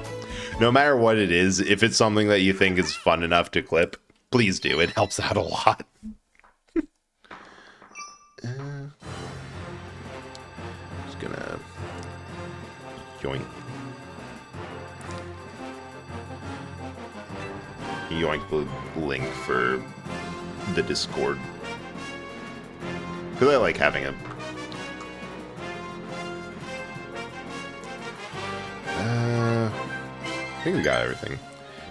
no matter what it is, if it's something that you think is fun enough to clip, please do. It helps out a lot. Just gonna yoink. Yoink the link for the Discord. Because I like having a... I think we got everything.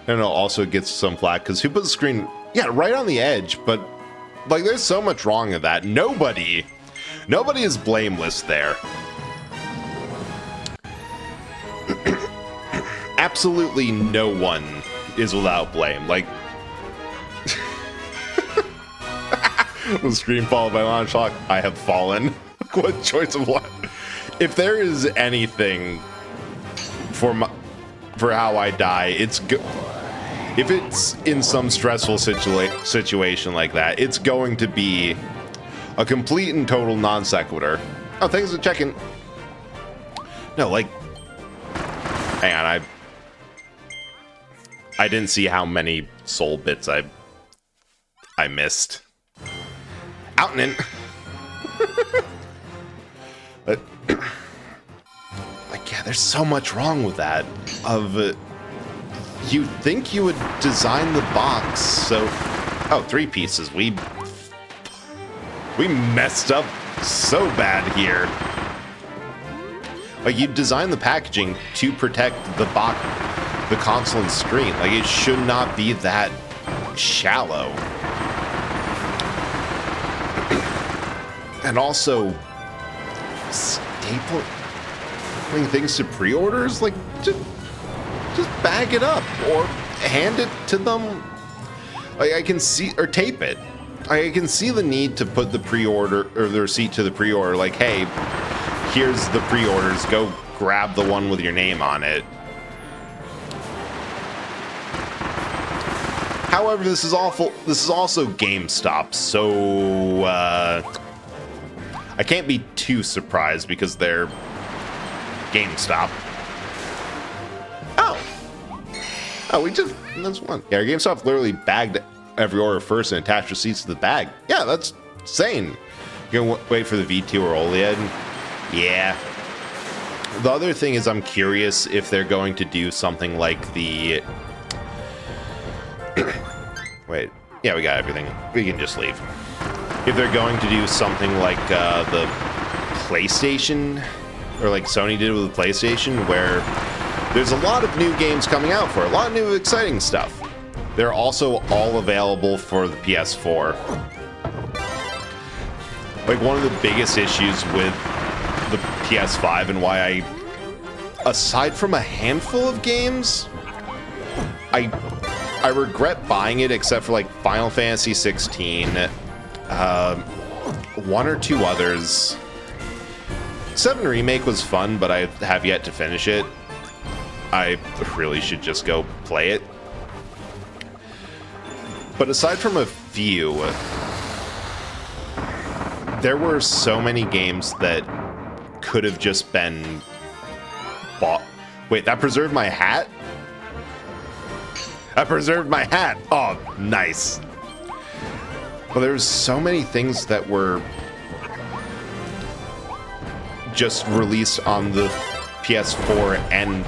And it also gets some flack because who put the screen... Yeah, right on the edge, but like there's so much wrong with that. Nobody is blameless there. Absolutely no one is without blame. Like, the screen followed by launch lock. I have fallen. What choice of what? If there is anything for how I die, it's if it's in some stressful situation like that, it's going to be a complete and total non sequitur. Oh, thanks for checking. No, like, hang on, I didn't see how many soul bits I missed. Out and in. But, like, yeah, there's so much wrong with that. You think you would design the box so... Oh, 3 pieces. We messed up so bad here. Like, you design the packaging to protect the console and screen. Like, it should not be that shallow. And also, stapling things to pre-orders? Like, just bag it up or hand it to them. Like, I can see, or tape it. I can see the need to put the pre-order or the receipt to the pre-order. Like, hey, here's the pre-orders. Go grab the one with your name on it. However, this is awful. This is also GameStop, so I can't be too surprised because they're GameStop. Oh, that's one. Yeah, GameStop literally bagged every order first and attached receipts to the bag. Yeah, that's insane. You're gonna wait for the V2 or OLED? Yeah. The other thing is I'm curious if they're going to do something like the... Wait. Yeah, we got everything. We can just leave. If they're going to do something like the PlayStation, or like Sony did with the PlayStation, where there's a lot of new games coming out for it, a lot of new exciting stuff. They're also all available for the PS4. Like, one of the biggest issues with the PS5 and why I, aside from a handful of games, I regret buying it except for like Final Fantasy 16, one or two others. 7 Remake was fun, but I have yet to finish it. I really should just go play it. But aside from a few, there were so many games that could have just been bought. Wait, that preserved my hat? I preserved my hat. Oh, nice. Well, there was so many things that were just released on the PS4 and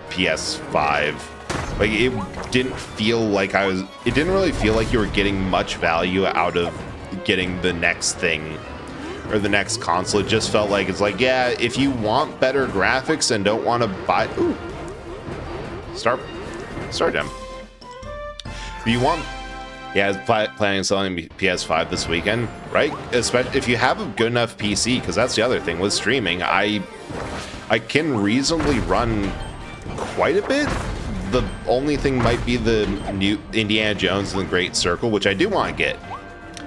PS5. Like, it didn't feel like it didn't really feel like you were getting much value out of getting the next thing, or the next console. It just felt like, it's like, yeah, if you want better graphics and don't want to buy... Ooh. Start Gem. If you want... Yeah, I was planning on selling PS5 this weekend, right? Especially if you have a good enough PC, because that's the other thing with streaming. I can reasonably run quite a bit. The only thing might be the new Indiana Jones and the Great Circle, which I do want to get.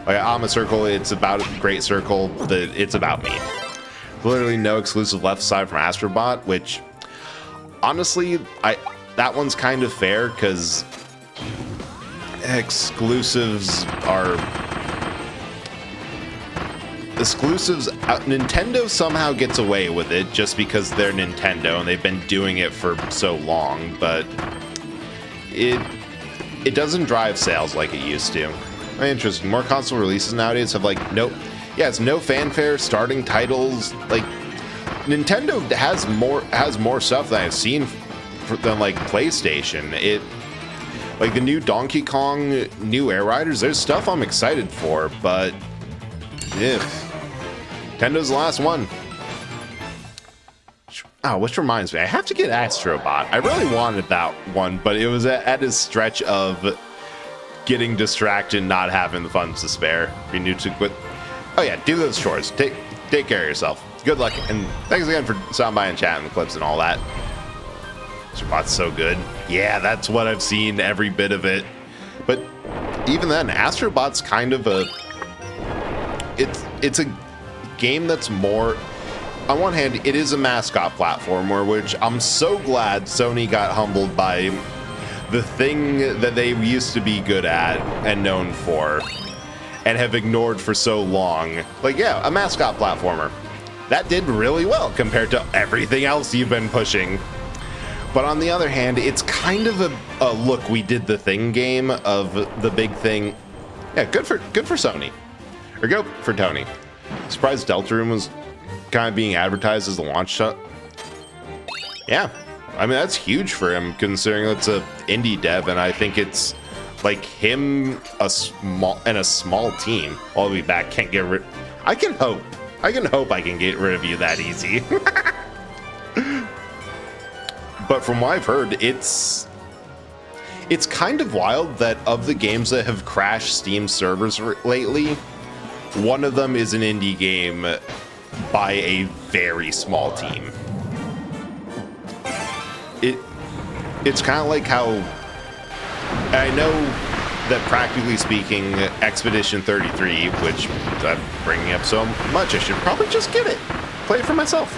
Like, I'm a Circle, it's about Great Circle, it's about me. Literally no exclusive left aside from Astrobot, which honestly, that one's kind of fair because exclusives. Nintendo somehow gets away with it just because they're Nintendo and they've been doing it for so long, but it doesn't drive sales like it used to. Interesting. More console releases nowadays have it's no fanfare, starting titles. Like, Nintendo has more stuff that I've seen than like PlayStation. Like the new Donkey Kong, new Air Riders, there's stuff I'm excited for, but Nintendo's the last one. Oh, which reminds me, I have to get Astrobot. I really wanted that one, but it was at a stretch of getting distracted and not having the funds to spare. Be new to quit. Oh yeah, do those chores. Take care of yourself. Good luck, and thanks again for stopping by and chatting the clips and all that. Astrobot's so good. Yeah, that's what I've seen, every bit of it. But even then, Astrobot's kind of it's a game that's more... On one hand, it is a mascot platformer, which I'm so glad Sony got humbled by the thing that they used to be good at and known for and have ignored for so long. Like, yeah, a mascot platformer. That did really well compared to everything else you've been pushing. But on the other hand, it's kind of a look, we did the thing game of the big thing. Yeah, good for Sony. Or go for Tony. Surprised Deltarune was kind of being advertised as the launch shot. Yeah, I mean, that's huge for him considering it's a indie dev, and I think it's like him, a small team. I'll be back. Can't get rid. I can hope I can get rid of you that easy. But from what I've heard, it's kind of wild that of the games that have crashed Steam servers lately, one of them is an indie game by a very small team. It's kind of like how I know that, practically speaking, Expedition 33, which I'm bringing up so much, I should probably just get it, play it for myself.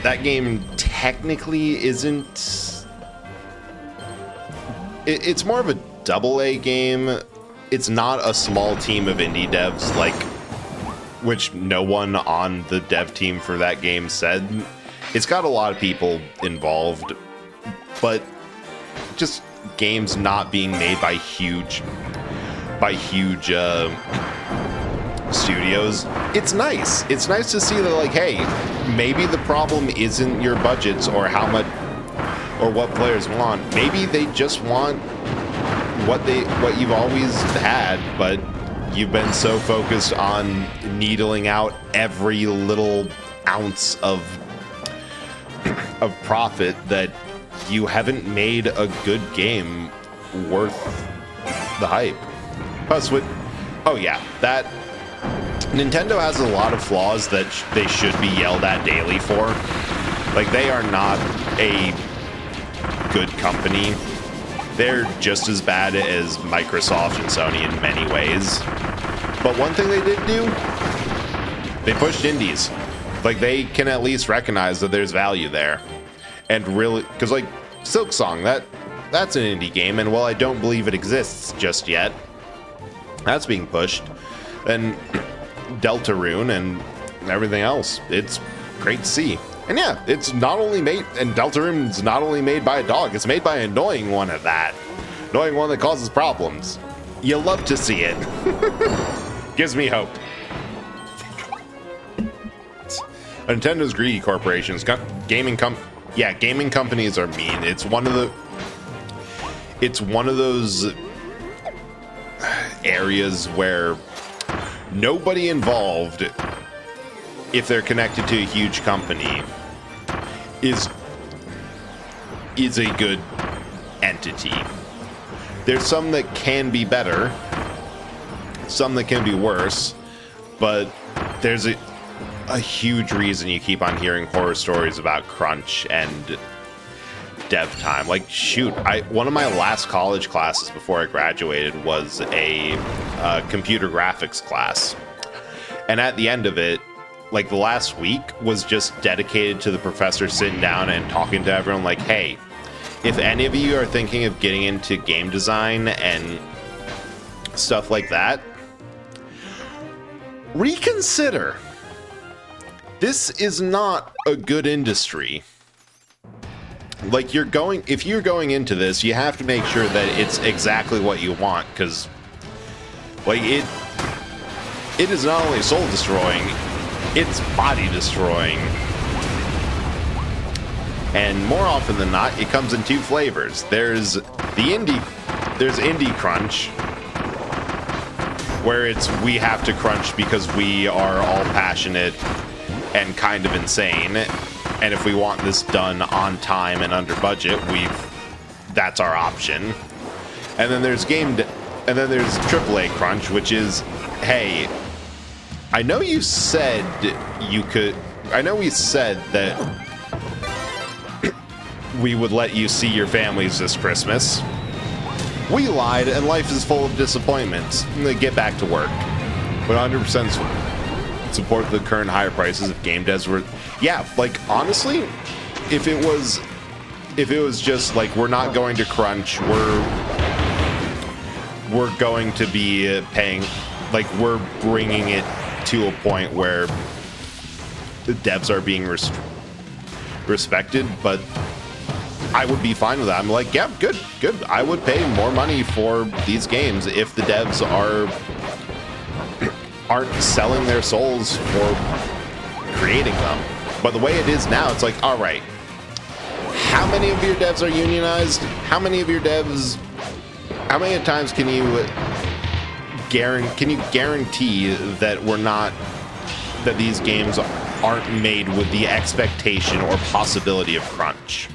That game technically isn't. It's more of a AA game. It's not a small team of indie devs, like, which no one on the dev team for that game said. It's got a lot of people involved, but just games not being made by huge studios. It's nice. It's nice to see that, like, hey, maybe the problem isn't your budgets or how much or what players want. Maybe they just want what you've always had, but you've been so focused on needling out every little ounce of profit that you haven't made a good game worth the hype. Plus, that Nintendo has a lot of flaws that they should be yelled at daily for. Like, they are not a good company. They're just as bad as Microsoft and Sony in many ways. But one thing they did do, they pushed indies. Like, they can at least recognize that there's value there. And really, because, like, Silksong, that's an indie game, and while I don't believe it exists just yet, that's being pushed. And Deltarune and everything else, it's great to see. And yeah, it's not only made, and Deltarune's not only made by a dog, it's made by an annoying one at that. Annoying one that causes problems. You love to see it. Gives me hope. Nintendo's greedy corporations, gaming companies are mean. It's one of those, areas where nobody involved, if they're connected to a huge company, is a good entity. There's some that can be better, some that can be worse, but there's a huge reason you keep on hearing horror stories about crunch and dev time. Like, shoot, one of my last college classes before I graduated was a computer graphics class. And at the end of it, like, the last week was just dedicated to the professor sitting down and talking to everyone like, hey, if any of you are thinking of getting into game design and stuff like that, reconsider. This is not a good industry. Like, if you're going into this, you have to make sure that it's exactly what you want, because, like, it is not only soul destroying, it's body destroying. And more often than not, it comes in two flavors. There's indie crunch, where it's we have to crunch because we are all passionate and kind of insane, and if we want this done on time and under budget, that's our option. And then there's AAA crunch, which is, hey, I know we said that we would let you see your families this Christmas. We lied, and life is full of disappointments. Get back to work. But 100% support the current higher prices of game devs were... Yeah, like, honestly, if it was just, like, we're not going to crunch, we're going to be paying... Like, we're bringing it to a point where the devs are being respected, but I would be fine with that. I'm like, yeah, good. I would pay more money for these games if the devs aren't selling their souls for creating them. But the way it is now, it's like, all right, how many of your devs are unionized? How many times can you guarantee that these games aren't made with the expectation or possibility of crunch?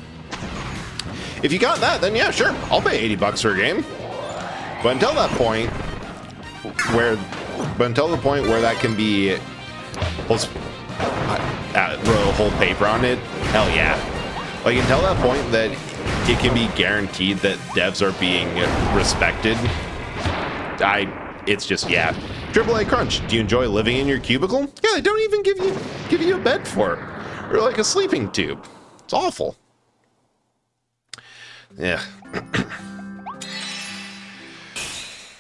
If you got that, then yeah, sure, I'll pay $80 for a game. But until the point where that can be wrote a whole paper on it, hell yeah. Like, until that point that it can be guaranteed that devs are being respected, it's just, yeah. AAA crunch. Do you enjoy living in your cubicle? Yeah, they don't even give you a bed for it, or like a sleeping tube. It's awful. Yeah.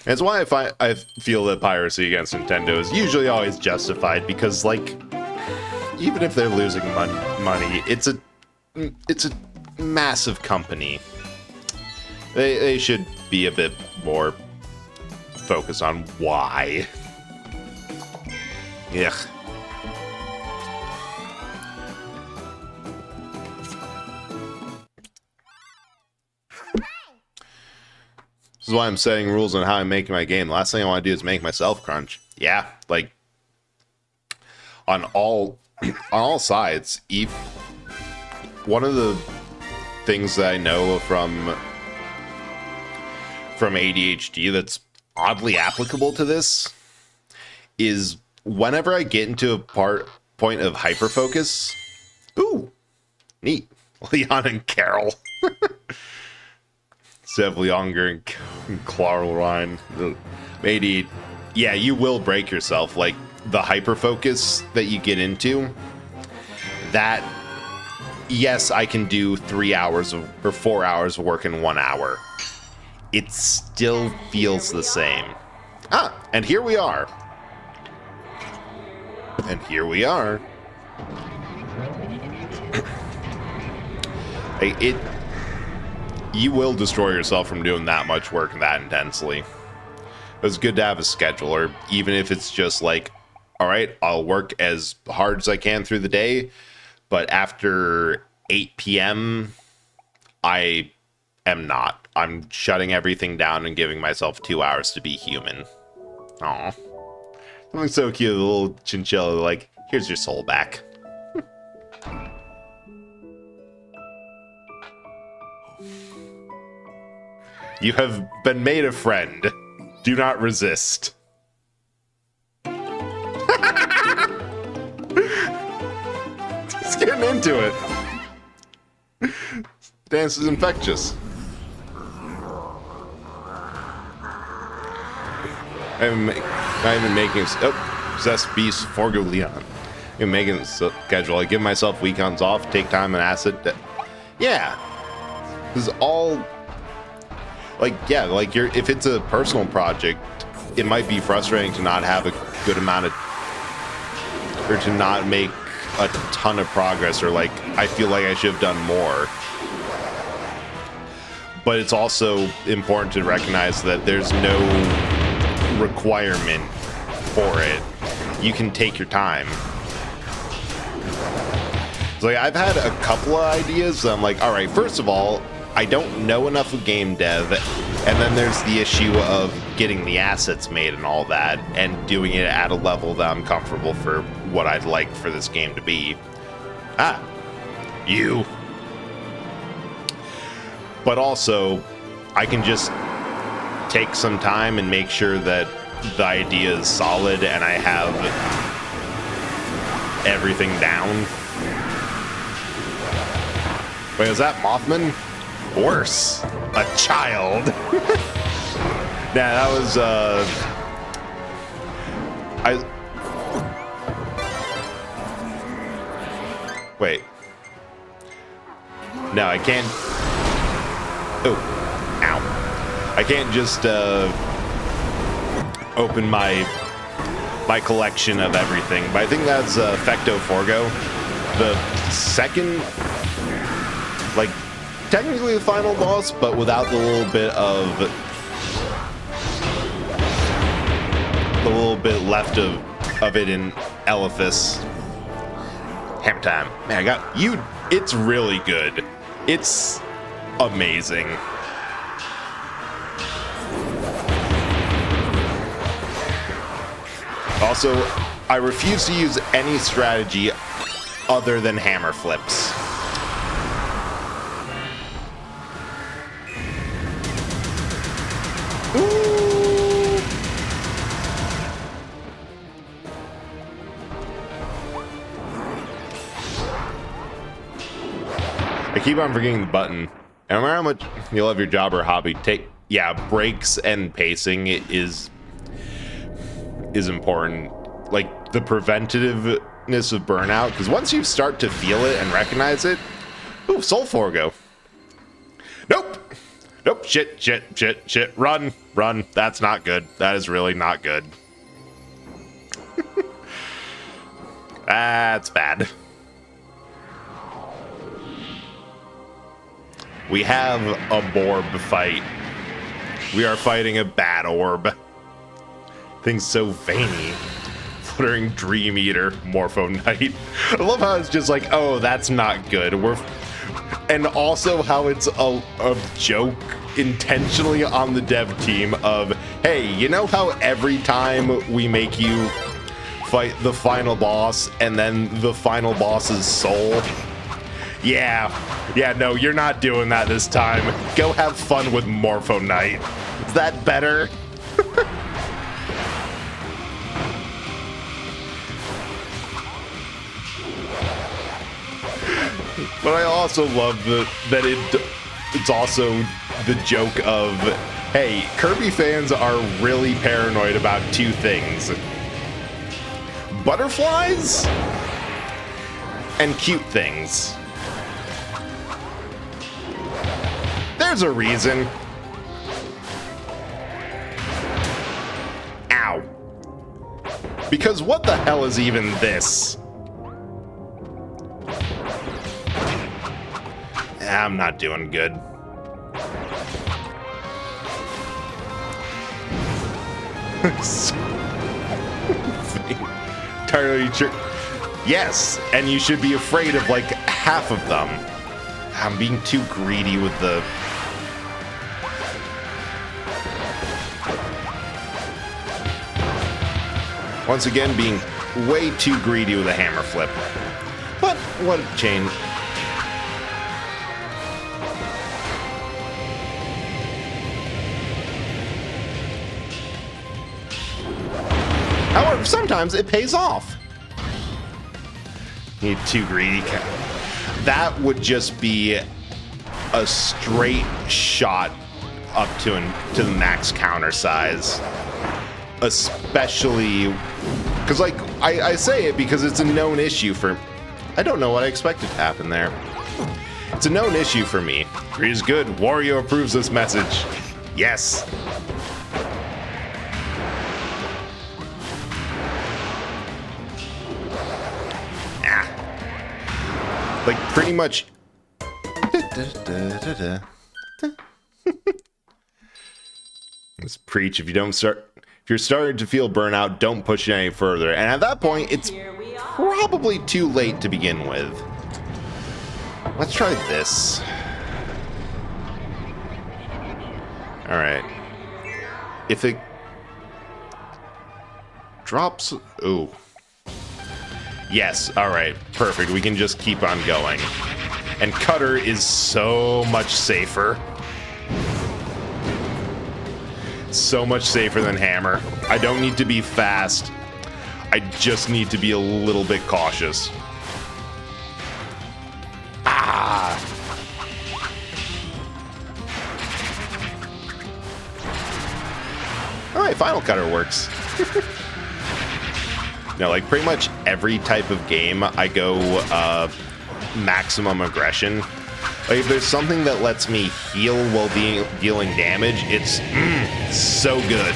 It's why I feel that piracy against Nintendo is usually always justified, because, like, even if they're losing money, it's a massive company. They should be a bit more focused on why. Yeah. This is why I'm setting rules on how I'm making my game. The last thing I want to do is make myself crunch. Yeah, like, on all sides. One of the things that I know from ADHD that's oddly applicable to this is whenever I get into a point of hyperfocus. Ooh, neat. Leon and Carol. Sev Leonger and Clarl Ryan. Maybe, yeah, you will break yourself. Like, the hyperfocus that you get into, that, yes, I can do 4 hours of work in 1 hour. It still feels the same. And here we are. You will destroy yourself from doing that much work that intensely. It's good to have a scheduler, even if it's just like, all right, I'll work as hard as I can through the day, but after 8 p.m., I am not. I'm shutting everything down and giving myself 2 hours to be human. Aw. Something so cute, the little chinchilla, like, here's your soul back. You have been made a friend. Do not resist. He's getting into it. Dance is infectious. I'm even making possessed beast Forgo Leon. I'm making schedule. I give myself weekends off, take time and acid. Yeah, this is all like if it's a personal project, it might be frustrating to not have a good amount of, or to not make a ton of progress, or like I feel like I should have done more. But it's also important to recognize that there's no requirement for it. You can take your time. So like, I've had a couple of ideas. I'm like, all right, first of all, I don't know enough of game dev, and then there's the issue of getting the assets made and all that, and doing it at a level that I'm comfortable for what I'd like for this game to be. You. But also, I can just take some time and make sure that the idea is solid and I have everything down. Wait, is that Mothman? Worse. A child. Nah, that was, Wait. No, I can't... Oh. Ow. I can't just, open my collection of everything. But I think that's, Fecto Forgo. The second... like, technically the final boss, but without the little bit of... the little bit left of it in Elephas. Hammer time. Man, I got you. It's really good. It's amazing. Also, I refuse to use any strategy other than hammer flips. Ooh. I keep on forgetting the button. And no matter how much you love your job or hobby, breaks and pacing is important. Like the preventativeness of burnout, because once you start to feel it and recognize it, ooh, Soul Forgo. Nope. Nope. Shit. Run. That's not good. That is really not good. That's bad. We have a Borb fight. We are fighting a bad orb. Thing's so veiny. Fluttering Dream Eater, Morpho Knight. I love how it's just like, oh, that's not good. And also how it's a joke intentionally on the dev team of, hey, you know how every time we make you fight the final boss and then the final boss's soul? Yeah, no, you're not doing that this time. Go have fun with Morpho Knight. Is that better? But I also love that it's also the joke of, hey, Kirby fans are really paranoid about two things. Butterflies and cute things. There's a reason. Ow. Because what the hell is even this? I'm not doing good. Entirely true. Yes, and you should be afraid of like half of them. I'm being too greedy with the... Once again, being way too greedy with a hammer flip. But what a change. However, sometimes it pays off. Need too greedy. That would just be a straight shot up to the max counter size. Especially because, like, I say it because it's a known issue for... I don't know what I expected to happen there. It's a known issue for me. Greed is good. Wario approves this message. Yes. Like, pretty much... Let's preach. If you're starting to feel burnout, don't push it any further. And at that point, it's probably too late to begin with. Let's try this. Alright. If it drops... Ooh. Yes, alright. Perfect. We can just keep on going. And Cutter is so much safer. So much safer than Hammer. I don't need to be fast. I just need to be a little bit cautious. Ah! Alright, Final Cutter works. No, like pretty much every type of game, I go maximum aggression. Like, if there's something that lets me heal while dealing damage, it's so good.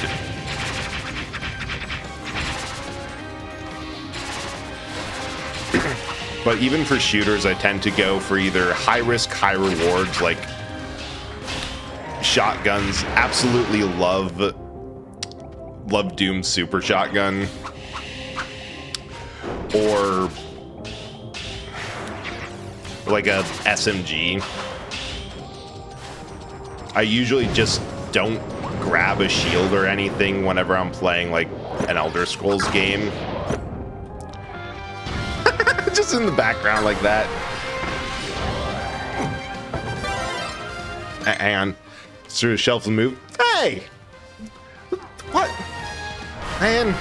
But even for shooters, I tend to go for either high risk, high rewards, like shotguns. Absolutely love Doom's super shotgun. Or like a SMG. I usually just don't grab a shield or anything whenever I'm playing like an Elder Scrolls game. Just in the background like that. Hang on. Through the shelf and move. Hey! What? Man.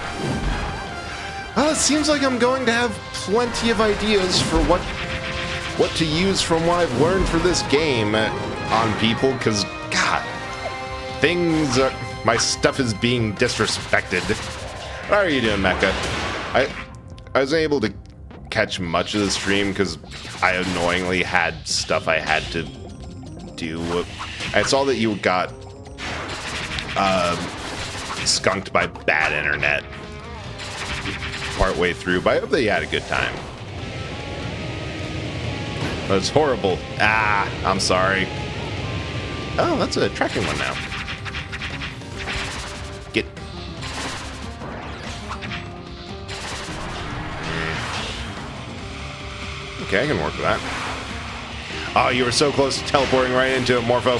Well, it seems like I'm going to have plenty of ideas for what to use from what I've learned for this game on people, because, God, my stuff is being disrespected. How are you doing, Mecha? I was able to catch much of the stream because I annoyingly had stuff I had to do. I saw that you got skunked by bad internet partway through, but I hope that you had a good time. That's horrible. Ah, I'm sorry. Oh, that's a tracking one now. Get. Okay, I can work with that. Oh, you were so close to teleporting right into it, Morpho.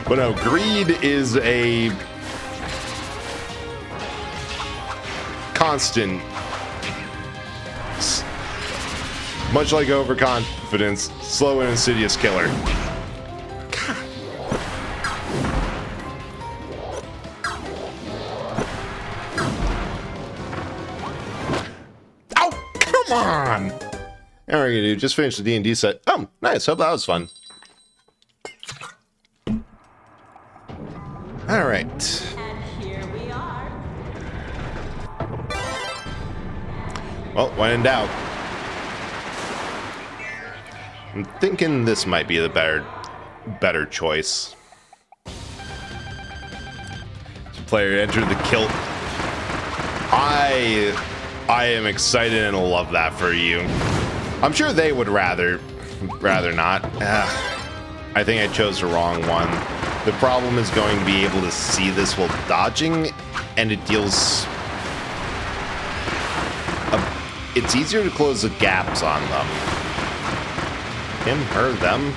But no, greed is a constant, much like overconfidence, slow and insidious killer. God. Oh, come on! How are you gonna do? Just finish the D&D set. Oh, nice. Hope that was fun. All right. And here we are. Well, when in doubt, I'm thinking this might be the better choice. Player entered the kilt. I am excited and love that for you. I'm sure they would rather not. I think I chose the wrong one. The problem is going to be able to see this while dodging, and it deals... it's easier to close the gaps on them. him, her, them.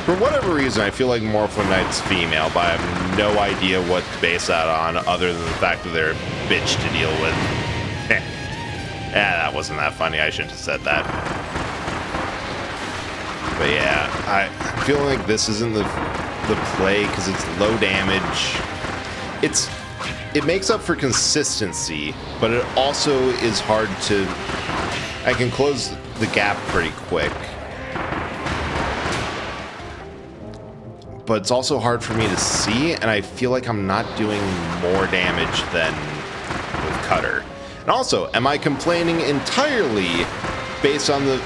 For whatever reason, I feel like Morpho Knight's female, but I have no idea what to base that on other than the fact that they're a bitch to deal with. That wasn't that funny. I shouldn't have said that. But yeah, I feel like this isn't the play because it's low damage. It makes up for consistency, but it also is hard to... I can close the gap pretty quick. But it's also hard for me to see, and I feel like I'm not doing more damage than with Cutter. And also, am I complaining entirely based on the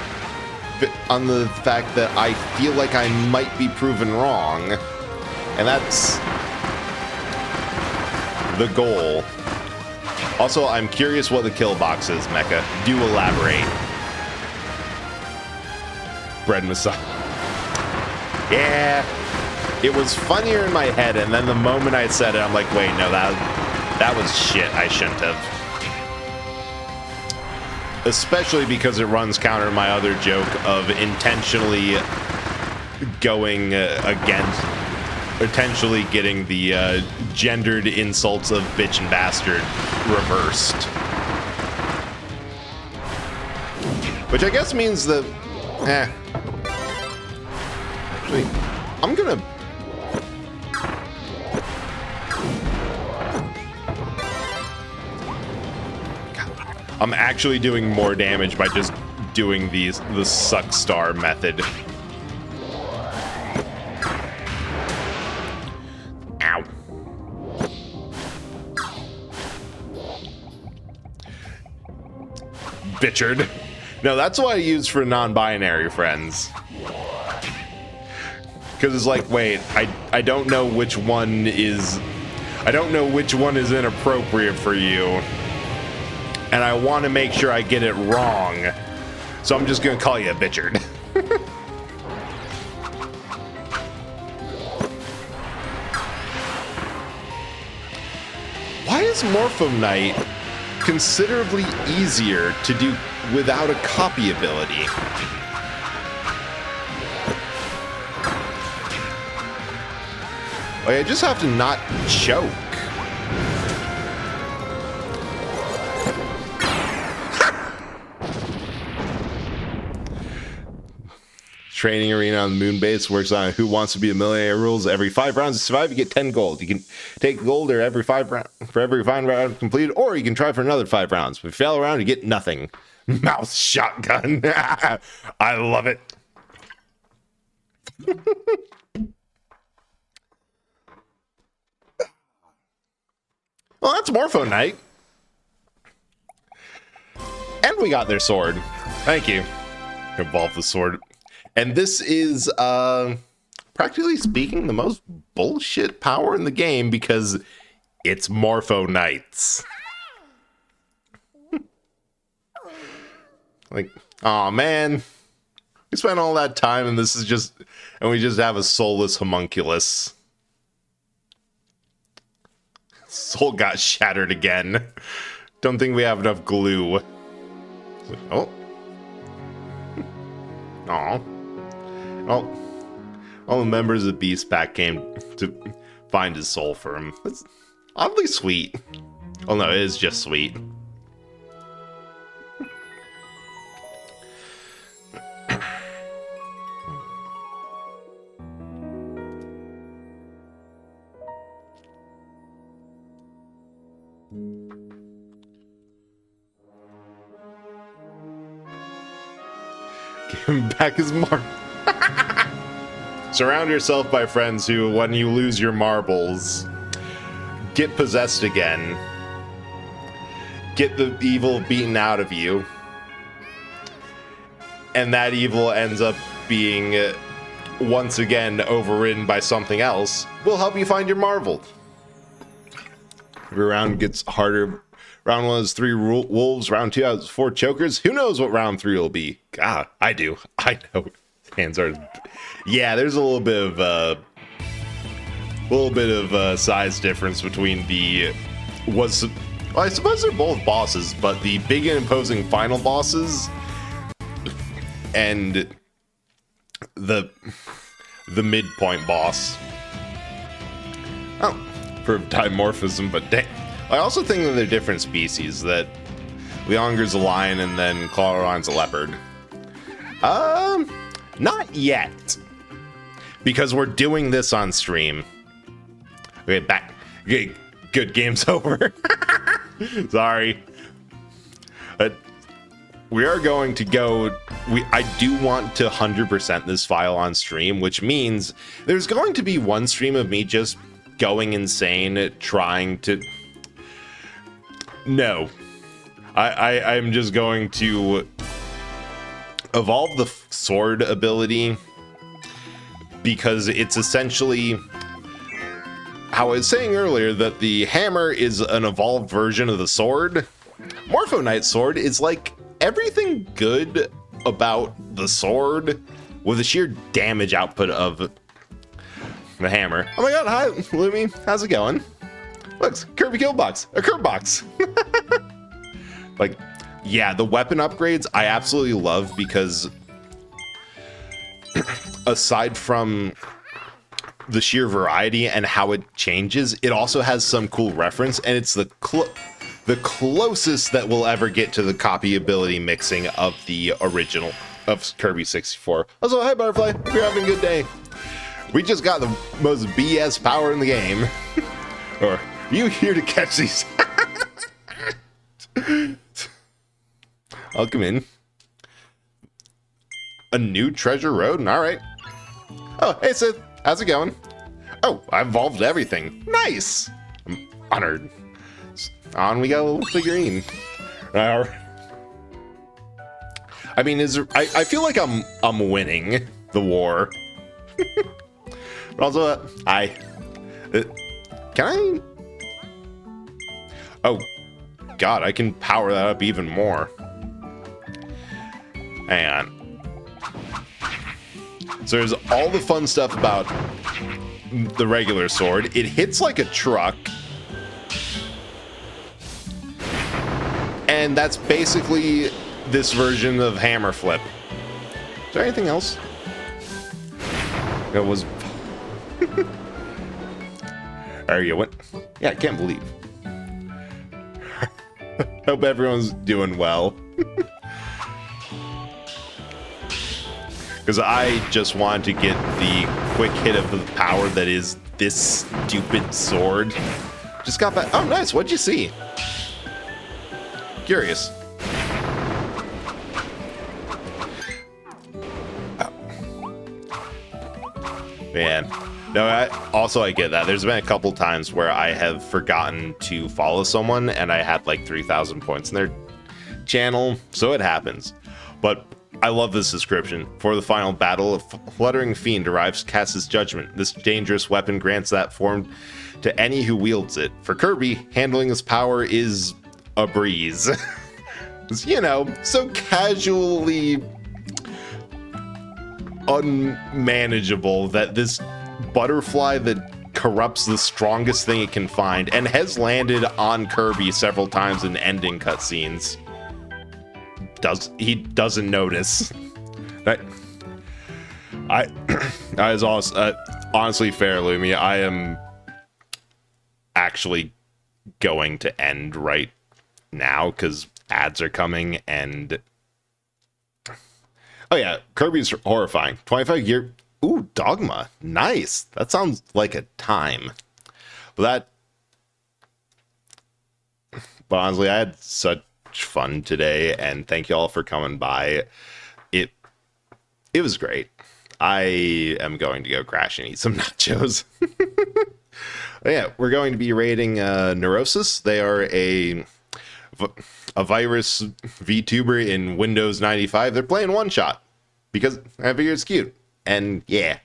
fact that I feel like I might be proven wrong? And that's the goal. Also, I'm curious what the kill box is, Mecha. Do elaborate. Bread Messiah. Yeah. It was funnier in my head, and then the moment I said it, I'm like, wait, no, that was shit. I shouldn't have. Especially because it runs counter to my other joke of intentionally going against, potentially getting the gendered insults of bitch and bastard reversed. Which I guess means that, actually, I'm gonna... I'm actually doing more damage by just doing the suck star method. Ow. Bitchard. No, that's what I use for non-binary friends. Because it's like, wait, I don't know which one is... I don't know which one is inappropriate for you. And I want to make sure I get it wrong. So I'm just going to call you a bitchard. Why is Morpho Knight considerably easier to do without a copy ability? Like, I just have to not choke. Training arena on the moon base works on Who Wants to Be a Millionaire rules. Every 5 rounds to survive, you get 10 gold. You can take gold or every 5 round completed, or you can try for another 5 rounds. If you fail a round, you get nothing. Mouth shotgun. I love it. Well, that's Morpho Knight. And we got their sword. Thank you. Evolve the sword. And this is, practically speaking, the most bullshit power in the game because it's Morpho Knights. Like, aw, man. We spent all that time and this is just, and we just have a soulless homunculus. Soul got shattered again. Don't think we have enough glue. Oh. Aw. Well, all the members of Beast Pack came to find his soul for him. That's oddly sweet. Oh no, it is just sweet. Give him back his mark. Surround yourself by friends who, when you lose your marbles, get possessed again. Get the evil beaten out of you. And that evil ends up being, once again, overridden by something else. We'll help you find your marvel. Every round gets harder. Round 1 is 3 wolves. Round 2 has 4 chokers. Who knows what round 3 will be? God, I do. I know. Hands are... Yeah, there's a little bit of size difference between the Well, I suppose they're both bosses, but the big and imposing final bosses and the midpoint boss. Oh, for dimorphism, but dang. I also think that they're different species, that Leonger's a lion and then Clawron's a leopard. Not yet. Because we're doing this on stream. Okay, back. Okay, good, game's over. Sorry. But we are going to go... I do want to 100% this file on stream, which means there's going to be one stream of me just going insane, trying to... No. I'm just going to evolve the sword ability, because it's essentially how I was saying earlier, that the hammer is an evolved version of the sword. Morpho Knight's sword is like everything good about the sword with the sheer damage output of the hammer. Oh my god, hi Lumi, how's it going? Looks, Kirby Kill Box, a Kirby box. Like, yeah, the weapon upgrades I absolutely love, because aside from the sheer variety and how it changes, it also has some cool reference, and it's the closest that we'll ever get to the copy ability mixing of the original of Kirby 64. Also, hi Butterfly, hope you're having a good day. We just got the most BS power in the game. Or, are you here to catch these? I'll come in. A new treasure road? Alright. Oh, hey Sith, how's it going? Oh, I evolved everything. Nice! I'm honored. On we go, figurine. I mean, I feel like I'm winning the war. But also, can I? Oh, God, I can power that up even more. Hang on. So there's all the fun stuff about the regular sword. It hits like a truck. And that's basically this version of hammer flip. Is there anything else? It was... There you went. Yeah, I can't believe. Hope everyone's doing well. Because I just wanted to get the quick hit of the power that is this stupid sword. Just got back. Oh, nice. What'd you see? Curious. Oh. Man. No, I get that. There's been a couple times where I have forgotten to follow someone and I had like 3,000 points in their channel, so it happens. But I love this description. For the final battle, a fluttering fiend arrives to cast his judgment. This dangerous weapon grants that form to any who wields it. For Kirby, handling this power is a breeze. You know, so casually unmanageable that this butterfly that corrupts the strongest thing it can find and has landed on Kirby several times in ending cutscenes. He doesn't notice. I was also honestly fair, Lumi. I am actually going to end right now because ads are coming and oh yeah, Kirby's horrifying. 25 year. Ooh, Dogma. Nice. That sounds like a time. But honestly, I had such fun today, and thank you all for coming by. It was great. I am going to go crash and eat some nachos. Yeah, we're going to be rating Neurosis. They are a virus VTuber in Windows 95. They're playing one shot because I figure it's cute. And yeah,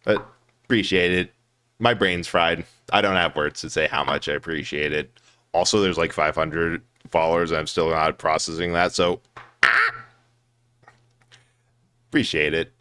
but appreciate it. My brain's fried. I don't have words to say how much I appreciate it. Also, there's like 500 followers. And I'm still not processing that. So appreciate it.